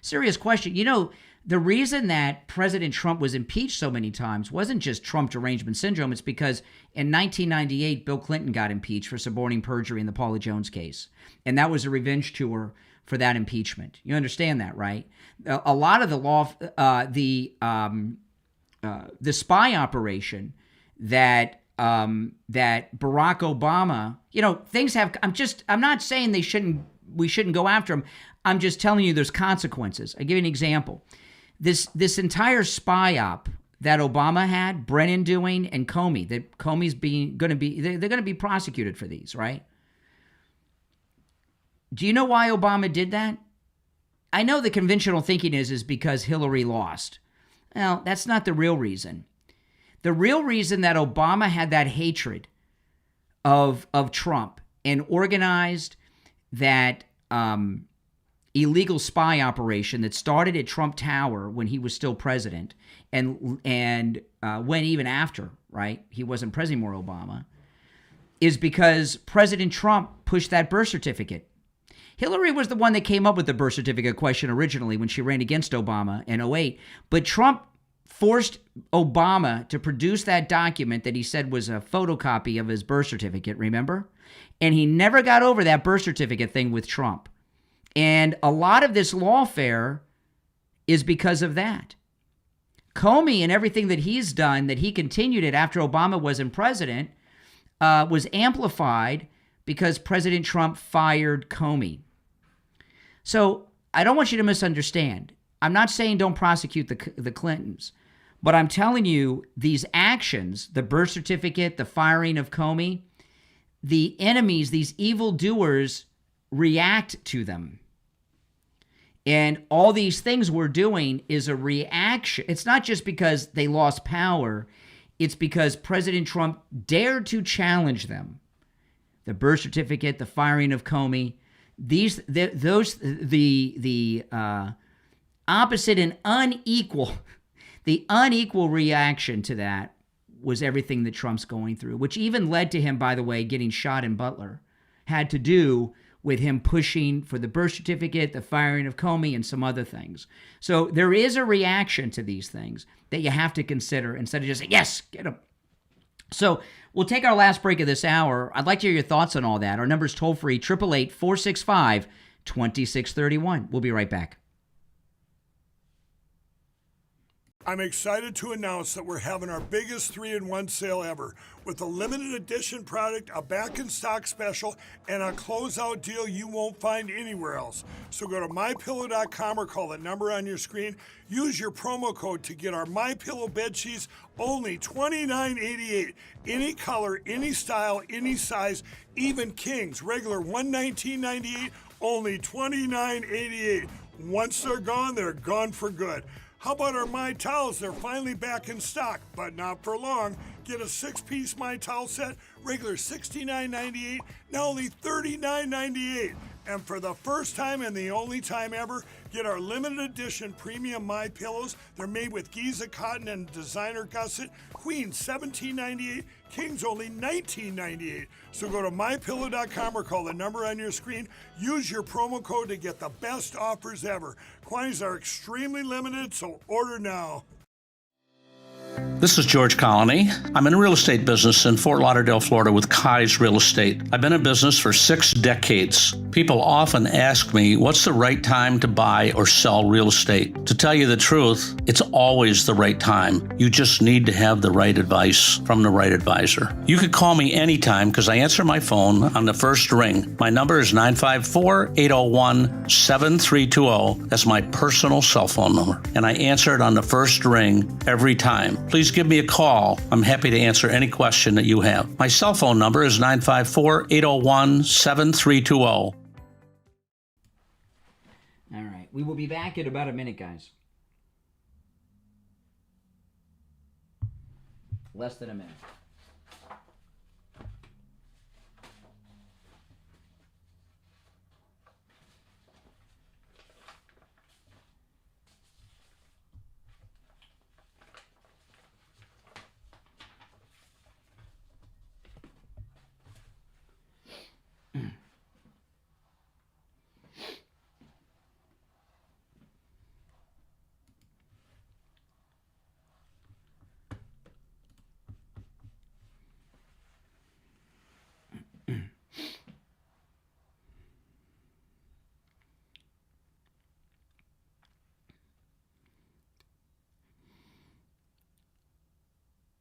Serious question. You know, the reason that President Trump was impeached so many times wasn't just Trump derangement syndrome. It's because in 1998, Bill Clinton got impeached for suborning perjury in the Paula Jones case. And that was a revenge tour for that impeachment. You understand that, right? A lot of the law, the spy operation that that Barack Obama, things have. I'm not saying we shouldn't go after him. I'm just telling you there's consequences. I give you an example. This entire spy op that Obama had, Brennan doing, and Comey, that Comey's they're going to be prosecuted for these, right? Do you know why Obama did that? I know the conventional thinking is because Hillary lost. Well, that's not the real reason. The real reason that Obama had that hatred of Trump and organized that illegal spy operation that started at Trump Tower when he was still president and went even after, right? He wasn't president anymore, Obama, is because President Trump pushed that birth certificate. Hillary was the one that came up with the birth certificate question originally when she ran against Obama in 2008. But Trump forced Obama to produce that document that he said was a photocopy of his birth certificate, remember? And he never got over that birth certificate thing with Trump. And a lot of this lawfare is because of that. Comey and everything that he's done, that he continued it after Obama wasn't president, was amplified because President Trump fired Comey. So I don't want you to misunderstand. I'm not saying don't prosecute the Clintons, but I'm telling you these actions, the birth certificate, the firing of Comey, the enemies, these evildoers react to them. And all these things we're doing is a reaction. It's not just because they lost power. It's because President Trump dared to challenge them. The birth certificate, the firing of Comey, the opposite and unequal, the unequal reaction to that was everything that Trump's going through, which even led to him, by the way, getting shot in Butler, had to do with him pushing for the birth certificate, the firing of Comey, and some other things. So there is a reaction to these things that you have to consider instead of just saying, yes, get him. So we'll take our last break of this hour. I'd like to hear your thoughts on all that. Our number's toll-free, 888-465-2631. We'll be right back. I'm excited to announce that we're having our biggest 3-in-1 sale ever with a limited edition product, a back-in-stock special, and a closeout deal you won't find anywhere else. So go to MyPillow.com or call the number on your screen. Use your promo code to get our MyPillow bed sheets, only $29.88. Any color, any style, any size, even kings. Regular $119.98, only $29.88. Once they're gone for good. How about our My Towels? They're finally back in stock, but not for long. Get a 6-piece My Towel set, regular $69.98, now only $39.98. And for the first time and the only time ever, get our limited edition premium My Pillows. They're made with Giza cotton and designer gusset. Queen $17.98, Kings only $19.98. So go to mypillow.com or call the number on your screen. Use your promo code to get the best offers ever. Quantities are extremely limited, so order now. This is George Colony. I'm in the real estate business in Fort Lauderdale, Florida with Kai's Real Estate. I've been in business for 6 decades. People often ask me, what's the right time to buy or sell real estate? To tell you the truth, it's always the right time. You just need to have the right advice from the right advisor. You could call me anytime because I answer my phone on the first ring. My number is 954-801-7320. That's my personal cell phone number. And I answer it on the first ring every time. Please give me a call. I'm happy to answer any question that you have. My cell phone number is 954-801-7320. All right. We will be back in about a minute, guys. Less than a minute.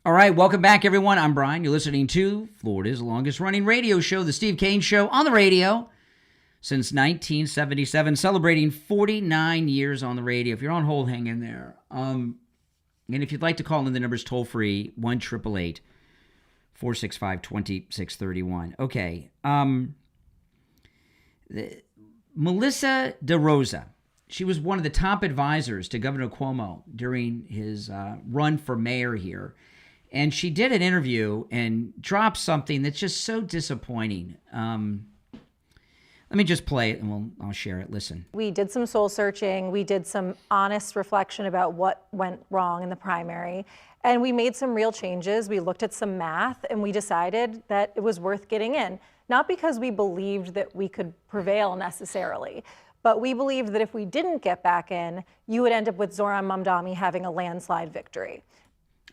All right, welcome back, everyone. I'm Brian. You're listening to Florida's longest-running radio show, The Steve Kane Show, on the radio since 1977, celebrating 49 years on the radio. If you're on hold, hang in there. And if you'd like to call in, the number's toll-free, 1-888-465-2631. Okay. Melissa DeRosa, she was one of the top advisors to Governor Cuomo during his run for mayor here. And she did an interview and dropped something that's just so disappointing. Let me just play it and I'll share it. Listen. We did some soul searching. We did some honest reflection about what went wrong in the primary. And we made some real changes. We looked at some math and we decided that it was worth getting in. Not because we believed that we could prevail necessarily, but we believed that if we didn't get back in, you would end up with Zoran Mamdani having a landslide victory.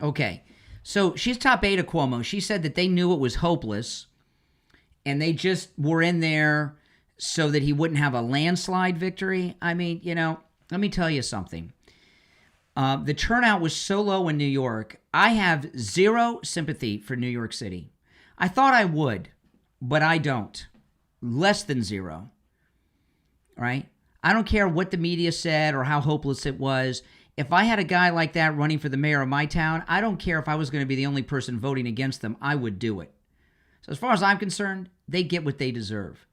Okay. So she's top aide of Cuomo. She said that they knew it was hopeless and they just were in there so that he wouldn't have a landslide victory. I mean, let me tell you something. The turnout was so low in New York. I have zero sympathy for New York City. I thought I would, but I don't. Less than zero. Right? I don't care what the media said or how hopeless it was. If I had a guy like that running for the mayor of my town, I don't care if I was going to be the only person voting against them. I would do it. So as far as I'm concerned, they get what they deserve.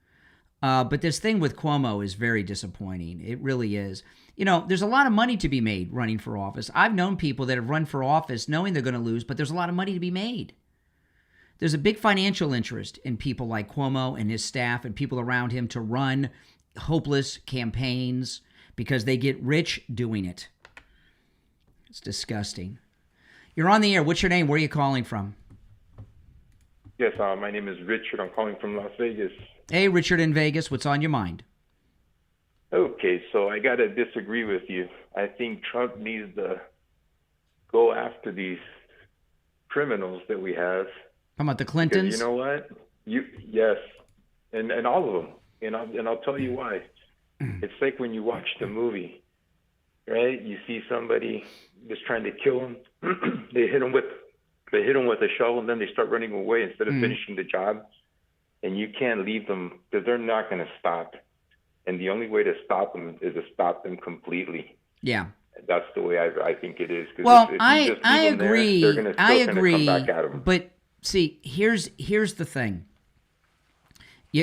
But this thing with Cuomo is very disappointing. It really is. There's a lot of money to be made running for office. I've known people that have run for office knowing they're going to lose, but there's a lot of money to be made. There's a big financial interest in people like Cuomo and his staff and people around him to run hopeless campaigns because they get rich doing it. It's disgusting. You're on the air. What's your name? Where are you calling from? Yes, my name is Richard. I'm calling from Las Vegas. Hey, Richard in Vegas. What's on your mind? Okay, so I got to disagree with you. I think Trump needs to go after these criminals that we have. How about the Clintons? Because you know what? Yes, and all of them. And I'll tell you why. It's like when you watch the movie right? You see somebody just trying to kill him. They hit him with a shovel, and then they start running away instead of finishing the job. And you can't leave them because they're not going to stop. And the only way to stop them is to stop them completely. Yeah. That's the way I think it is. Well, if I you just leave them agree. There, they're gonna, I still agree. Come back at them. But see, here's the thing.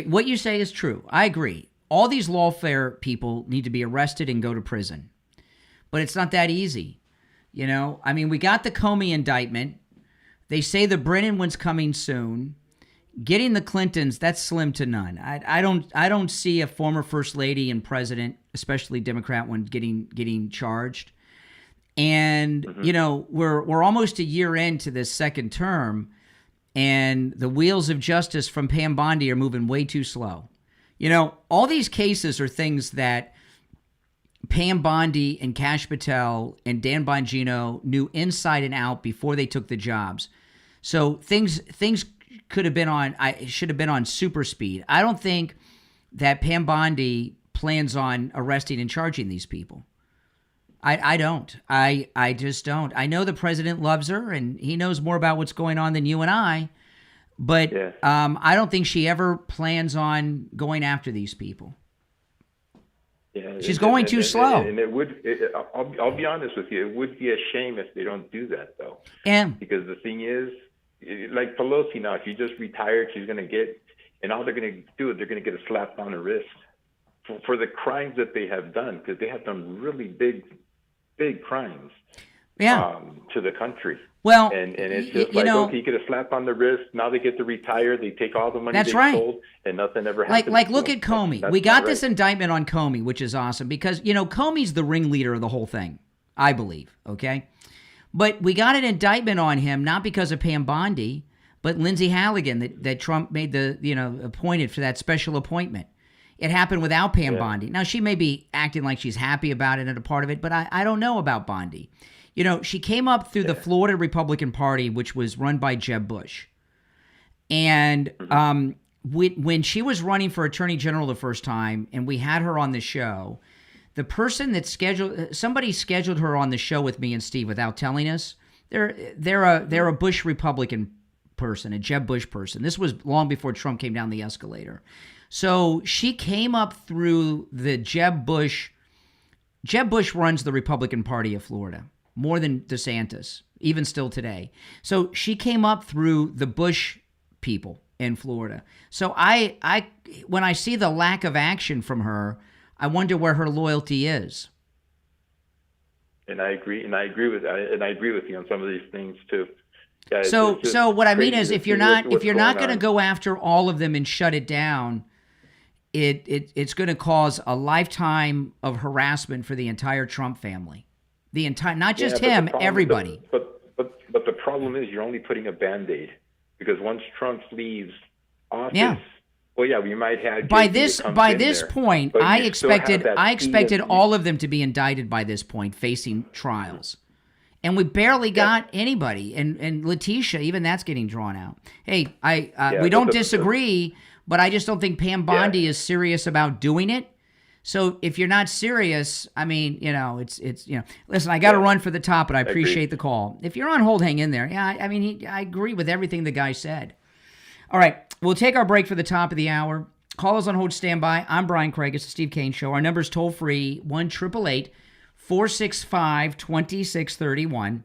What you say is true. I agree. All these lawfare people need to be arrested and go to prison. But it's not that easy. You know, I mean, we got the Comey indictment. They say the Brennan one's coming soon. Getting the Clintons, that's slim to none. I don't see a former first lady and president, especially Democrat one, getting charged. And you know, we're almost a year into this second term, and the wheels of justice from Pam Bondi are moving way too slow. You know, all these cases are things that Pam Bondi and Kash Patel and Dan Bongino knew inside and out before they took the jobs. So things should have been on super speed. I don't think that Pam Bondi plans on arresting and charging these people. I don't. I just don't. I know the president loves her and he knows more about what's going on than you and I, but I don't think she ever plans on going after these people. Yeah, she's going too slow. And I'll be honest with you, it would be a shame if they don't do that, though. Because the thing is, like Pelosi now, she just retired, she's going to get, and all they're going to do is they're going to get a slap on the wrist for the crimes that they have done, because they have done really big crimes to the country. Well, and it's just like, okay, you get a slap on the wrist, now they get to retire, they take all the money they sold, and nothing ever happens. Like look at Comey. We got this indictment on Comey, which is awesome, because, you know, Comey's the ringleader of the whole thing, I believe, okay? But we got an indictment on him, not because of Pam Bondi, but Lindsey Halligan that Trump made appointed for that special appointment. It happened without Pam Bondi. Now, she may be acting like she's happy about it and a part of it, but I don't know about Bondi. You know, she came up through the Florida Republican Party, which was run by Jeb Bush. And when she was running for Attorney General the first time, and we had her on the show, the person that somebody scheduled her on the show with me and Steve without telling us. They're a Bush Republican person, a Jeb Bush person. This was long before Trump came down the escalator. So she came up through the Jeb Bush. Jeb Bush runs the Republican Party of Florida more than DeSantis, even still today. So she came up through the Bush people in Florida. So when I see the lack of action from her, I wonder where her loyalty is. And I agree with you on some of these things too. Yeah, so what I mean is, if you're not going to go after all of them and shut it down, it's going to cause a lifetime of harassment for the entire Trump family, not just him, everybody. But the problem is, you're only putting a Band-Aid, because once Trump leaves office, we might have by this point. I expected all of them to be indicted by this point, facing trials. And we barely got anybody. And Letitia, even that's getting drawn out. Hey, we don't disagree, but I just don't think Pam Bondi is serious about doing it. So if you're not serious, I mean, listen, I got to run for the top, but I appreciate the call. If you're on hold, hang in there. Yeah, I mean, I agree with everything the guy said. All right, we'll take our break for the top of the hour. Call us on hold, stand by. I'm Brian Craig. It's the Steve Kane Show. Our number's toll free, 1-888-465-2631.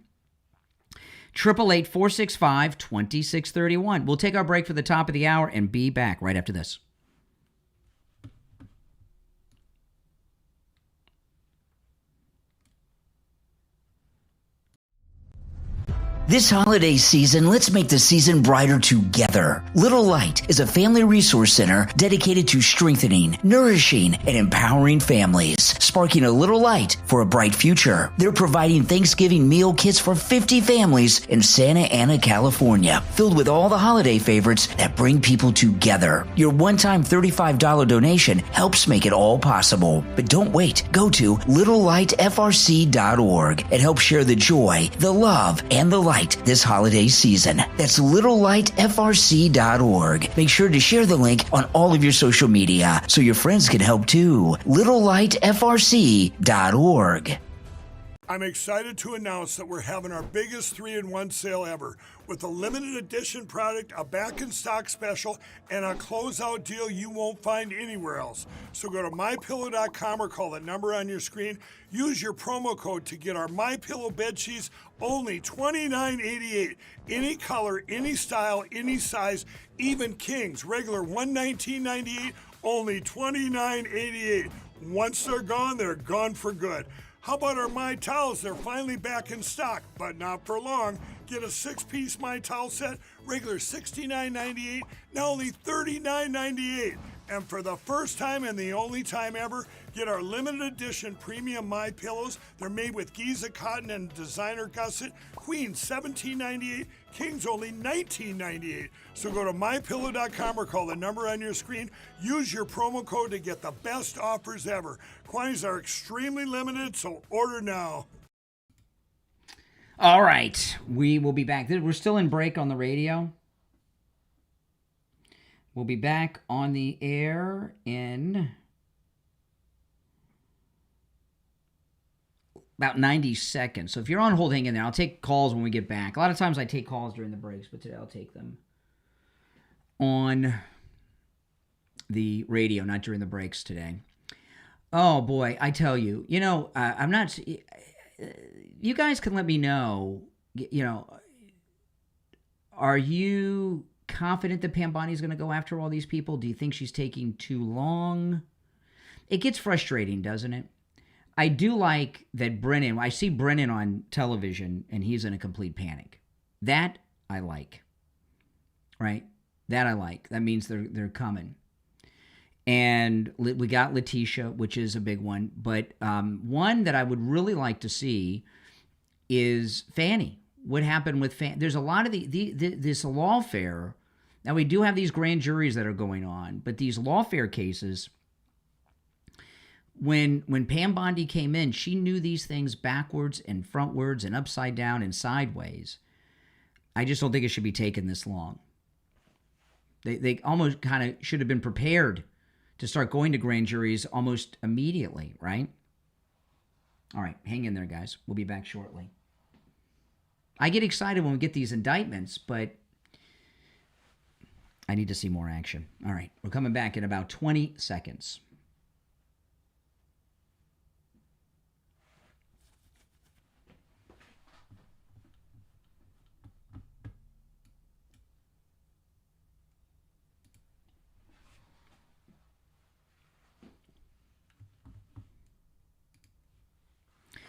888-465-2631. We'll take our break for the top of the hour and be back right after this. This holiday season, let's make the season brighter together. Little Light is a family resource center dedicated to strengthening, nourishing, and empowering families, sparking a little light for a bright future. They're providing Thanksgiving meal kits for 50 families in Santa Ana, California, filled with all the holiday favorites that bring people together. Your one-time $35 donation helps make it all possible. But don't wait. Go to littlelightfrc.org and help share the joy, the love, and the light this holiday season. That's littlelightfrc.org. Make sure to share the link on all of your social media so your friends can help too. littlelightfrc.org. I'm excited to announce that we're having our biggest 3-in-1 sale ever with a limited edition product, a back-in-stock special, and a closeout deal you won't find anywhere else. So go to MyPillow.com or call the number on your screen. Use your promo code to get our MyPillow bed sheets only $29.88. Any color, any style, any size, even kings. Regular $119.98, only $29.88. Once they're gone for good. How about our My Towels? They're finally back in stock, but not for long. Get a 6-piece My Towel set, regular $69.98, now only $39.98. And for the first time and the only time ever, get our limited edition premium My Pillows. They're made with Giza cotton and designer gusset. Queens $17.98, Kings only $19.98. So go to mypillow.com or call the number on your screen. Use your promo code to get the best offers ever. Quantities are extremely limited, so order now. All right, we will be back. We're still in break on the radio. We'll be back on the air in about 90 seconds. So if you're on hold, hang in there. I'll take calls when we get back. A lot of times I take calls during the breaks, but today I'll take them on the radio, not during the breaks today. Oh, boy, I tell you. You know, I'm not... You guys can let me know, you know, are you confident that Pam Bondi's going to go after all these people? Do you think she's taking too long? It gets frustrating, doesn't it? I do like that Brennan, I see Brennan on television and he's in a complete panic. That I like, right? That I like. That means they're coming. And we got Letitia, which is a big one. But one that I would really like to see is Fannie. What happened with Fannie? There's a lot of this lawfare. Now, we do have these grand juries that are going on, but these lawfare cases, when Pam Bondi came in, she knew these things backwards and frontwards and upside down and sideways. I just don't think it should be taking this long. They almost kind of should have been prepared to start going to grand juries almost immediately, right? All right, hang in there, guys. We'll be back shortly. I get excited when we get these indictments, but I need to see more action. All right, we're coming back in about 20 seconds.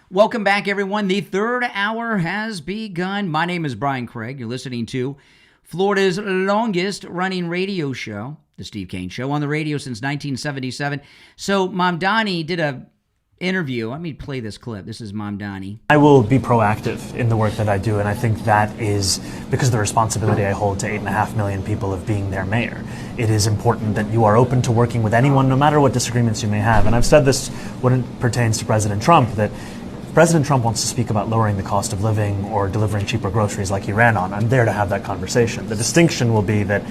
Welcome back, everyone. The third hour has begun. My name is Brian Craig. You're listening to Florida's longest-running radio show, The Steve Kane Show, on the radio since 1977. So Mamdani did a interview. Let me play this clip. This is Mamdani. I will be proactive in the work that I do, and I think that is because of the responsibility I hold to 8.5 million people of being their mayor. It is important that you are open to working with anyone, no matter what disagreements you may have. And I've said this when it pertains to President Trump, that President Trump wants to speak about lowering the cost of living or delivering cheaper groceries like he ran on. I'm there to have that conversation. The distinction will be that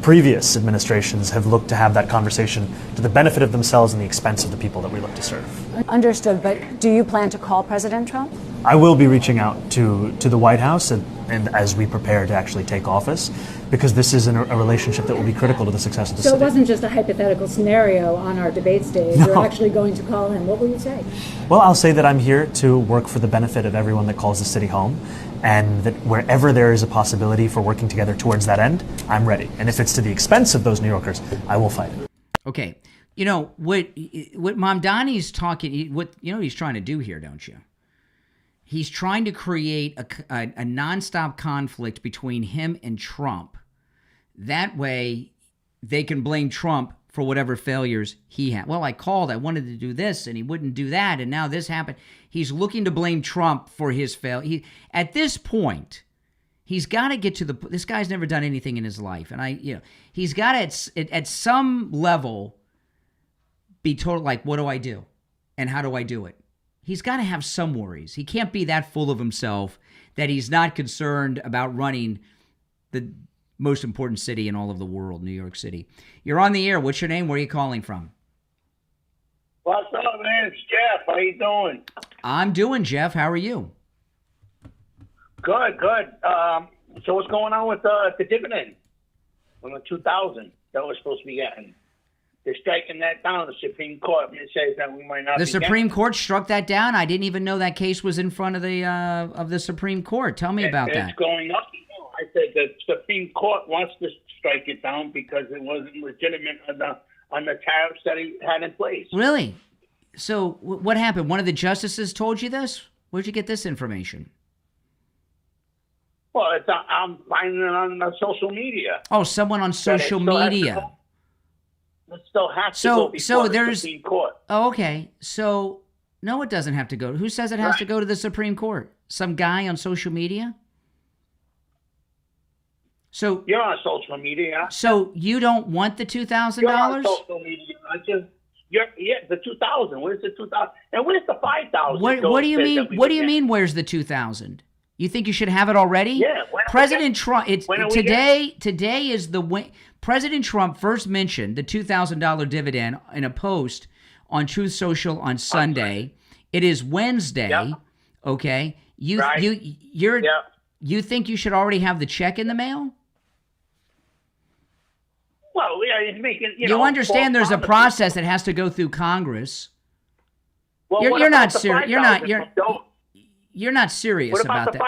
previous administrations have looked to have that conversation to the benefit of themselves and the expense of the people that we look to serve. Understood, but do you plan to call President Trump? I will be reaching out to the White House and as we prepare to actually take office, because this is a relationship that will be critical to the success of the city. So it wasn't just a hypothetical scenario on our debate stage. No. You're actually going to call him. What will you say? Well, I'll say that I'm here to work for the benefit of everyone that calls the city home, and that wherever there is a possibility for working together towards that end, I'm ready. And if it's to the expense of those New Yorkers, I will fight it. Okay. You know, what Mamdani's talking, what he's trying to do here, don't you? He's trying to create a nonstop conflict between him and Trump. That way, they can blame Trump for whatever failures he had. Well, I wanted to do this, and he wouldn't do that, and now this happened. He's looking to blame Trump for his failure. At this point, he's got to get to this guy's never done anything in his life, and he's got to at some level be told, like, what do I do, and how do I do it? He's got to have some worries. He can't be that full of himself that he's not concerned about running the most important city in all of the world, New York City. You're on the air. What's your name? Where are you calling from? What's up, man? It's Jeff. How you doing? I'm doing, Jeff. How are you? Good. So what's going on with the dividend on the 2000 that we're supposed to be getting? They're striking that down. The Supreme Court, and it says that we might not. The Supreme Court struck that down. I didn't even know that case was in front of the Supreme Court. Tell me about that. It's going up. I said the Supreme Court wants to strike it down because it wasn't legitimate on the tariffs that he had in place. Really? So what happened? One of the justices told you this? Where'd you get this information? Well, I'm finding it on social media. Oh, someone on social media. It still has to go before the Supreme Court. Oh, okay. So, no, it doesn't have to go. Who says it has to go to the Supreme Court? Some guy on social media? So you're on social media. So you don't want the $2,000? You're on social media. The 2,000. Where's the 2,000? And where's the 5,000? What do you mean? What do you mean? Where's the 2,000? You think you should have it already? Yeah. President Trump. Today is the President Trump first mentioned the $2,000 dividend in a post on Truth Social on Sunday. It is Wednesday. Yep. Okay. You think you should already have the check in the mail? Well, yeah, he's making. You understand there's a process that has to go through Congress. Well, you're not serious. You're not serious about that.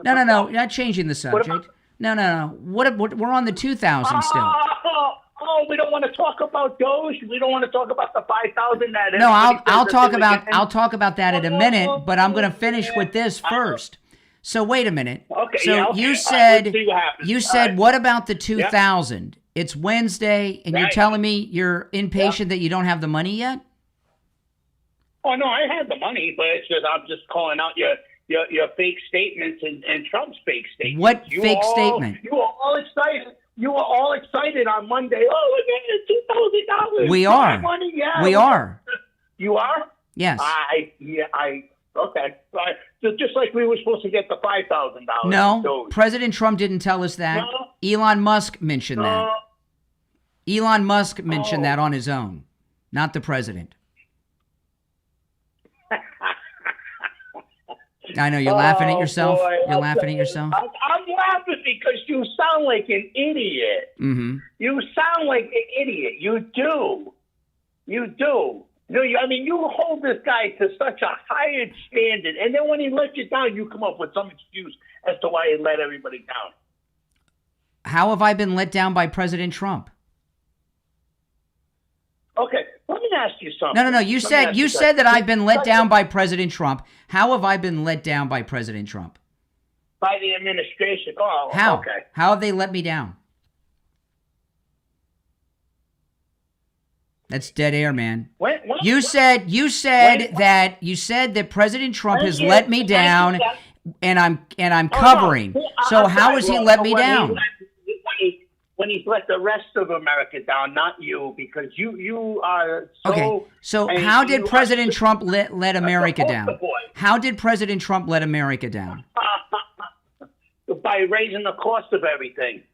No. You're not changing the subject. No. What? We're on the 2,000 still. Oh, we don't want to talk about those. We don't want to talk about the 5,000. No, I'll talk about that in a minute. But I'm going to finish with this first. So wait a minute. Okay. So you said what about the 2,000? It's Wednesday, and you're telling me you're impatient that you don't have the money yet? Oh no, I have the money, but it's just I'm just calling out your fake statements and Trump's fake statements. What fake statement? You were all excited. You were all excited on Monday. Oh, we're getting $2,000. We are. Money. Yeah, we are. You are? Yes. Okay. So just like we were supposed to get the $5,000. No, President Trump didn't tell us that. No. Elon Musk mentioned that. Elon Musk mentioned that on his own, not the president. I know you're laughing at yourself. Boy. You're laughing at yourself. I'm laughing because you sound like an idiot. Mm-hmm. You sound like an idiot. You do. No, you hold this guy to such a higher standard, and then when he lets you down, you come up with some excuse as to why he let everybody down. How have I been let down by President Trump? Okay, let me ask you something. No. You said that I've been let down by President Trump. How have I been let down by President Trump? By the administration. Oh, how? Okay. How have they let me down? That's dead air, man. You said that President Trump has let me down, and I'm covering. So how has he let me down? When he's let the rest of America down, not you, because you are so... Okay, so how did President Trump let America down? How did President Trump let America down? By raising the cost of everything.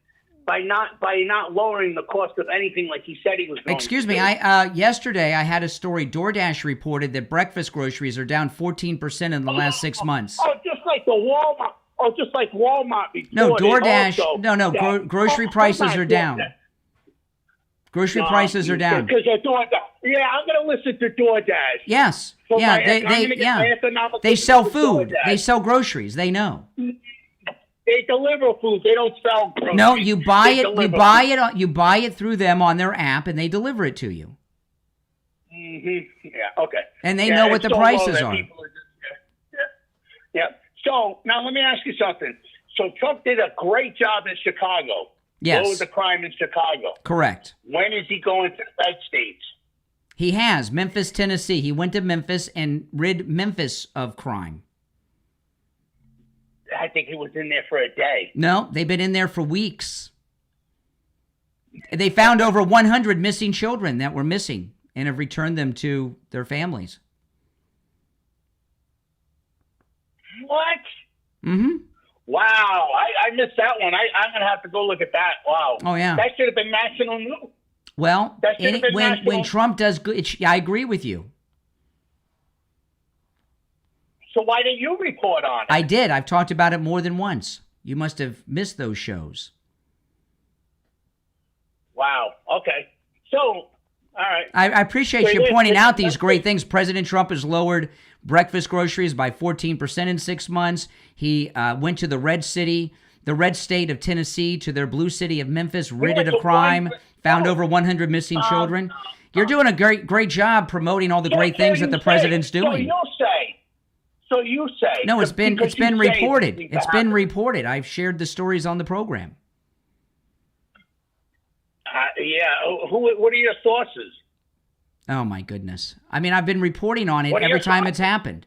By not lowering the cost of anything like he said he was going Excuse to me, yesterday I had a story. DoorDash reported that breakfast groceries are down 14% in the last 6 months. Just like Walmart. Oh, just like Walmart reported. No, DoorDash. Grocery prices are down. Grocery prices are down. Because they're doing that. Yeah, I'm going to listen to DoorDash. Yes. They sell food. They sell groceries. They know. They deliver food. They don't sell groceries. No, you buy it. You buy it through them on their app, and they deliver it to you. Mm-hmm. Yeah. Okay. And they know what the prices are. Yeah. So now let me ask you something. So Trump did a great job in Chicago. Yes. Lowered the crime in Chicago. Correct. When is he going to the red states? He has. Memphis, Tennessee. He went to Memphis and rid Memphis of crime. I think he was in there for a day. No, they've been in there for weeks. They found over 100 missing children that were missing and have returned them to their families. What? Mm-hmm. Wow, I missed that one. I'm going to have to go look at that. Wow. Oh, yeah. That should have been national news. Well, when Trump does good, I agree with you. So why didn't you report on it? I did. I've talked about it more than once. You must have missed those shows. Wow. Okay. So, all right. I appreciate you pointing out these great things. President Trump has lowered breakfast groceries by 14% in 6 months. He went to the red state of Tennessee, to their blue city of Memphis, rid it of crime, found over 100 missing children. You're doing a great job promoting all the great things that the president's doing. So you say. No, it's been reported. It's been reported. I've shared the stories on the program. What are your sources? Oh my goodness! I mean, I've been reporting on it every time it's happened.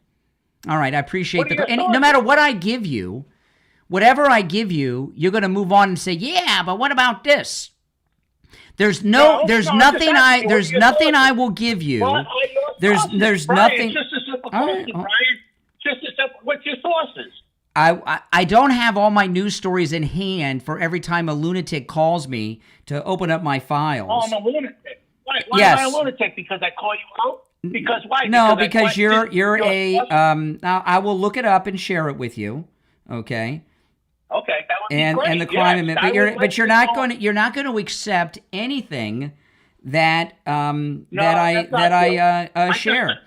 All right, I appreciate and no matter what I give you, whatever I give you, you're going to move on and say, "Yeah, but what about this?" There's nothing I will give you. There's nothing. It's just a simple question, Brian. Just a simple. What's your sources? I don't have all my news stories in hand for every time a lunatic calls me to open up my files. Oh, I'm a lunatic. Why Yes. am I a lunatic? Because I call you out? Because why? No, Because you're a I will look it up and share it with you. Okay. Okay, that would be great. And the crime amendment, but you're not going to to accept anything that I share.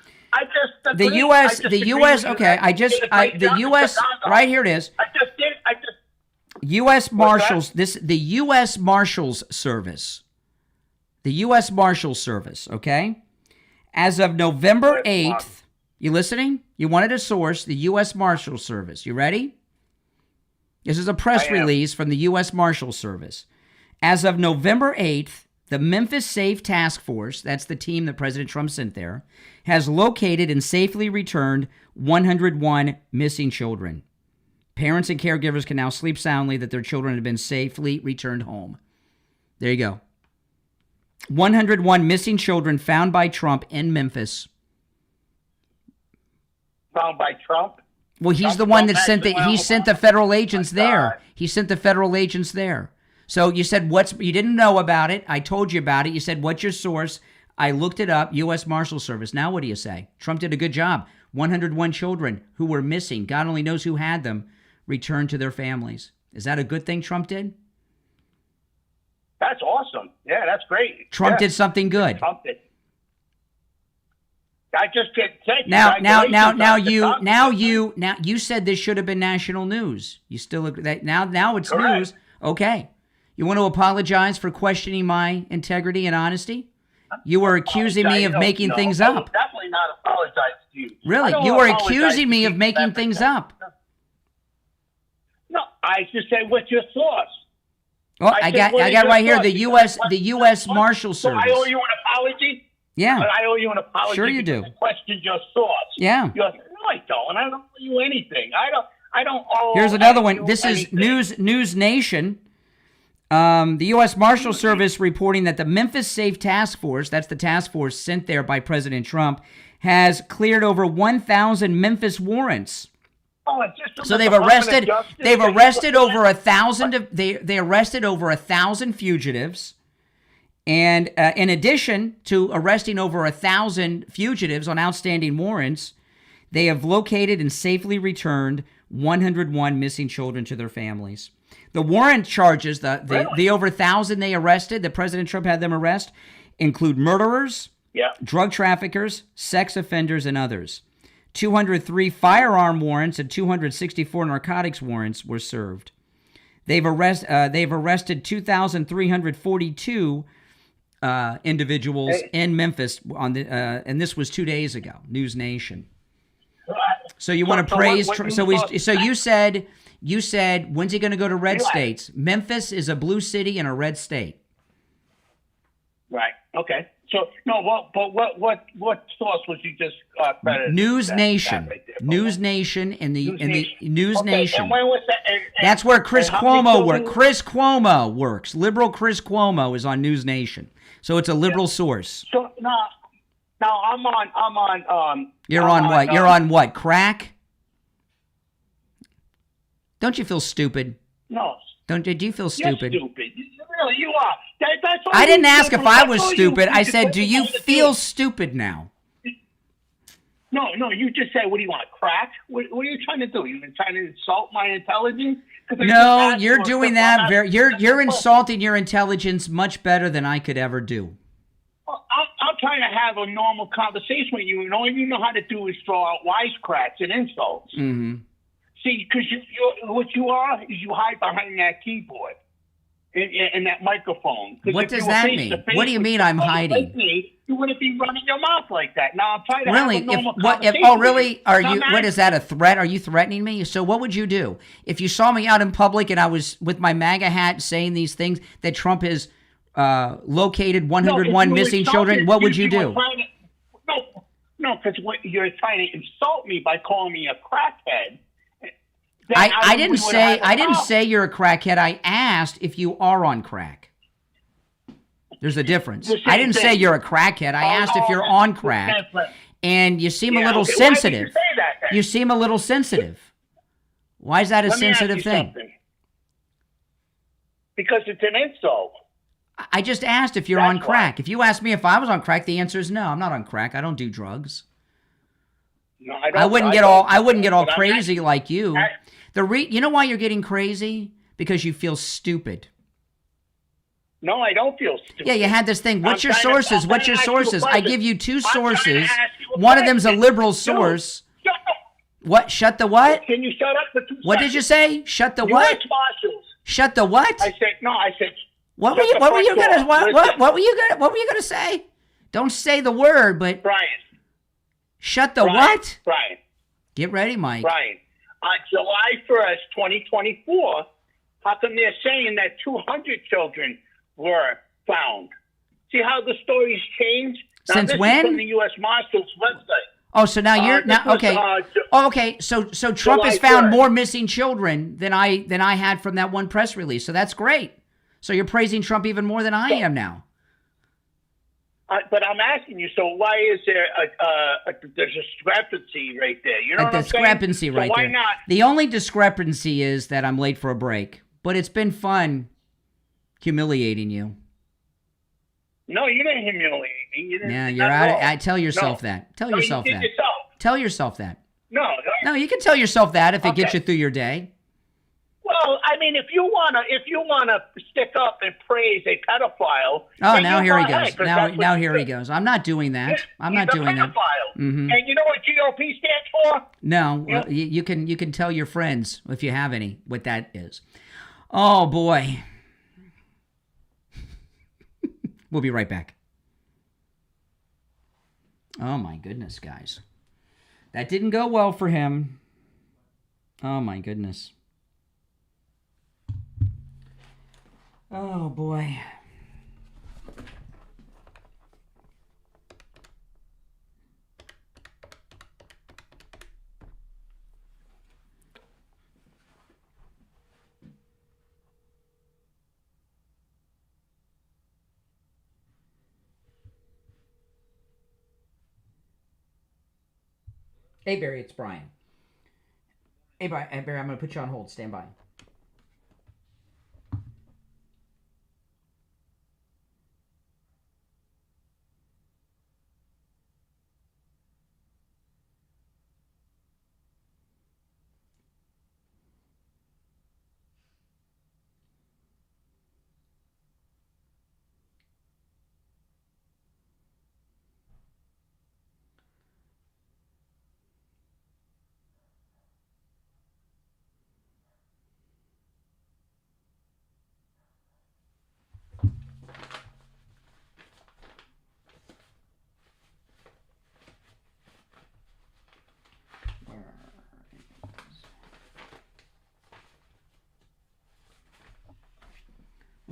The U.S. Okay, the U.S. right here it is. U.S. Marshals. The U.S. Marshals Service. The U.S. Marshals Service. Okay, as of November 8th, you listening? You wanted a source. The U.S. Marshals Service. You ready? This is a press release from the U.S. Marshals Service. As of November 8th, the Memphis Safe Task Force, that's the team that President Trump sent there, has located and safely returned 101 missing children. Parents and caregivers can now sleep soundly that their children have been safely returned home. There you go. 101 missing children found by Trump in Memphis. Found by Trump? Well, he's the one that sent the federal agents there. He sent the federal agents there. So you said you didn't know about it. I told you about it. You said, what's your source? I looked it up, U.S. Marshal Service. Now what do you say? Trump did a good job. 101 children who were missing, God only knows who had them, returned to their families. Is that a good thing Trump did? That's awesome. Yeah, that's great. Trump did something good. Trump did. I just can't take now you said this should have been national news. You still look that now it's Correct. News. Okay. You want to apologize for questioning my integrity and honesty? You were accusing me of making things I up. will definitely not apologize to you. Really? You were accusing me of making things up. No, I just say, what's your source? Oh, I got right here the U.S. Marshal So Service. I owe you an apology? Yeah. I owe you an apology. Sure you do. because I questioned your source. Yeah. No, I don't. I don't owe you anything. I don't owe. Here's another one. you This is anything. News Nation. The U.S. Marshal Service reporting that the Memphis Safe Task Force, that's the task force sent there by President Trump, has cleared over 1,000 Memphis warrants. Oh, it's just So they've arrested over 1,000. They arrested over 1,000 fugitives, and in addition to arresting over 1,000 fugitives on outstanding warrants, they have located and safely returned 101 missing children to their families. The warrant charges, the over 1,000 they arrested, that President Trump had them arrest, include murderers, drug traffickers, sex offenders, and others. 203 firearm warrants and 264 narcotics warrants were served. They've arrested 2,342 individuals in Memphis and this was 2 days ago. News Nation. So you want to praise? So you said when's he going to go to red states? Memphis is a blue city and a red state. Right. Okay. So no. What source was you just credited? News Nation. News Nation and the News Nation. And when was that? That's where Chris Cuomo works. Chris Cuomo works. Liberal Chris Cuomo is on News Nation. So it's a liberal source. So now I'm on. You're on what? You're on what? Crack? Don't you feel stupid? No. Do you feel stupid? You're stupid. Really, you are. That's all I didn't you ask do. if I was That's all stupid. you I said, do you do. feel stupid now? No, you just said, what do you want, crack? What are you trying to do? You've been trying to insult my intelligence? No, you're doing that. You're insulting your intelligence much better than I could ever do. I'm trying to have a normal conversation with you, and all you know how to do is throw out wisecracks and insults. Mm-hmm. See, because what you are is you hide behind that keyboard and that microphone. What does that mean? What do you mean I'm hiding? You wouldn't be running your mouth like that. Now I'm trying to have a normal conversation. Oh, really? Are you? What is that? A threat? Are you threatening me? So what would you do if you saw me out in public and I was with my MAGA hat saying these things that Trump has located 101 missing children? What would you do? No, because you're trying to insult me by calling me a crackhead. I didn't say you're a crackhead. I asked if you are on crack. There's a difference. I didn't say you're a crackhead. I asked if you're on crack. And you seem a little sensitive. You seem a little sensitive. Why is that a sensitive thing? Because it's an insult. I just asked if you're on crack. If you asked me if I was on crack, the answer is no. I'm not on crack. I don't do drugs. No, I wouldn't get all crazy like you. You know why you're getting crazy? Because you feel stupid. No, I don't feel stupid. Yeah, you had this thing. What's your sources? What's your sources? I give you two sources. One of them's a liberal source. What? Shut the what? Can you shut up for 2 seconds? What did you say? Shut the what? Shut the what? I said. What were you gonna say? Don't say the word, but Brian. Shut the what? Brian. Get ready, Mike. Brian. On July 1st, 2024, how come they're saying that 200 children were found? See how the stories change? Now, Since this when? Is from the U.S. Marshals website. Oh, so now you're okay. Okay, so Trump has found more missing children than I had from that one press release. So that's great. So you're praising Trump even more than I am now. But I'm asking you, so why is there a discrepancy right there? You know A discrepancy right there. Why not? The only discrepancy is that I'm late for a break. But it's been fun humiliating you. No, you didn't humiliate me. Yeah, you're out. I tell yourself that. Tell yourself that. Tell yourself that. No, you can tell yourself that if it gets you through your day. Well, I mean, if you wanna stick up and praise a pedophile. Oh, now here he goes. Now here he goes. I'm not doing that. I'm not doing that. Mm-hmm. And you know what GOP stands for? No, well, you can tell your friends if you have any what that is. Oh boy. We'll be right back. Oh my goodness, guys. That didn't go well for him. Oh my goodness. Oh boy. Hey Barry, it's Brian. Hey Barry, I'm going to put you on hold. Stand by.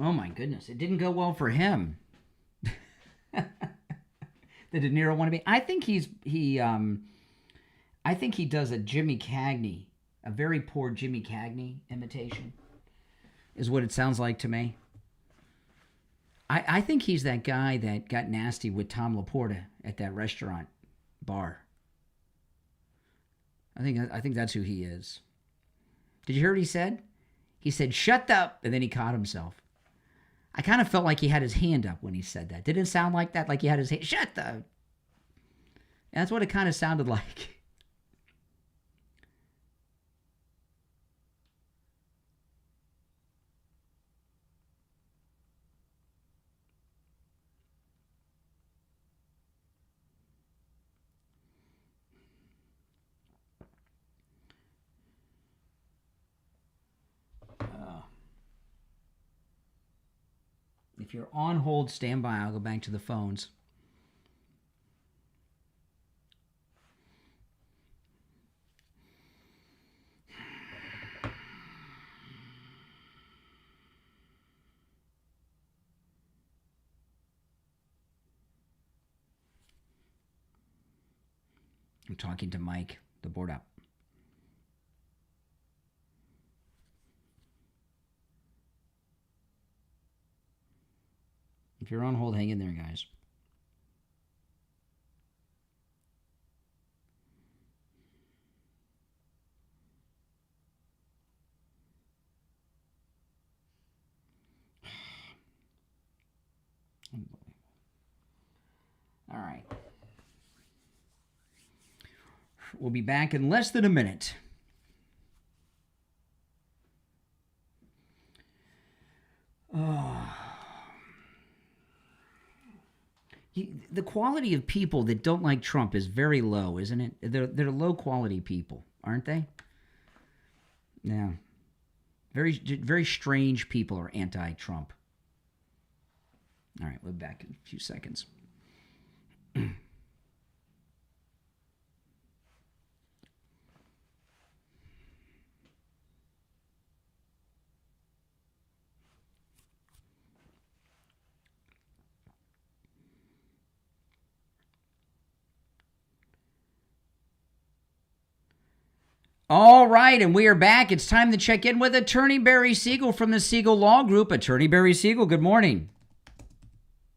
Oh my goodness, it didn't go well for him. The De Niro wannabe. I think he does a Jimmy Cagney, a very poor Jimmy Cagney imitation, is what it sounds like to me. I think he's that guy that got nasty with Tom Laporta at that restaurant bar. I think that's who he is. Did you hear what he said? He said, "Shut up," and then he caught himself. I kind of felt like he had his hand up when he said that. Didn't it sound like that? Like he had his hand, shut the... That's what it kind of sounded like. If you're on hold, stand by. I'll go back to the phones. I'm talking to Mike, the board up. If you're on hold, hang in there, guys. All right. We'll be back in less than a minute. The quality of people that don't like Trump is very low, isn't it? They're low quality people, aren't they? Yeah. Very strange people are anti-Trump. All right, we'll be back in a few seconds. All right, and we are back. It's time to check in with Attorney Barry Siegel from the Siegel Law Group. Attorney Barry Siegel, good morning.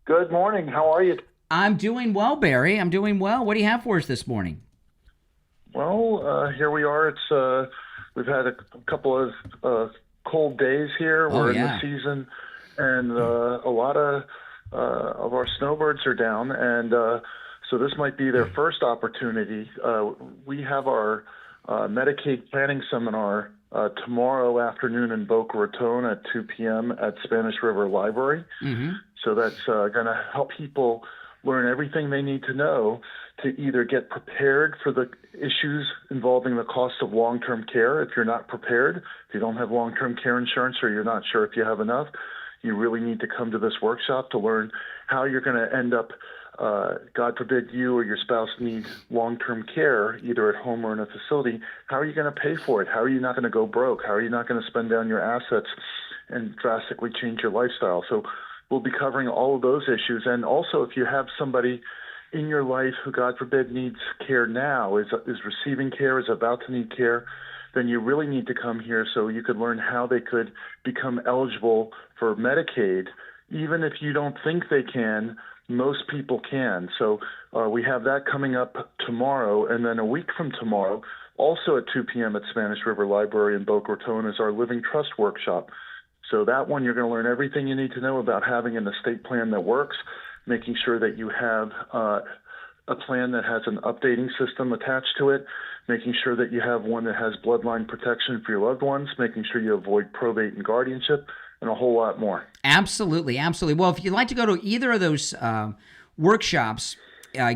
Good morning. How are you? I'm doing well, Barry. I'm doing well. What do you have for us this morning? Well, here we are. It's we've had a couple of cold days here. We're in the season, and a lot of our snowbirds are down, and so this might be their first opportunity. We have our Medicaid planning seminar tomorrow afternoon in Boca Raton at 2 p.m. at Spanish River Library. Mm-hmm. So that's going to help people learn everything they need to know to either get prepared for the issues involving the cost of long-term care. If you're not prepared, if you don't have long-term care insurance or you're not sure if you have enough, you really need to come to this workshop to learn how you're going to end up God forbid you or your spouse need long-term care, either at home or in a facility. How are you going to pay for it? How are you not going to go broke? How are you not going to spend down your assets and drastically change your lifestyle? So we'll be covering all of those issues. And also, if you have somebody in your life who, God forbid, needs care now, is receiving care, is about to need care, then you really need to come here so you could learn how they could become eligible for Medicaid. Even if you don't think they can, most people can. So we have that coming up tomorrow, and then a week from tomorrow, also at 2 p.m. at Spanish River Library in Boca Raton, is our Living Trust Workshop. So that one, you're going to learn everything you need to know about having an estate plan that works, making sure that you have a plan that has an updating system attached to it, making sure that you have one that has bloodline protection for your loved ones, making sure you avoid probate and guardianship, and a whole lot more. Absolutely, absolutely. Well, if you'd like to go to either of those workshops,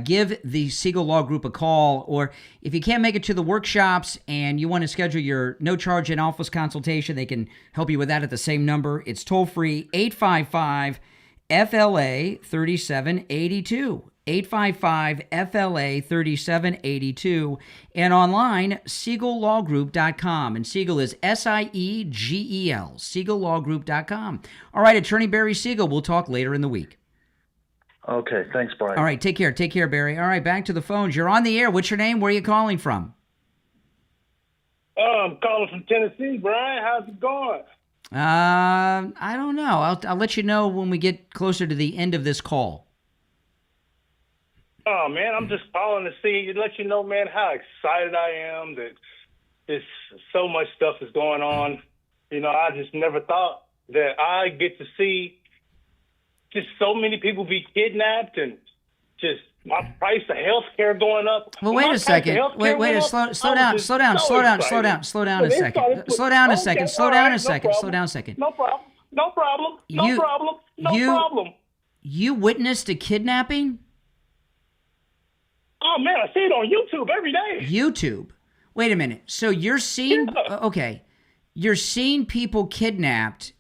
give the Siegel Law Group a call, or if you can't make it to the workshops and you want to schedule your no-charge in-office consultation, they can help you with that at the same number. It's toll-free, 855-FLA-3782. 855-FLA-3782, and online, SiegelLawGroup.com. And Siegel is S-I-E-G-E-L, SiegelLawGroup.com. All right, Attorney Barry Siegel, we'll talk later in the week. Okay, thanks, Brian. All right, take care. Take care, Barry. All right, back to the phones. You're on the air. What's your name? Where are you calling from? I'm calling from Tennessee, Brian. How's it going? I don't know. I'll let you know when we get closer to the end of this call. Oh, man, I'm just calling to see, let you know, man, how excited I am that so much stuff is going on. You know, I just never thought that I get to see just so many people be kidnapped and just My price of health care going up. Well, wait a second. Wait, slow down a second. Slow down a second. No problem. You witnessed a kidnapping? Oh, man, I see it on YouTube every day. YouTube? Wait a minute. So you're seeing, okay, you're seeing people kidnapped.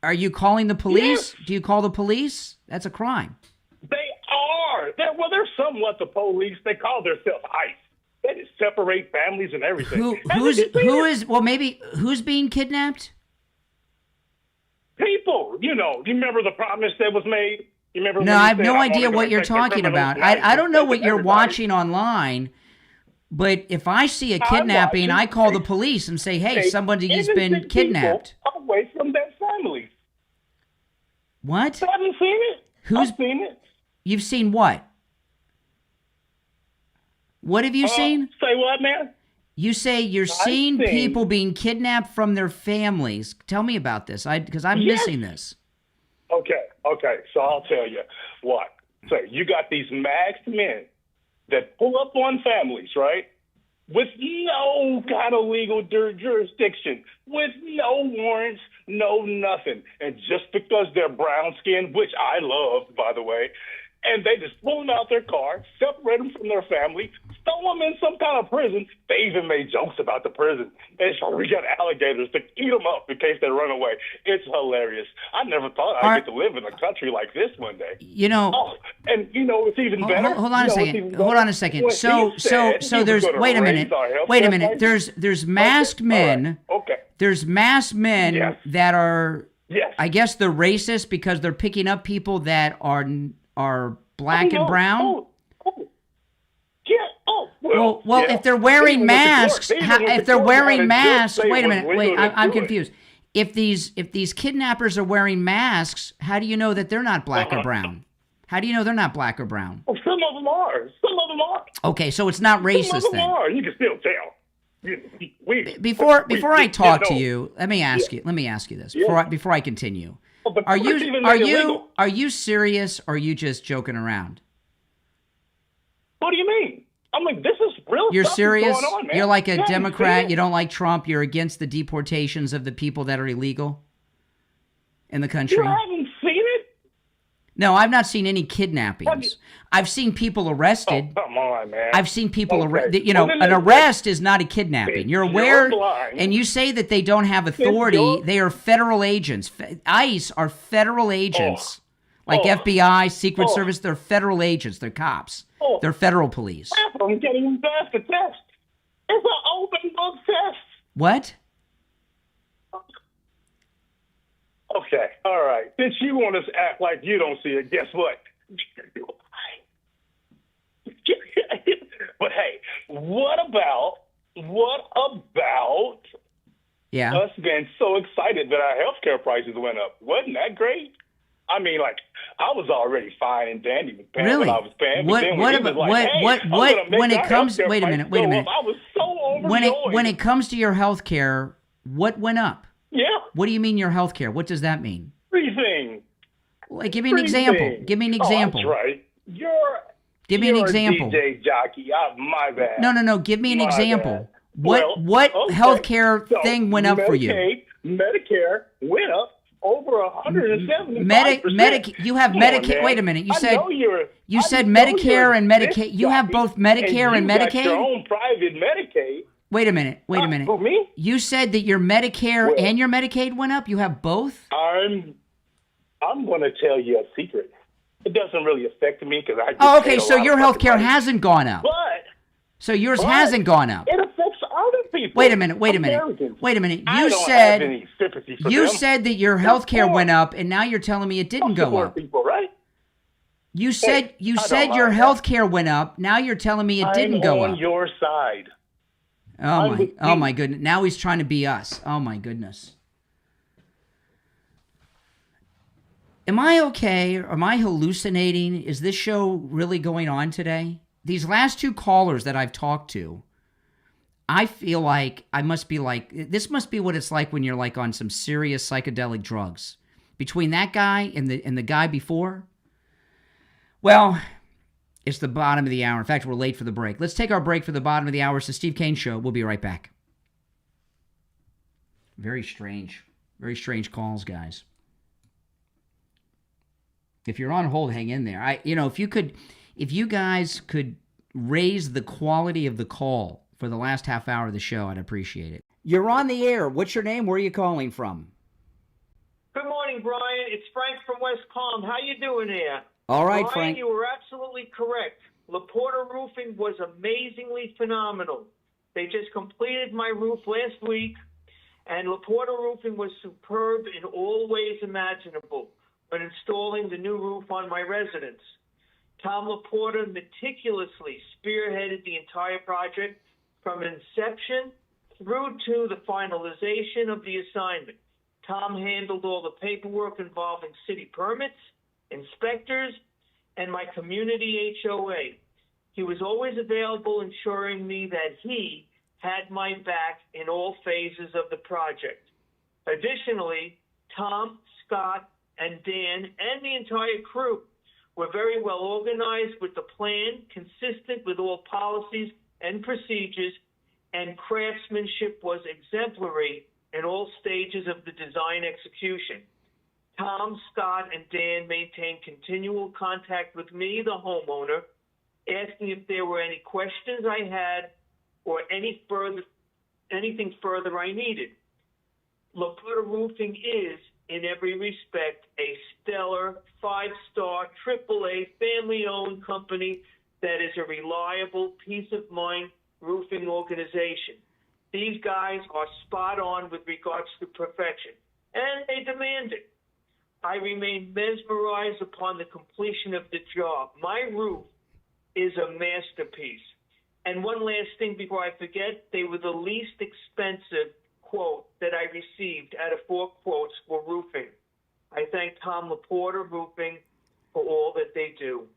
Are you calling the police? Yes. Do you call the police? That's a crime. They are. They're somewhat the police. They call themselves ICE. They just separate families and everything. Who's being kidnapped? People. You remember the promise that was made? No, I have no idea what you're talking about. I don't know what you're watching online, but if I see a kidnapping, I call the police and say, hey, somebody's been kidnapped. Away from their families. What? I haven't seen it. I've seen it. You've seen what? What have you seen? Say what, man? You say you're seeing people being kidnapped from their families. Tell me about this, because I'm missing this. Okay. So I'll tell you what. So you got these masked men that pull up on families, right? With no kind of legal jurisdiction, with no warrants, no nothing. And just because they're brown skinned, which I love, by the way, and they just pull them out their car, separate them from their family, throw them in some kind of prison. They even made jokes about the prison. And so we got alligators to eat them up in case they run away. It's hilarious. I never thought I'd get to live in a country like this one day. And it's even better. Hold on a second. So there's wait a minute. There's masked men. Okay. There's masked men that are I guess they're racist because they're picking up people that are black and brown. Well, if they're wearing masks, wait a minute. I'm confused. If these kidnappers are wearing masks, how do you know that they're not black or brown? How do you know they're not black or brown? Well, some of them are. Okay, so it's not racist then. Some of them are. You can still tell. Before I talk to you, let me ask you this before I continue. Are you serious or are you just joking around? What do you mean? I'm like, this is real. You're stuff serious? Going on, man. You're like a Democrat. You don't like Trump. You're against the deportations of the people that are illegal in the country. You haven't seen it? No, I've not seen any kidnappings. I've seen people arrested. Oh, come on, man. I've seen people arrested. An arrest is not a kidnapping. You're aware, and you say that they don't have authority. They are federal agents. ICE are federal agents, like FBI, Secret Service. They're federal agents. They're cops. They're federal police. I'm getting past the test. It's an open book test. What? Okay, all right. Since you want us to act like you don't see it, guess what? But hey, what about us being so excited that our healthcare prices went up? Wasn't that great? I mean, like, I was already fine and dandy with paying what I was paying. When it comes, wait a minute. I was so overjoyed. When it comes to your healthcare, what went up? Yeah. What do you mean your healthcare? What does that mean? Everything. Like, give me an example. Give me an example. That's right. Give me an example. DJ jockey. My bad. No. Give me an example. What healthcare thing went up for you? Medicare went up over 175%. You have Medicaid. Wait a minute. You said Medicare and Medicaid. You have both Medicare and Medicaid. Got your own private Medicaid. Wait a minute. Who, me? You said that your Medicare and your Medicaid went up? You have both? I'm going to tell you a secret. It doesn't really affect me because I. Oh, okay. So your health care hasn't gone up. So yours hasn't gone up. It affects other people. Wait a minute. You said that your health care went up, and now you're telling me it didn't go up. People, right? You said your health care went up. Now you're telling me it didn't go up. I'm on your side. Oh my goodness. Now he's trying to be us. Oh my goodness. Am I okay? Am I hallucinating? Is this show really going on today? These last two callers that I've talked to, I feel like this must be what it's like when you're like on some serious psychedelic drugs. Between that guy and the guy before. Well, It's the bottom of the hour. In fact, we're late for the break. Let's take our break for the bottom of the hour. It's the Steve Kane Show. We'll be right back. Very strange. Very strange calls, guys. If you're on hold, hang in there. If you guys could raise the quality of the call for the last half hour of the show, I'd appreciate it. You're on the air. What's your name? Where are you calling from? Good morning, Brian. It's Frank from West Palm. How you doing here? All right, Brian, Frank. you were absolutely correct. LaPorta Roofing was amazingly phenomenal. They just completed my roof last week, and LaPorta Roofing was superb in all ways imaginable when installing the new roof on my residence. Tom LaPorta meticulously spearheaded the entire project from inception through to the finalization of the assignment. Tom handled all the paperwork involving city permits, inspectors, and my community HOA. He was always available, ensuring me that he had my back in all phases of the project. Additionally, Tom, Scott, and Dan, and the entire crew were very well organized with the plan, consistent with all policies and procedures, and craftsmanship was exemplary in all stages of the design execution. Tom, Scott, and Dan maintained continual contact with me, the homeowner, asking if there were any questions I had or anything further I needed. LaPorta Roofing is, in every respect, a stellar, 5-star, AAA, family-owned company that is a reliable, peace-of-mind roofing organization. These guys are spot on with regards to perfection, and they demand it. I remain mesmerized upon the completion of the job. My roof is a masterpiece. And one last thing before I forget, they were the least expensive quote that I received out of 4 quotes for roofing. I thank Tom LaPorta Roofing for all that they do.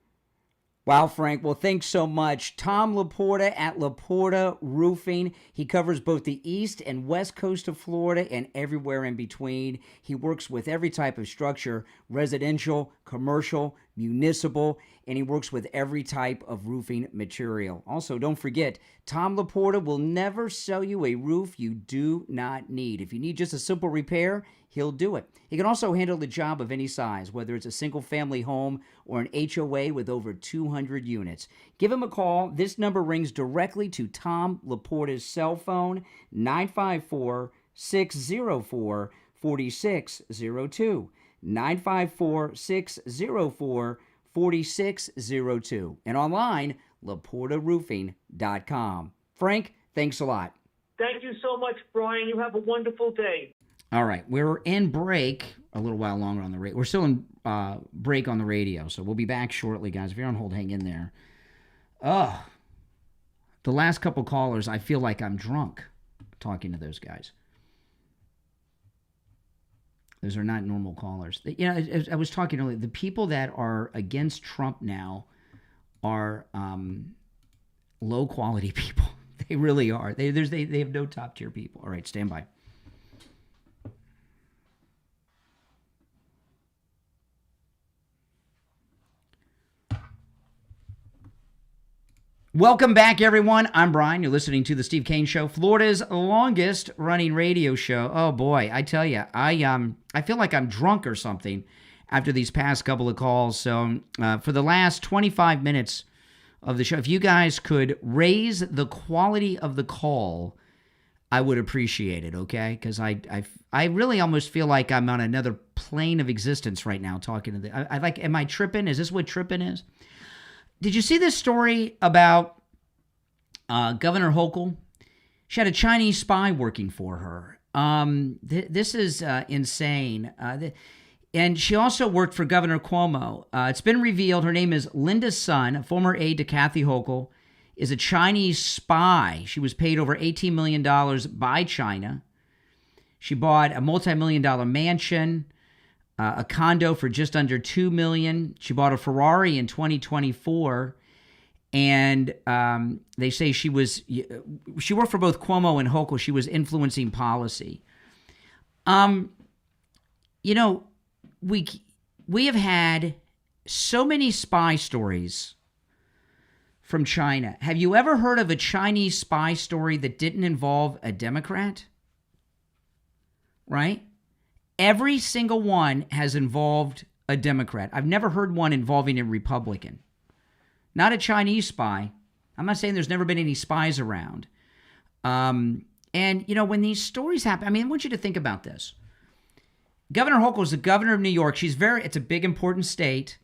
Wow, Frank. Well, thanks so much. Tom LaPorta at LaPorta Roofing. He covers both the east and west coast of Florida and everywhere in between. He works with every type of structure, residential, commercial, municipal, and he works with every type of roofing material. Also, don't forget, Tom LaPorta will never sell you a roof you do not need. If you need just a simple repair, he'll do it. He can also handle the job of any size, whether it's a single-family home or an HOA with over 200 units. Give him a call. This number rings directly to Tom LaPorta's cell phone, 954-604-4602. 954-604-4602. And online, LaPortaRoofing.com. Frank, thanks a lot. Thank you so much, Brian. You have a wonderful day. All right, we're in break a little while longer on the radio. We're still in break on the radio, so we'll be back shortly, guys. If you're on hold, hang in there. The last couple callers, I feel like I'm drunk talking to those guys. Those are not normal callers. You know, I was talking earlier, the people that are against Trump now are low-quality people. They really are. They have no top-tier people. All right, stand by. Welcome back, everyone. I'm Brian. You're listening to The Steve Kane Show, Florida's longest-running radio show. Oh, boy, I tell you, I feel like I'm drunk or something after these past couple of calls. So for the last 25 minutes of the show, if you guys could raise the quality of the call, I would appreciate it, okay? Because I really almost feel like I'm on another plane of existence right now talking to am I tripping? Is this what tripping is? Did you see this story about Governor Hochul? She had a Chinese spy working for her. This is insane. And she also worked for Governor Cuomo. It's been revealed her name is Linda Sun, a former aide to Kathy Hochul, is a Chinese spy. She was paid over $18 million by China. She bought a multi-million-dollar mansion, a condo for just under $2 million. She bought a Ferrari in 2024, and they say she worked for both Cuomo and Hochul. She was influencing policy. You know, we have had so many spy stories from China. Have you ever heard of a Chinese spy story that didn't involve a Democrat? Right? Every single one has involved a Democrat. I've never heard one involving a Republican. Not a Chinese spy. I'm not saying there's never been any spies around. And, you know, when these stories happen, I mean, I want you to think about this. Governor Hochul is the governor of New York. It's a big, important state.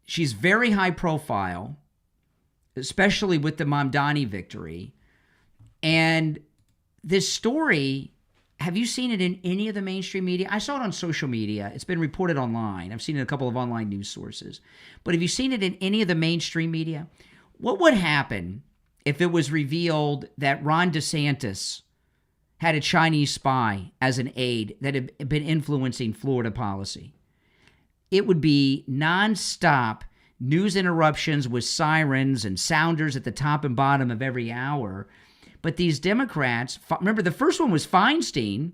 She's very high profile, especially with the Mamdani victory. And this story, have you seen it in any of the mainstream media? I saw it on social media. It's been reported online. I've seen it in a couple of online news sources. But have you seen it in any of the mainstream media? What would happen if it was revealed that Ron DeSantis had a Chinese spy as an aide that had been influencing Florida policy? It would be nonstop news interruptions with sirens and sounders at the top and bottom of every hour. But these Democrats, remember the first one was Feinstein.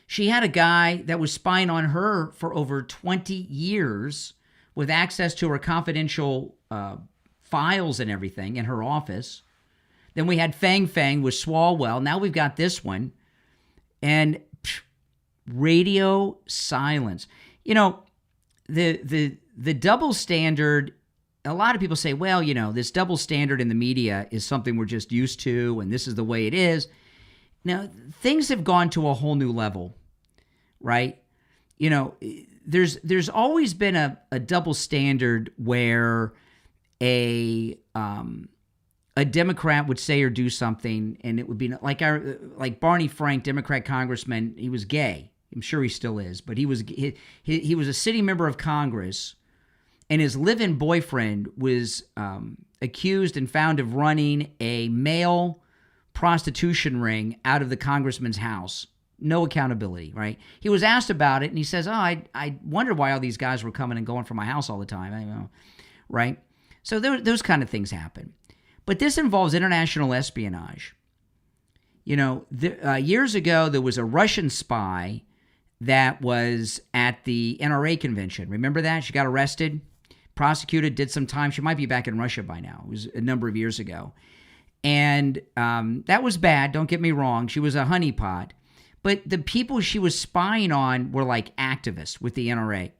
She had a guy that was spying on her for over 20 years with access to her confidential files and everything in her office. Then we had Fang with Swalwell. Now we've got this one. And radio silence. You know, the double standard, a lot of people say, well, you know, this double standard in the media is something we're just used to, and this is the way it is. Now, things have gone to a whole new level, right? You know, there's always been a double standard where a Democrat would say or do something, and it would be like Barney Frank, Democrat congressman. He was gay. I'm sure he still is, but he was a sitting member of Congress, and his live-in boyfriend was accused and found of running a male prostitution ring out of the congressman's house. No accountability, right? He was asked about it, and he says, "Oh, I wondered why all these guys were coming and going from my house all the time." I know, right? So those kind of things happen. But this involves international espionage. You know, years ago, there was a Russian spy that was at the NRA convention. Remember that? She got arrested, prosecuted, did some time. She might be back in Russia by now. It was a number of years ago. And that was bad. Don't get me wrong. She was a honeypot. But the people she was spying on were like activists with the NRA.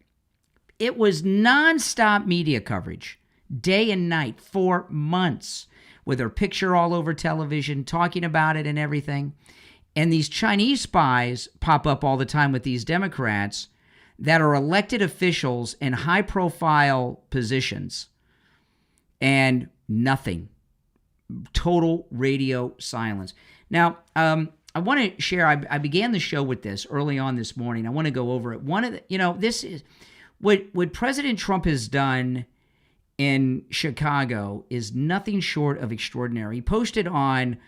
It was nonstop media coverage, day and night, for months, with her picture all over television, talking about it and everything. And these Chinese spies pop up all the time with these Democrats that are elected officials in high-profile positions. And nothing. Total radio silence. Now, I want to share, I began the show with this early on this morning. I want to go over it. This is what President Trump has done in Chicago is nothing short of extraordinary. He posted on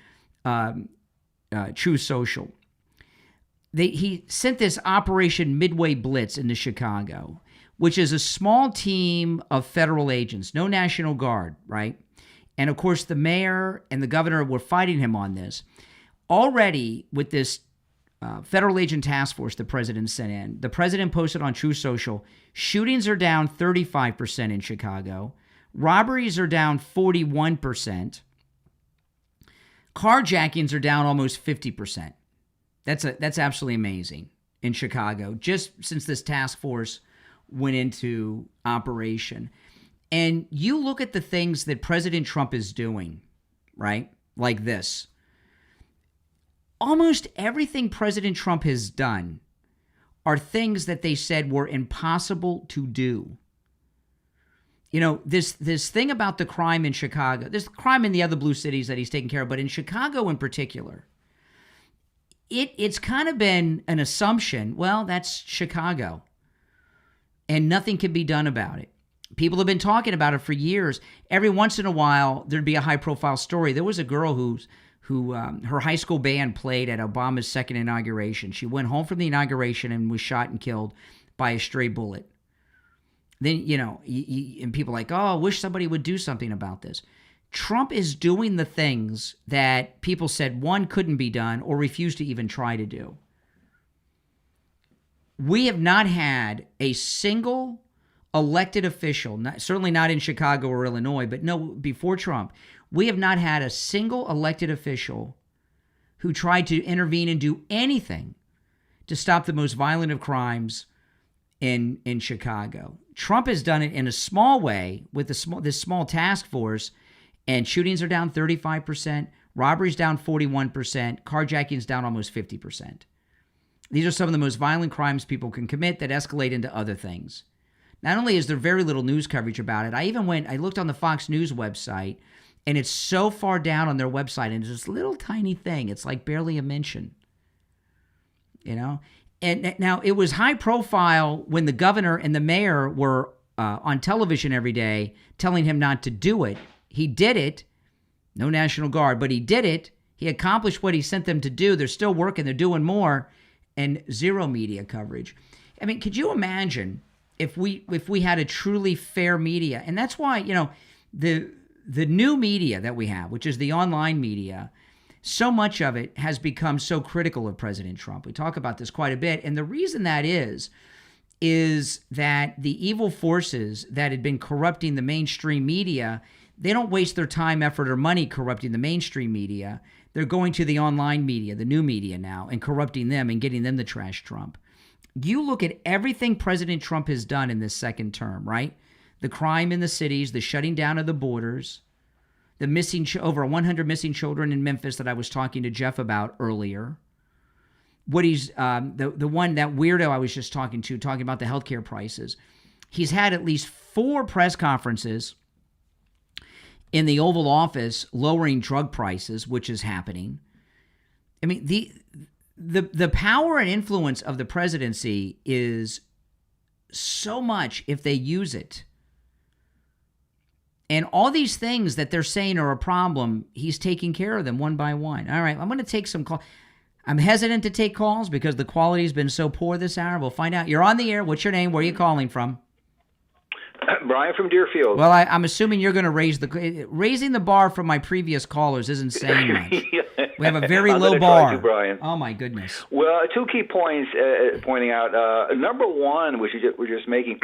True Social. He sent this Operation Midway Blitz into Chicago, which is a small team of federal agents, no National Guard, right? And of course, the mayor and the governor were fighting him on this. Already, with this federal agent task force the president sent in, the president posted on True Social, shootings are down 35% in Chicago. Robberies are down 41%. Carjackings are down almost 50%. That's absolutely amazing in Chicago, just since this task force went into operation. And you look at the things that President Trump is doing, right? Like this. Almost everything President Trump has done are things that they said were impossible to do. You know, this thing about the crime in Chicago, there's crime in the other blue cities that he's taking care of, but in Chicago in particular, it's kind of been an assumption, well, that's Chicago, and nothing can be done about it. People have been talking about it for years. Every once in a while, there'd be a high-profile story. There was a girl who her high school band played at Obama's second inauguration. She went home from the inauguration and was shot and killed by a stray bullet. Then, and people are like, oh, I wish somebody would do something about this. Trump is doing the things that people said, one, couldn't be done or refused to even try to do. We have not had a single elected official, certainly not in Chicago or Illinois, but no, before Trump, we have not had a single elected official who tried to intervene and do anything to stop the most violent of crimes in Chicago. Trump has done it in a small way with this small task force, and shootings are down 35%, robberies down 41%, carjackings down almost 50%. These are some of the most violent crimes people can commit that escalate into other things. Not only is there very little news coverage about it, I looked on the Fox News website, and it's so far down on their website, and it's this little tiny thing. It's like barely a mention. You know? And now, it was high profile when the governor and the mayor were on television every day telling him not to do it. He did it. No National Guard, but he did it. He accomplished what he sent them to do. They're still working. They're doing more. And zero media coverage. I mean, could you imagine if we had a truly fair media? And that's why, you know, the new media that we have, which is the online media, so much of it has become so critical of President Trump. We talk about this quite a bit. And the reason that is that the evil forces that had been corrupting the mainstream media, they don't waste their time, effort, or money corrupting the mainstream media. They're going to the online media, the new media now, and corrupting them and getting them to trash Trump. You look at everything President Trump has done in this second term, right? The crime in the cities, the shutting down of the borders, the missing over 100 missing children in Memphis that I was talking to Jeff about earlier. What he's the one, that weirdo I was just talking about the healthcare prices. He's had at least 4 press conferences in the Oval Office lowering drug prices, which is happening. I mean, the power and influence of the presidency is so much if they use it. And all these things that they're saying are a problem, he's taking care of them one by one. All right, I'm going to take some calls. I'm hesitant to take calls because the quality's been so poor this hour. We'll find out. You're on the air. What's your name? Where are you calling from? Brian from Deerfield. Well, I'm assuming you're going to raising the bar from my previous callers isn't saying much. We have a very low bar. Brian. Oh my goodness. Well, 2 key points pointing out. Number one, which we're just making,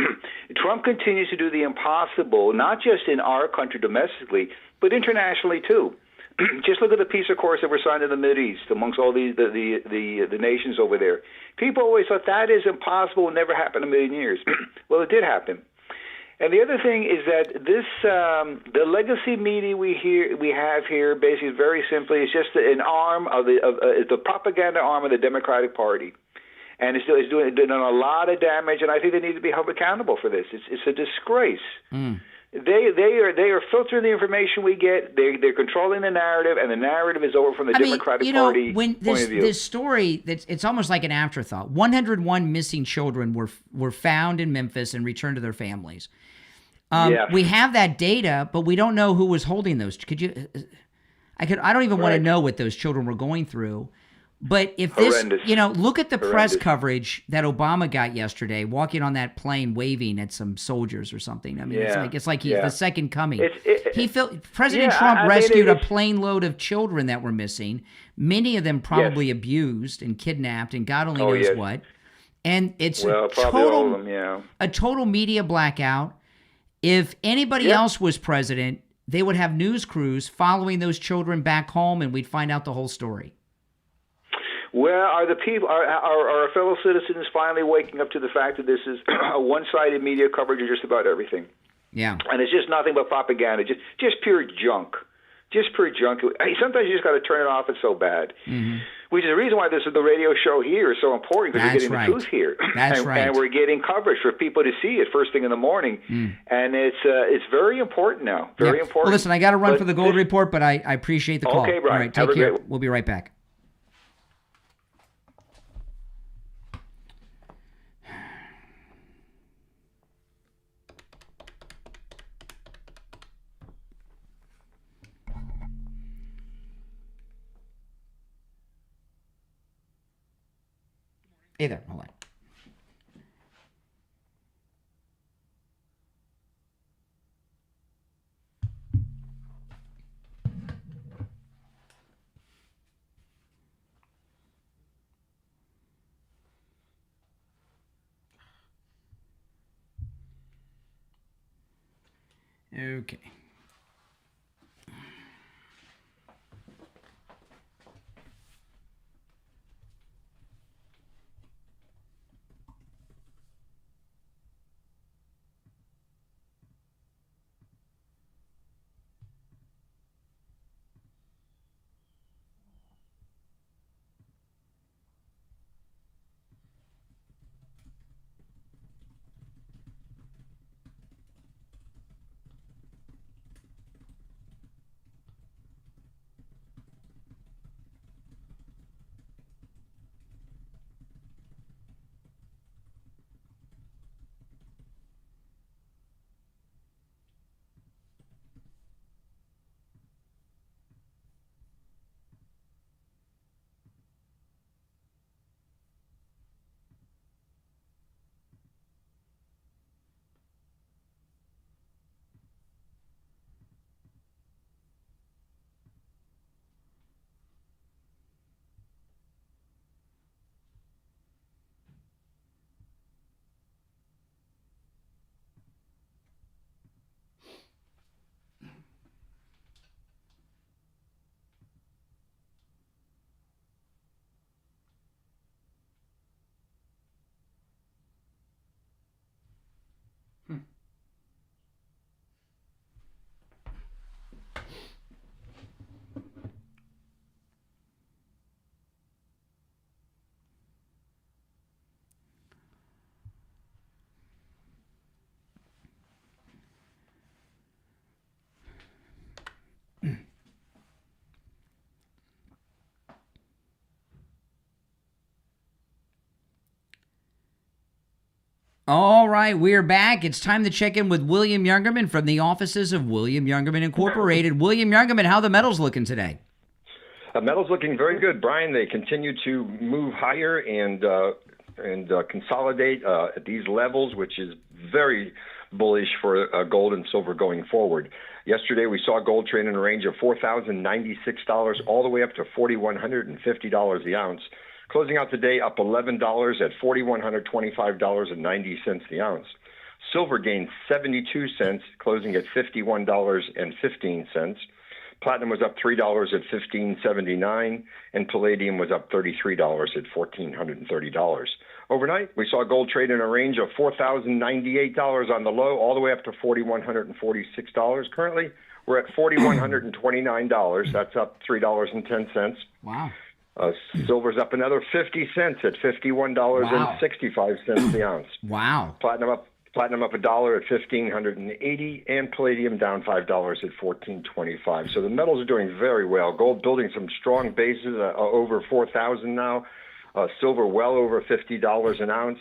Trump continues to do the impossible, not just in our country domestically, but internationally too. Just look at the peace accords that were signed in the Mideast amongst all the nations over there. People always thought that is impossible, will never happen in a million years. Well, it did happen. And the other thing is that this the legacy media we have here basically very simply is just an arm of the propaganda arm of the Democratic Party, and it's doing a lot of damage. And I think they need to be held accountable for this. It's a disgrace. They are filtering the information we get. They're controlling the narrative, and the narrative is over from the Democratic Party when point of view. This story, it's almost like an afterthought. 101 missing children were found in Memphis and returned to their families. We have that data, but we don't know who was holding those. I don't even want to know what those children were going through. But if this, look at the press coverage that Obama got yesterday, walking on that plane, waving at some soldiers or something. I mean, it's like he's the second coming. President Trump rescued a plane load of children that were missing. Many of them probably abused and kidnapped, and God only knows what. And it's a total media blackout. If anybody else was president, they would have news crews following those children back home, and we'd find out the whole story. Well, are the people, are our fellow citizens finally waking up to the fact that this is a one-sided media coverage of just about everything? Yeah. And it's just nothing but propaganda, just pure junk. Just pure junk. Sometimes you just got to turn it off. It's so bad. Mm-hmm. Which is the reason why the radio show here is so important, because we're getting the truth here. And we're getting coverage for people to see it first thing in the morning. And it's very important now. Very important. Well, listen, I got to run for the Gold Report, but I appreciate the call. Okay, Brian. All right, take care. We'll be right back. Hey there, hold on. Okay. All right, we're back. It's time to check in with William Youngerman from the offices of William Youngerman Incorporated. William Youngerman, how the metals looking today? Metals looking very good, Brian. They continue to move higher and consolidate at these levels, which is very bullish for gold and silver going forward. Yesterday, we saw gold trade in a range of $4,096 all the way up to $4,150 the ounce. Closing out today up $11 at $4,125.90 the ounce. Silver gained 72 cents, closing at $51.15. Platinum was up $3 at $15.79, and palladium was up $33 at $1,430. Overnight, we saw gold trade in a range of $4,098 on the low, all the way up to $4,146. Currently, we're at $4,129. That's up $3.10. Wow. Silver's up another 50 cents at $51.65 the ounce. Wow. Platinum up $1 at $1,580, and palladium down $5 at $14.25. So the metals are doing very well. Gold building some strong bases, over 4,000 now. Silver well over $50 an ounce.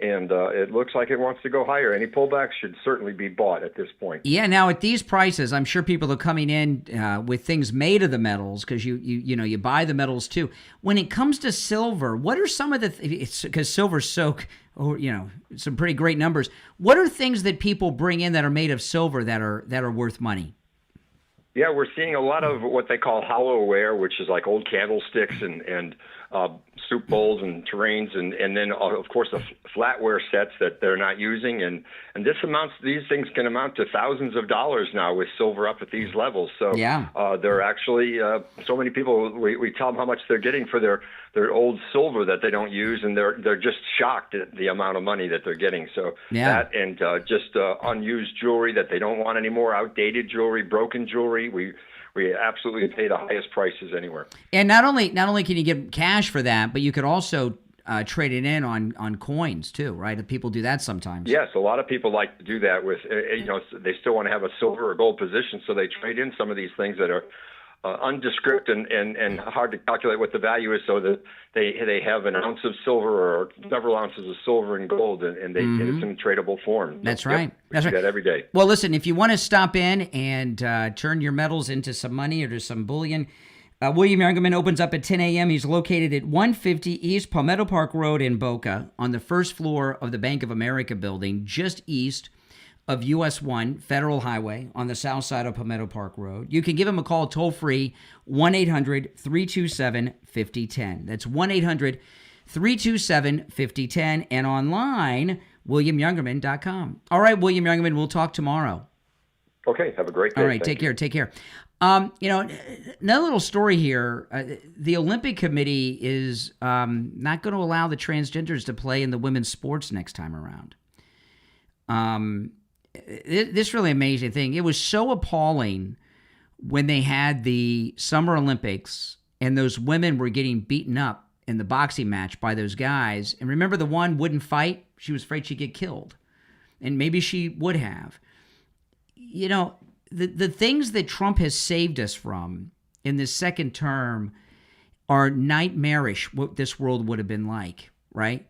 And it looks like it wants to go higher. Any pullbacks should certainly be bought at this point. Yeah, now at these prices, I'm sure people are coming in with things made of the metals because you buy the metals too. When it comes to silver, what are some of the because silver's some pretty great numbers. What are things that people bring in that are made of silver that are worth money? Yeah, we're seeing a lot of what they call hollowware, which is like old candlesticks and soup bowls and terrains, and then of course the flatware sets that they're not using, and these things can amount to thousands of dollars now with silver up at these levels. So yeah, they're actually so many people. We tell them how much they're getting for their old silver that they don't use, and they're just shocked at the amount of money that they're getting. So that and just unused jewelry that they don't want anymore, outdated jewelry, broken jewelry. We absolutely pay the highest prices anywhere. And not only can you get cash for that, but you could also trade it in on coins too, right? People do that sometimes. Yes, a lot of people like to do that with, they still want to have a silver or gold position, so they trade in some of these things that are undescript and hard to calculate what the value is, so that they have an ounce of silver or several ounces of silver and gold, and it's in tradable form. That's right. Yep, we do that every day. Well, listen, if you want to stop in and turn your metals into some money or to some bullion, William Youngerman opens up at 10 a.m. He's located at 150 East Palmetto Park Road in Boca on the first floor of the Bank of America building, just east of US 1 Federal Highway on the south side of Palmetto Park Road. You can give him a call toll-free, 1-800-327-5010. That's 1-800-327-5010, and online, WilliamYoungerman.com. All right, William Youngerman, we'll talk tomorrow. Okay, have a great day. All right, take care. Take care. Another little story here. The Olympic Committee is not going to allow the transgenders to play in the women's sports next time around. This really amazing thing. It was so appalling when they had the Summer Olympics and those women were getting beaten up in the boxing match by those guys. And remember, the one wouldn't fight. She was afraid she'd get killed. And maybe she would have. The things that Trump has saved us from in this second term are nightmarish, what this world would have been like, right?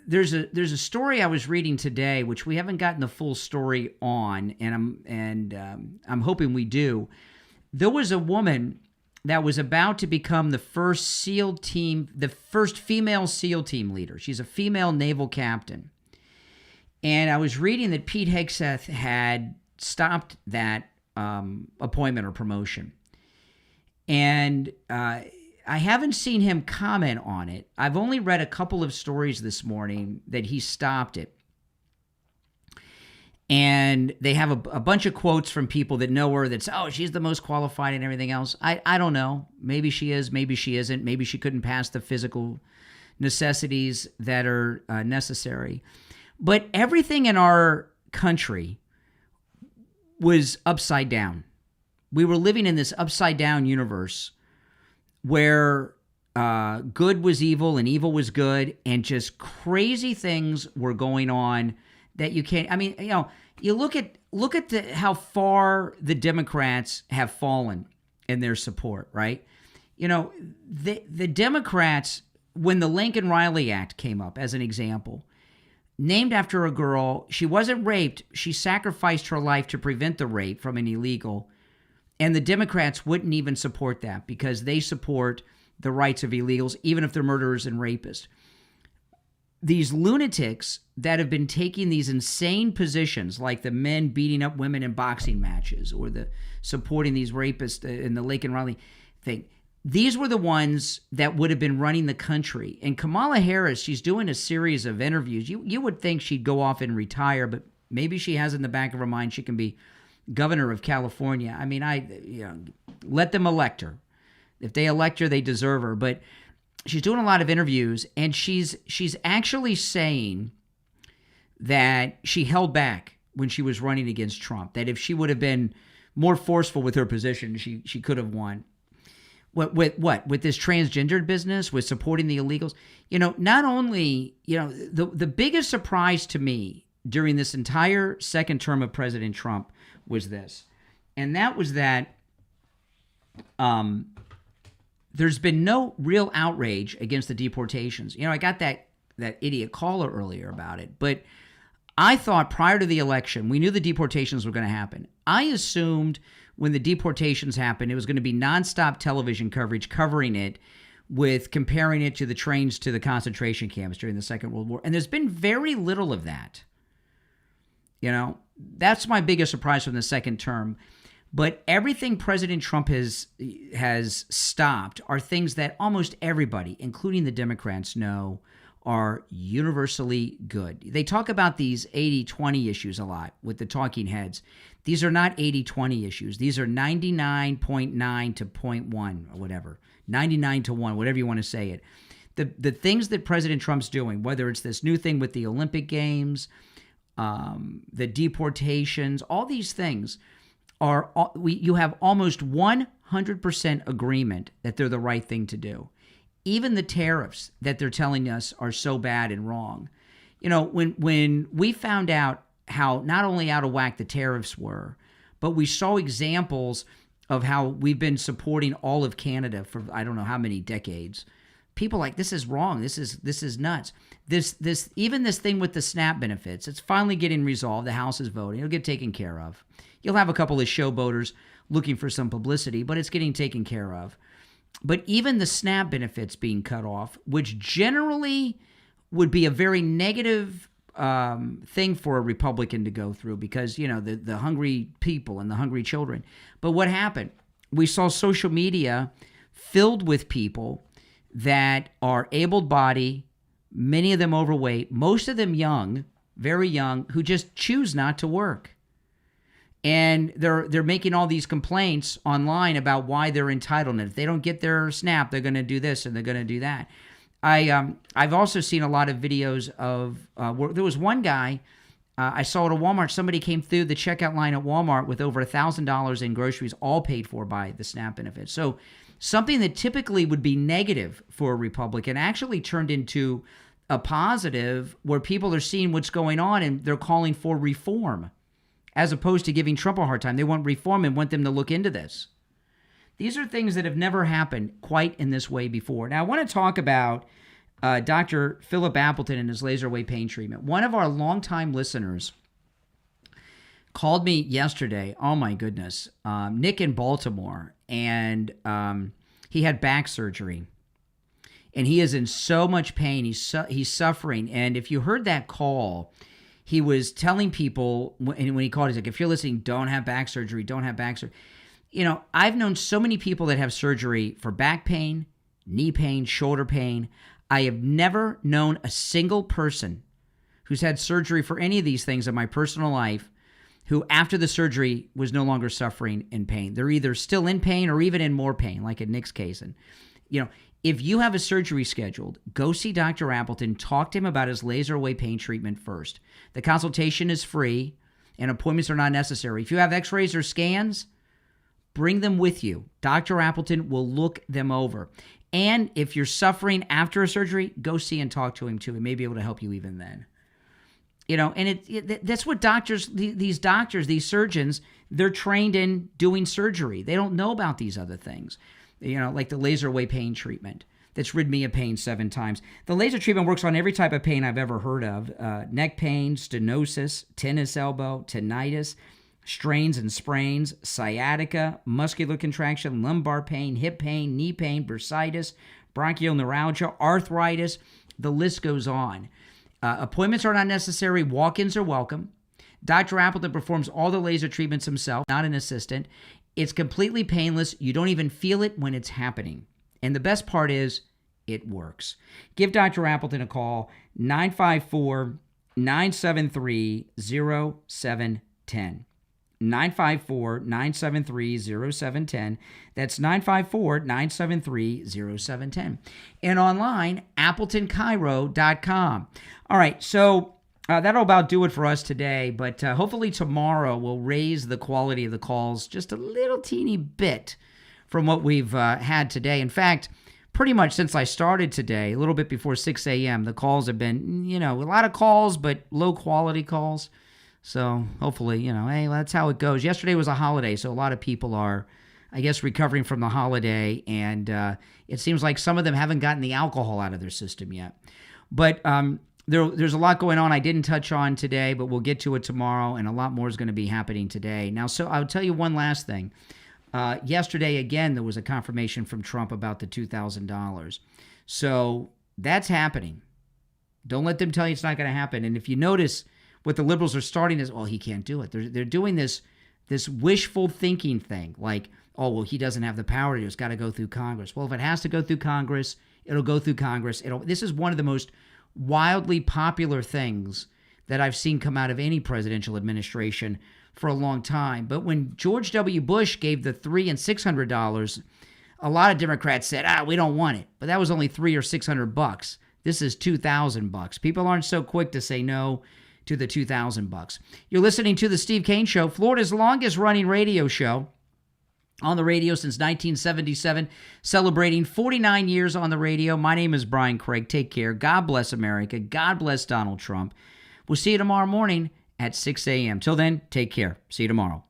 There's a story I was reading today, which we haven't gotten the full story on, and I'm hoping we do. There was a woman that was about to become the first female SEAL team leader. She's a female naval captain. And I was reading that Pete Hegseth had stopped that appointment or promotion. And I haven't seen him comment on it. I've only read a couple of stories this morning that he stopped it. And they have a bunch of quotes from people that know her that's, oh, she's the most qualified and everything else. I don't know. Maybe she is. Maybe she isn't. Maybe she couldn't pass the physical necessities that are necessary. But everything in our country was upside down. We were living in this upside down universe where good was evil and evil was good, and just crazy things were going on that you can't. I mean, you look at how far the Democrats have fallen in their support, right? The Democrats, when the Lincoln Riley Act came up as an example, named after a girl, she wasn't raped. She sacrificed her life to prevent the rape from an illegal. And the Democrats wouldn't even support that because they support the rights of illegals, even if they're murderers and rapists. These lunatics that have been taking these insane positions, like the men beating up women in boxing matches or the supporting these rapists in the Lincoln Riley thing, these were the ones that would have been running the country. And Kamala Harris, she's doing a series of interviews. You would think she'd go off and retire, but maybe she has in the back of her mind she can be governor of California. I mean, let them elect her. If they elect her, they deserve her. But she's doing a lot of interviews, and she's actually saying that she held back when she was running against Trump, that if she would have been more forceful with her position, she could have won. With this transgendered business, with supporting the illegals, not only, the biggest surprise to me during this entire second term of President Trump was this, and that was that there's been no real outrage against the deportations. I got that idiot caller earlier about it, but I thought prior to the election, we knew the deportations were going to happen. I assumed when the deportations happened, it was going to be nonstop television coverage covering it, with comparing it to the trains to the concentration camps during the Second World War. And there's been very little of that. That's my biggest surprise from the second term. But everything President Trump has stopped are things that almost everybody, including the Democrats, know are universally good. They talk about these 80-20 issues a lot with the talking heads. These are not 80-20 issues. These are 99.9 to 0.1 or whatever, 99 to 1, whatever you want to say it. The things that President Trump's doing, whether it's this new thing with the Olympic Games, the deportations, all these things you have almost 100% agreement that they're the right thing to do. Even the tariffs that they're telling us are so bad and wrong. When we found out how not only out of whack the tariffs were, but we saw examples of how we've been supporting all of Canada for I don't know how many decades. People like, this is wrong. This is nuts. Even this thing with the SNAP benefits, it's finally getting resolved. The House is voting. It'll get taken care of. You'll have a couple of showboaters looking for some publicity, but it's getting taken care of. But even the SNAP benefits being cut off, which generally would be a very negative thing for a Republican to go through because, the hungry people and the hungry children. But what happened? We saw social media filled with people that are able-bodied, many of them overweight, most of them young, very young, who just choose not to work. And they're making all these complaints online about why they're entitled. And if they don't get their SNAP, they're going to do this and they're going to do that. I've also seen a lot of videos of where there was one guy I saw at a Walmart. Somebody came through the checkout line at Walmart with over $1,000 in groceries, all paid for by the SNAP benefits. So something that typically would be negative for a Republican actually turned into a positive, where people are seeing what's going on and they're calling for reform, as opposed to giving Trump a hard time. They want reform and want them to look into this. These are things that have never happened quite in this way before. Now, I want to talk about Dr. Philip Appleton and his laser wave pain treatment. One of our longtime listeners called me yesterday. Oh, my goodness. Nick in Baltimore. And he had back surgery. And he is in so much pain. He's suffering. And if you heard that call, he was telling people, when he called, he's like, if you're listening, don't have back surgery, don't have back surgery. You know, I've known so many people that have surgery for back pain, knee pain, shoulder pain. I have never known a single person who's had surgery for any of these things in my personal life who, after the surgery, was no longer suffering in pain. They're either still in pain or even in more pain, like in Nick's case. And, you know, if you have a surgery scheduled, go see Dr. Appleton. Talk to him about his laser wave pain treatment first. The consultation is free and appointments are not necessary. If you have x-rays or scans, bring them with you. Dr. Appleton will look them over. And if you're suffering after a surgery, go see and talk to him too. He may be able to help you even then. You know, and that's what these doctors, these surgeons, they're trained in doing surgery. They don't know about these other things, you know, like the laser wave pain treatment that's rid me of pain 7 times. The laser treatment works on every type of pain I've ever heard of. Neck pain, stenosis, tennis elbow, tinnitus, strains and sprains, sciatica, muscular contraction, lumbar pain, hip pain, knee pain, bursitis, bronchial neuralgia, arthritis. The list goes on. Appointments are not necessary. Walk-ins are welcome. Dr. Appleton performs all the laser treatments himself, not an assistant. It's completely painless. You don't even feel it when it's happening. And the best part is, it works. Give Dr. Appleton a call, 954-973-0710. 954-973-0710. That's 954-973-0710. And online, AppletonCairo.com. All right, so that'll about do it for us today, but hopefully tomorrow we'll raise the quality of the calls just a little teeny bit from what we've had today. In fact, pretty much since I started today, a little bit before 6 a.m., the calls have been, you know, a lot of calls, but low quality calls. So hopefully, you know, hey, that's how it goes. Yesterday was a holiday, so a lot of people are, I guess, recovering from the holiday, and it seems like some of them haven't gotten the alcohol out of their system yet. But there's a lot going on I didn't touch on today, but we'll get to it tomorrow, and a lot more is going to be happening today. Now, so I'll tell you one last thing. Yesterday, again, there was a confirmation from Trump about the $2,000. So that's happening. Don't let them tell you it's not going to happen. And if you notice, what the liberals are starting is, well, he can't do it. They're doing this wishful thinking thing, like, oh, well, he doesn't have the power to do it. It's got to go through Congress. Well, if it has to go through Congress, it'll go through Congress. This is one of the most wildly popular things that I've seen come out of any presidential administration for a long time. But when George W. Bush gave the $300 and $600, a lot of Democrats said, we don't want it. But that was only $300 or $600. This is $2,000. People aren't so quick to say no to the $2,000. You're listening to The Steve Kane Show, Florida's longest running radio show, on the radio since 1977, celebrating 49 years on the radio. My name is Brian Craig. Take care. God bless America. God bless Donald Trump. We'll see you tomorrow morning at 6 a.m. Till then, take care. See you tomorrow.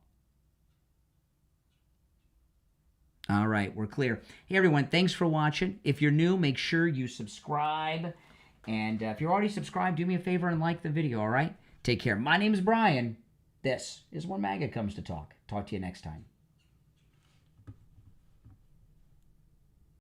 All right, we're clear. Hey, everyone, thanks for watching. If you're new, make sure you subscribe. And if you're already subscribed, do me a favor and like the video, all right? Take care. My name is Brian. This is where MAGA comes to talk. Talk to you next time.